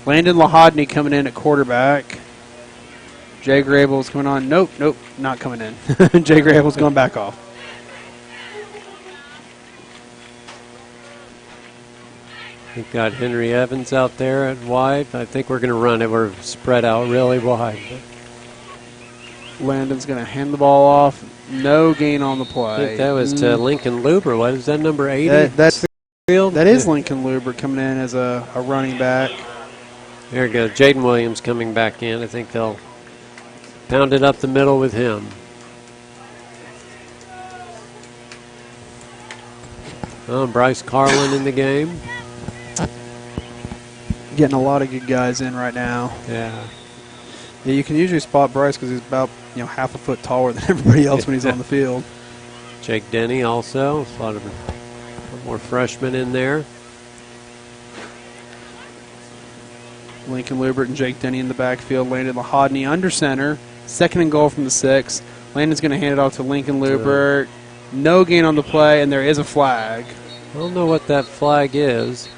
Landon Lahodney coming in at quarterback. Jay Grable's coming on. Nope, not coming in. Jay Grable's going back off. We've got Henry Evans out there at wide. I think we're going to run it. We're spread out really wide. Landon's going to hand the ball off. No gain on the play. I think that was to Lincoln Luber. What is that, number 80? That is Lincoln Luber coming in as a running back. There you go. Jaden Williams coming back in. I think they'll pound it up the middle with him. Bryce Carlin in the game. Getting a lot of good guys in right now. Yeah, you can usually spot Bryce because he's about half a foot taller than everybody else when he's on the field. Jake Denny also. A lot more freshmen in there. Lincoln Lubert and Jake Denny in the backfield. Landon Lahodney under center. 2nd and goal from the 6. Landon's going to hand it off to Lincoln Lubert. No gain on the play, and there is a flag. I don't know what that flag is.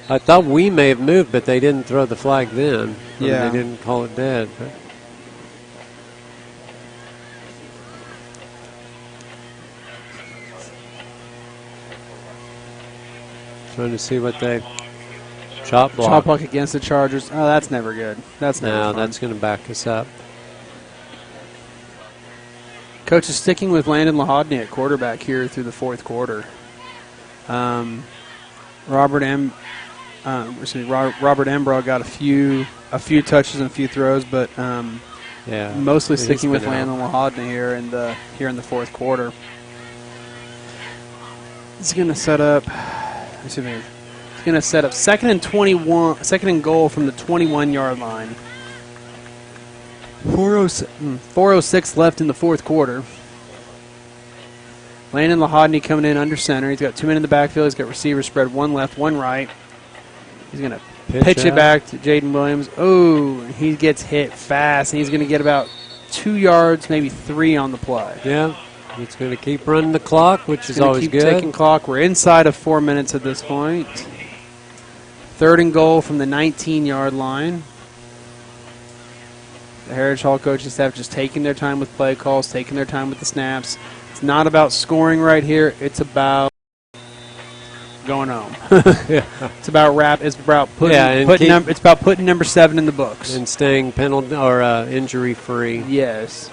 I thought we may have moved, but they didn't throw the flag then. Yeah. They didn't call it dead. But. Trying to see what they... Chop block. Chop block against the Chargers. Oh, that's never good. That's never fun. That's going to back us up. Coach is sticking with Landon Lahodney at quarterback here through the fourth quarter. Robert Embrough got a few touches and a few throws, but mostly sticking with Landon Lahodna here in the fourth quarter. It's going to set up. It's going to set up second and goal from the 21-yard line. 4:06 left in the fourth quarter. Landon Lahodna coming in under center. He's got 2 men in the backfield. He's got receivers spread, one left, one right. He's going to pitch it back to Jaden Williams. Oh, he gets hit fast, and he's going to get about 2 yards, maybe 3 on the play. Yeah, he's going to keep running the clock, which is always good. Taking clock. We're inside of 4 minutes at this point. Third and goal from the 19-yard line. The Heritage Hall coaching staff just taking their time with play calls, taking their time with the snaps. It's not about scoring right here. It's about going home. It's about It's about putting number 7 in the books and staying penalty or injury free. Yes.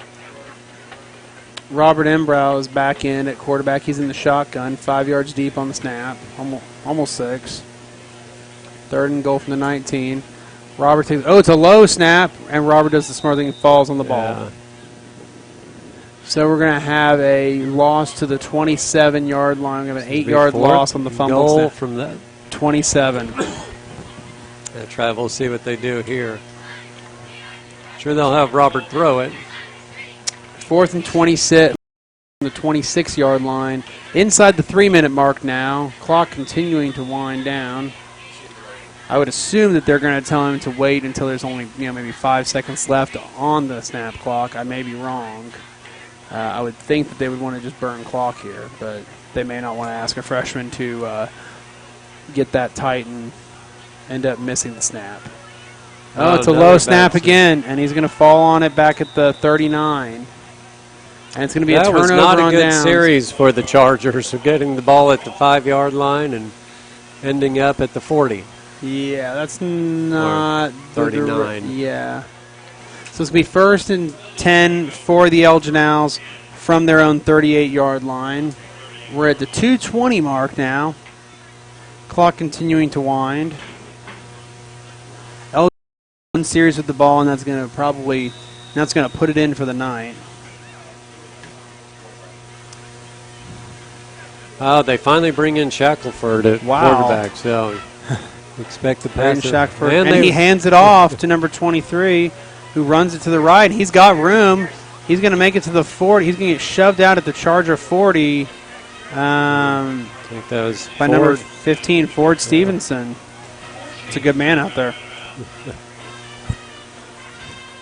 Robert Embrough is back in at quarterback. He's in the shotgun, 5 yards deep on the snap, almost 6. Third and goal from the 19. Robert takes. Oh, it's a low snap, and Robert does the smart thing and falls on the ball. So we're going to have a loss to the 27-yard line. We're going to have an 8-yard loss on the fumble goal snap. From the 27. We'll see what they do here. Sure, they'll have Robert throw it. 4th and 26 from the 26-yard line. Inside the 3-minute mark now. Clock continuing to wind down. I would assume that they're going to tell him to wait until there's only maybe 5 seconds left on the snap clock. I may be wrong. I would think that they would want to just burn clock here, but they may not want to ask a freshman to get that tight and end up missing the snap. Oh, it's a low snap again, and he's going to fall on it back at the 39. And it's going to be a turnover on downs. That was not a good series for the Chargers, so getting the ball at the 5-yard line and ending up at the 40. Yeah, that's not 39. Yeah. So it's going to be 1st and 10 for the Elgin Owls from their own 38-yard line. We're at the 2:20 mark now. Clock continuing to wind. Elgin one series with the ball, and that's going to put it in for the night. Oh, they finally bring in Shackelford at quarterback, so expect the pass. And he hands it off to number 23, who runs it to the right. He's got room. He's going to make it to the 40. He's going to get shoved out at the Charger 40. I think that was by number 15, Ford Stevenson. It's a good man out there.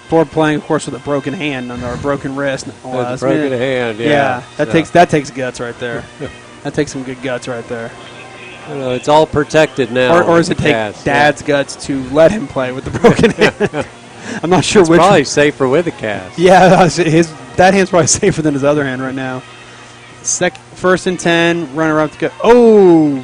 Ford playing, of course, with a broken hand or a broken wrist. Broken hand, that takes guts right there. That takes some good guts right there. It's all protected now. Or does it take Dad's guts to let him play with the broken hand? I'm not sure which. Probably safer with a cast. Yeah, that hand's probably safer than his other hand right now. 1st and 10, runner up to go. Oh,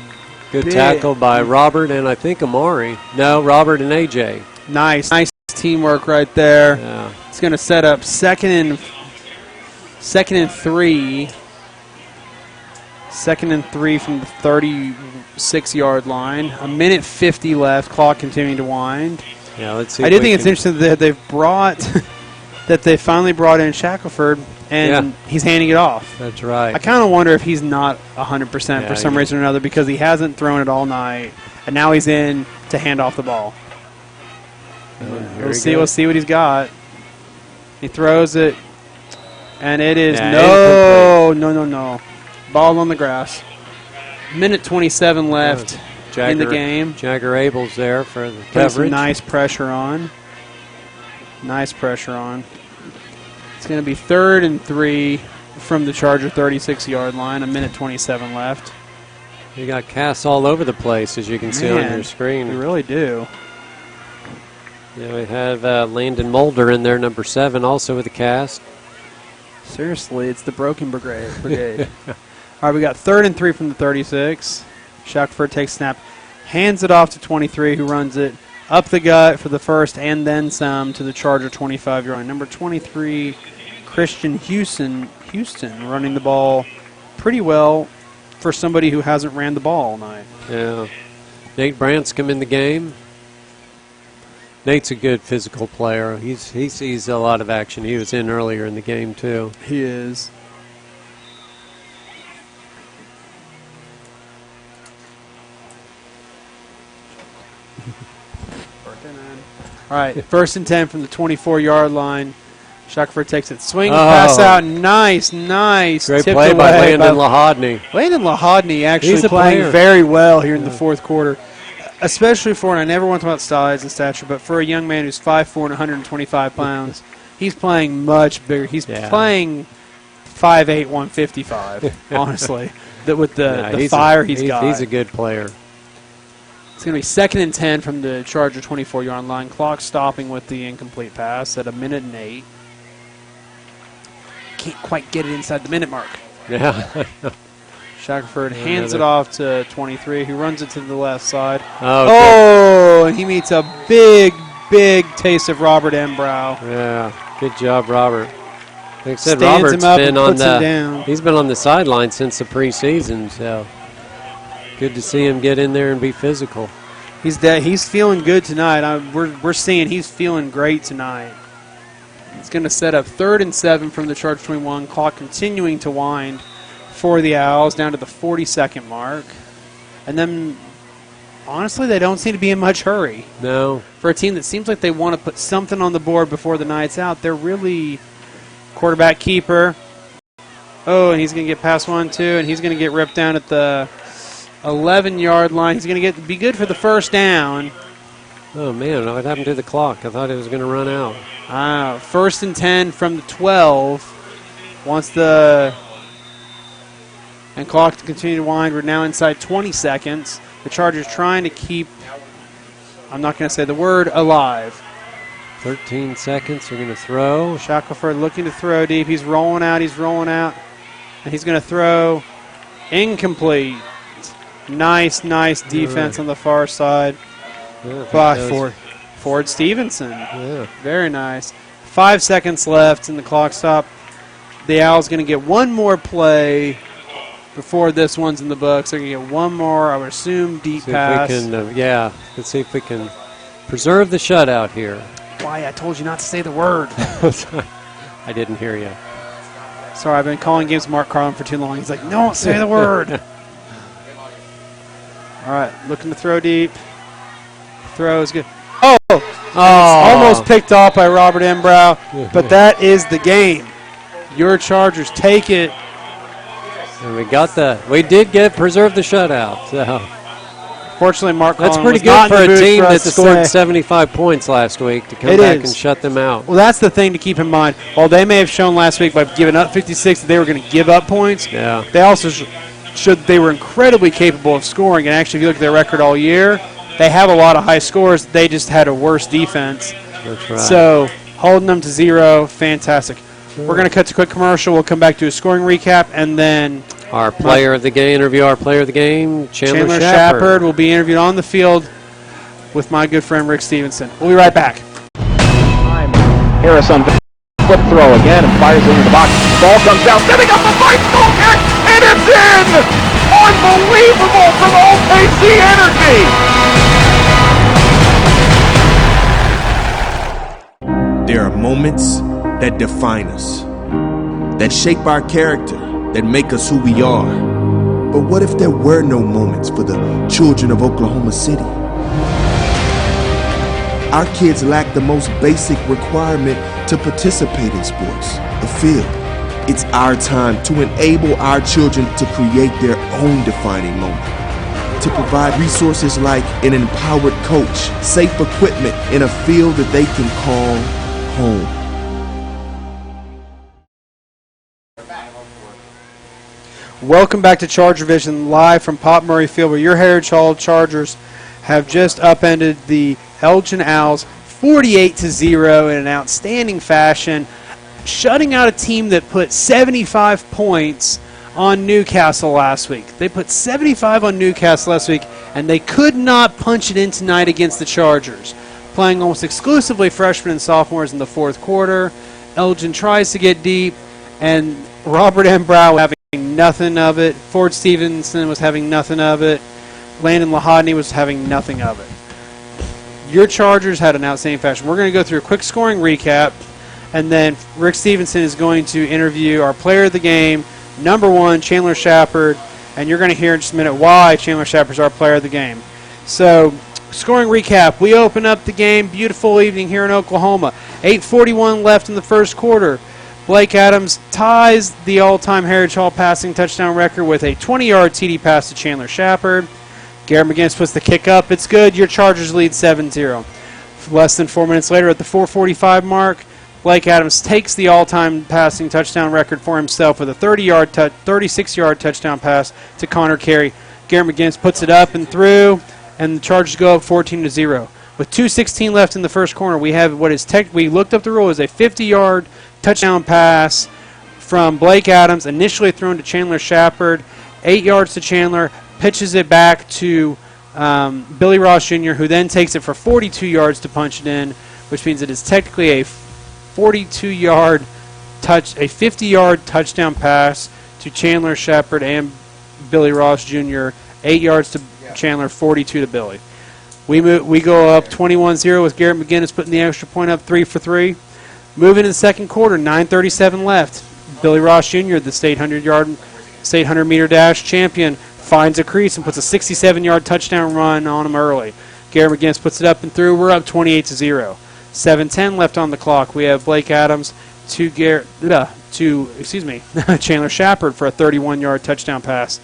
good tackle by Robert and I think Amari. No, Robert and AJ. Nice teamwork right there. Yeah. It's going to set up second and 3. 2nd and 3 from the 36-yard line. 1:50 left. Clock continuing to wind. Yeah, let's see. I do think it's interesting that they finally brought in Shackelford, and he's handing it off. That's right. I kind of wonder if he's not 100% for some reason or another, because he hasn't thrown it all night, and now he's in to hand off the ball. We'll see what he's got. He throws it, and it is no. Ball on the grass. 1:27 left in the game. Jagger Abels there for the coverage. coverage. Nice pressure on. It's going to be 3rd and 3 from the Charger 36-yard line. 1:27 left. You got casts all over the place, as you can see on your screen. You really do. Yeah, we have Landon Mulder in there, number 7, also with a cast. Seriously, it's the broken brigade. All right, we got 3rd and 3 from the 36. Shackelford takes snap, hands it off to 23, who runs it up the gut for the first and then some to the Charger 25-yard line. Number 23, Christian Houston running the ball pretty well for somebody who hasn't ran the ball all night. Yeah. Nate Branscombe in the game. Nate's a good physical player. He sees a lot of action. He was in earlier in the game, too. He is. All right, 1st and 10 from the 24-yard line. Shackelford takes it. Swing, pass out. Nice. Great Tipped play by away Landon Lahodney. Landon Lahodney actually He's a playing player. very well here in the fourth quarter, especially for, and I never want to talk about size and stature, but for a young man who's 5'4" and 125 pounds, he's playing much bigger. He's playing 5'8", 155, honestly, with the fire he's got. He's a good player. It's going to be 2nd and 10 from the Charger 24-yard line. Clock stopping with the incomplete pass at 1:08. Can't quite get it inside the minute mark. Yeah. Shackelford hands it off to 23, who runs it to the left side. Oh, and he meets a big taste of Robert Embrow. Yeah, good job, Robert. Like I said, Stands Robert's him up been and on puts him down. He's been on the sideline since the preseason, so good to see him get in there and be physical. He's feeling good tonight. We're seeing he's feeling great tonight. It's going to set up 3rd and 7 from the Charger 21. Clock continuing to wind for the Owls down to the 42nd mark. And then, honestly, they don't seem to be in much hurry. No. For a team that seems like they want to put something on the board before the night's out, they're really quarterback keeper. Oh, and he's going to get past 1-2, and he's going to get ripped down at the 11-yard line. He's going to be good for the 1st down. Oh, man, what happened to the clock? I thought it was going to run out. 1st and 10 from the 12. And clock to continue to wind. We're now inside 20 seconds. The Chargers trying to keep, I'm not going to say the word, alive. 13 seconds. We're going to throw. Shackelford looking to throw deep. He's rolling out. And he's going to throw incomplete. Nice defense on the far side by Ford Stevenson. Yeah. Very nice. 5 seconds left in the clock stop. The Owls going to get one more play before this one's in the books. They're going to get one more, I would assume, deep pass. Let's see if we can preserve the shutout here. Why, I told you not to say the word. I didn't hear you. Sorry, I've been calling games with Mark Carlin for too long. He's like, don't say the word. All right, looking to throw deep. Throw is good. Oh! It's almost picked off by Robert Embrow, but that is the game. Your Chargers take it. And we did preserve the shutout. So. Fortunately, Mark Collins That's pretty was not good for in the a mood team for us that to scored say. 75 points last week to come back and shut them out. Well, that's the thing to keep in mind. While they may have shown last week by giving up 56 that they were going to give up points, they also showed that they were incredibly capable of scoring. And actually, if you look at their record all year, they have a lot of high scores. They just had a worse defense. That's right. So holding them to 0, fantastic. We're going to cut to a quick commercial. We'll come back to a scoring recap, and then our player of the game, Chandler Shepard will be interviewed on the field with my good friend Rick Stevenson. We'll be right back. Harris on flip throw again and fires into the box. Ball comes down, setting up a bicycle kick, and it's in! Unbelievable from OKC Energy! There are moments that define us, that shape our character, that make us who we are. But what if there were no moments for the children of Oklahoma City? Our kids lack the most basic requirement to participate in sports, the field. It's our time to enable our children to create their own defining moment, to provide resources like an empowered coach, safe equipment, and a field that they can call home. Welcome back to ChargerVision, live from Pop Murray Field, where your Heritage Hall Chargers have just upended the Elgin Owls 48-0 in an outstanding fashion, shutting out a team that put 75 points on Newcastle last week. They put 75 on Newcastle last week, and they could not punch it in tonight against the Chargers. Playing almost exclusively freshmen and sophomores in the fourth quarter. Elgin tries to get deep, and Robert Embrow having nothing of it. Ford Stevenson was having nothing of it. Landon Lahodney was having nothing of it. Your Chargers had an outstanding fashion. We're going to go through a quick scoring recap, and then Rick Stevenson is going to interview our player of the game, number 1, Chandler Shepard, and you're going to hear in just a minute why Chandler Shepard is our player of the game. So, scoring recap. We open up the game. Beautiful evening here in Oklahoma. 8:41 left in the first quarter. Blake Adams ties the all-time Heritage Hall passing touchdown record with a 20-yard TD pass to Chandler Shepard. Garrett McGinnis puts the kick up. It's good. Your Chargers lead 7-0. Less than 4 minutes later, at the 4:45 mark, Blake Adams takes the all-time passing touchdown record for himself with a 36-yard touchdown pass to Connor Carey. Garrett McGinnis puts it up and through, and the Chargers go up 14-0. With 2:16 left in the first quarter, we have what is we looked up the rule is a 50-yard touchdown pass from Blake Adams, initially thrown to Chandler Shepard, 8 yards to Chandler, pitches it back to Billy Ross Jr., who then takes it for 42 yards to punch it in, which means it is technically a 42-yard touch, a 50-yard touchdown pass to Chandler Shepard and Billy Ross Jr., 8 yards to Chandler, 42 to Billy. We go up 21-0 with Garrett McGinnis putting the extra point up 3 for 3. Moving in the second quarter, 9:37 left. Billy Ross Jr., the state 100-meter dash champion, finds a crease and puts a 67-yard touchdown run on him early. Garrett McGinnis puts it up and through. We're up 28-0. 7:10 left on the clock. We have Blake Adams to Chandler Shepard for a 31-yard touchdown pass.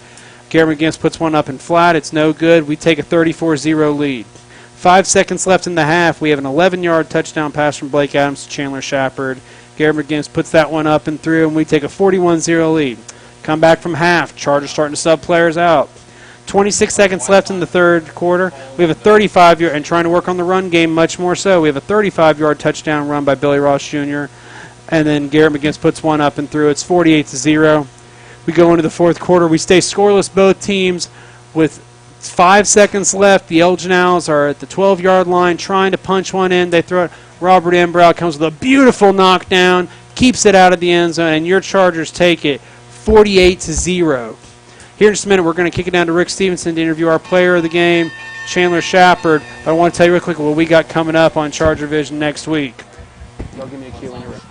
Garrett McGinnis puts one up and flat. It's no good. We take a 34-0 lead. 5 seconds left in the half. We have an 11-yard touchdown pass from Blake Adams to Chandler Shepard. Garrett McGinnis puts that one up and through, and we take a 41-0 lead. Come back from half. Chargers starting to sub players out. 26 seconds left in the third quarter. We have a 35-yard, and trying to work on the run game much more so. We have a 35-yard touchdown run by Billy Ross Jr., and then Garrett McGinnis puts one up and through. It's 48-0. We go into the fourth quarter. We stay scoreless, both teams. With 5 seconds left, the Elgin Owls are at the 12-yard line trying to punch one in. They throw it. Robert Embrow comes with a beautiful knockdown, keeps it out of the end zone, and your Chargers take it 48-0. Here in just a minute, we're going to kick it down to Rick Stevenson to interview our player of the game, Chandler Shepard. But I want to tell you real quick what we got coming up on ChargerVision next week. Y'all give me a cue when you're ready.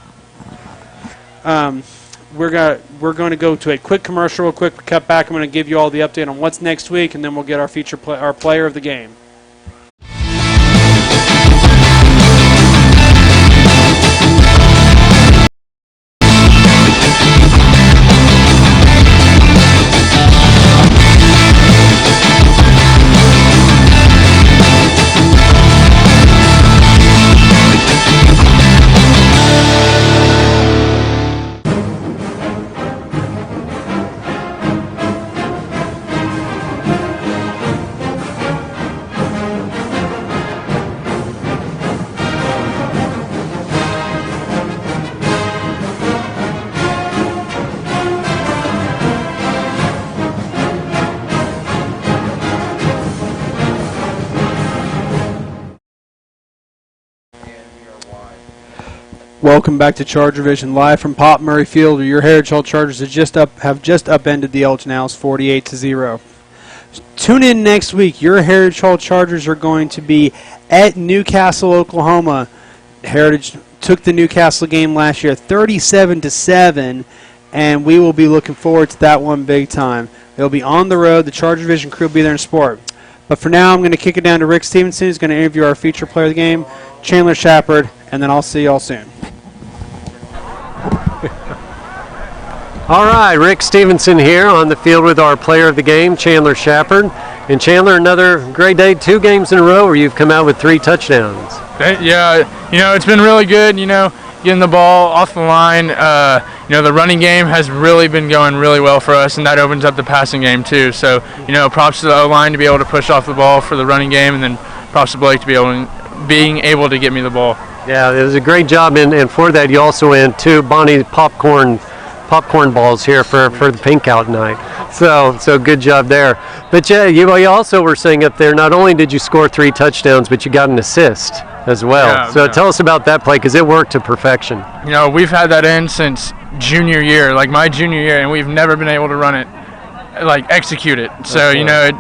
We're going to go to a quick commercial real quick. We cut back. I'm going to give you all the update on what's next week, and then we'll get our our player of the game. Welcome back to ChargerVision, live from Pop Murray Field, where your Heritage Hall Chargers have just upended the Elgin Owls 48-0. Tune in next week. Your Heritage Hall Chargers are going to be at Newcastle, Oklahoma. Heritage took the Newcastle game last year 37-7, and we will be looking forward to that one big time. They'll be on the road. The ChargerVision crew will be there in support. But for now, I'm going to kick it down to Rick Stevenson, who's going to interview our feature player of the game, Chandler Shepard, and then I'll see you all soon. All right, Rick Stevenson here on the field with our player of the game, Chandler Shepard. And Chandler, another great day, 2 games in a row where you've come out with 3 touchdowns. Yeah, it's been really good, getting the ball off the line. The running game has really been going really well for us, and that opens up the passing game too. So, props to the O-line to be able to push off the ball for the running game, and then props to Blake to being able to get me the ball. Yeah, it was a great job, and for that you also went 2 Bonnie popcorn balls here for the pink out night. So good job there. But yeah, you also were saying up there, not only did you score 3 touchdowns, but you got an assist as well. Tell us about that play, because it worked to perfection. We've had that in since junior year, like my junior year, and we've never been able to run it, like execute it. So, you know, it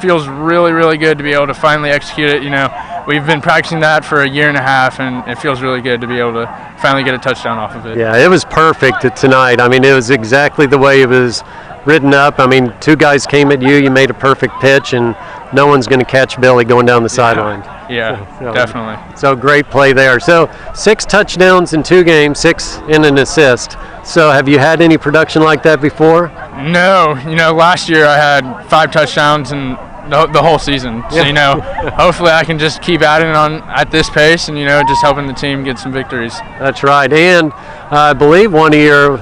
feels really, really good to be able to finally execute it. You know, we've been practicing that for a year and a half, and it feels really good to be able to finally get a touchdown off of it. Yeah, it was perfect tonight. I mean, it was exactly the way it was written up. I mean, two guys came at you, you made a perfect pitch, and no one's going to catch Billy going down the sideline. Yeah, So, definitely. So great play there. So 6 touchdowns in 2 games, 6 in an assist. So have you had any production like that before? No, you know, last year I had 5 touchdowns in the whole season. So, you know, hopefully I can just keep adding on at this pace and, you know, just helping the team get some victories. That's right. And I believe one of your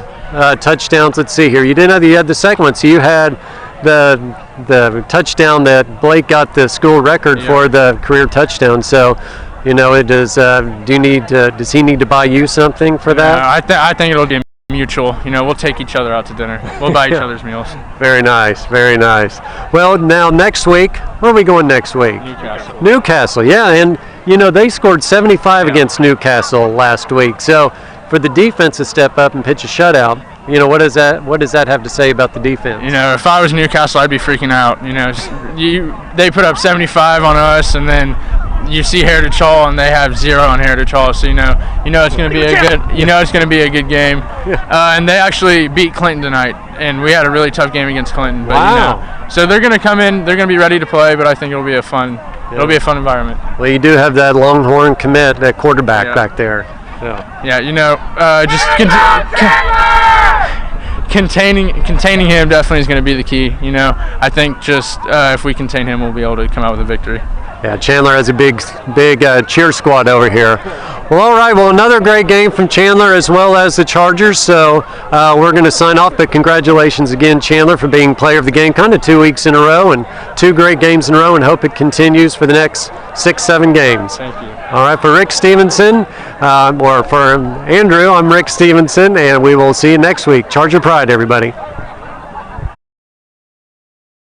touchdowns, let's see here, you had the second one, so you had the touchdown that Blake got the school record for the career touchdown. So, you know, it does. Does he need to buy you something for that? I think it'll be mutual. You know, we'll take each other out to dinner. We'll buy each other's meals. Very nice, very nice. Well, now next week, where are we going next week? Newcastle. Newcastle, yeah, and you know they scored 75 against Newcastle last week. So for the defense to step up and pitch a shutout, you know, what does that have to say about the defense? You know, if I was Newcastle, I'd be freaking out. You know, they put up 75 on us, and then you see Heritage Hall, and they have 0 on Heritage Hall. So you know it's going to be a good game. And they actually beat Clinton tonight, and we had a really tough game against Clinton. But, wow. You know, so they're going to come in, they're going to be ready to play, but I think it'll be a fun environment. Well, you do have that Longhorn commit, that quarterback back there. Yeah, you know, just containing him definitely is going to be the key. You know, I think just if we contain him, we'll be able to come out with a victory. Yeah, Chandler has a big cheer squad over here. Well, all right. Well, another great game from Chandler as well as the Chargers. So we're going to sign off, but congratulations again, Chandler, for being player of the game, kind of 2 weeks in a row and 2 great games in a row, and hope it continues for the next 6-7 games. Thank you. All right, for Rick Stevenson, or for Andrew, I'm Rick Stevenson, and we will see you next week. Charger Pride, everybody.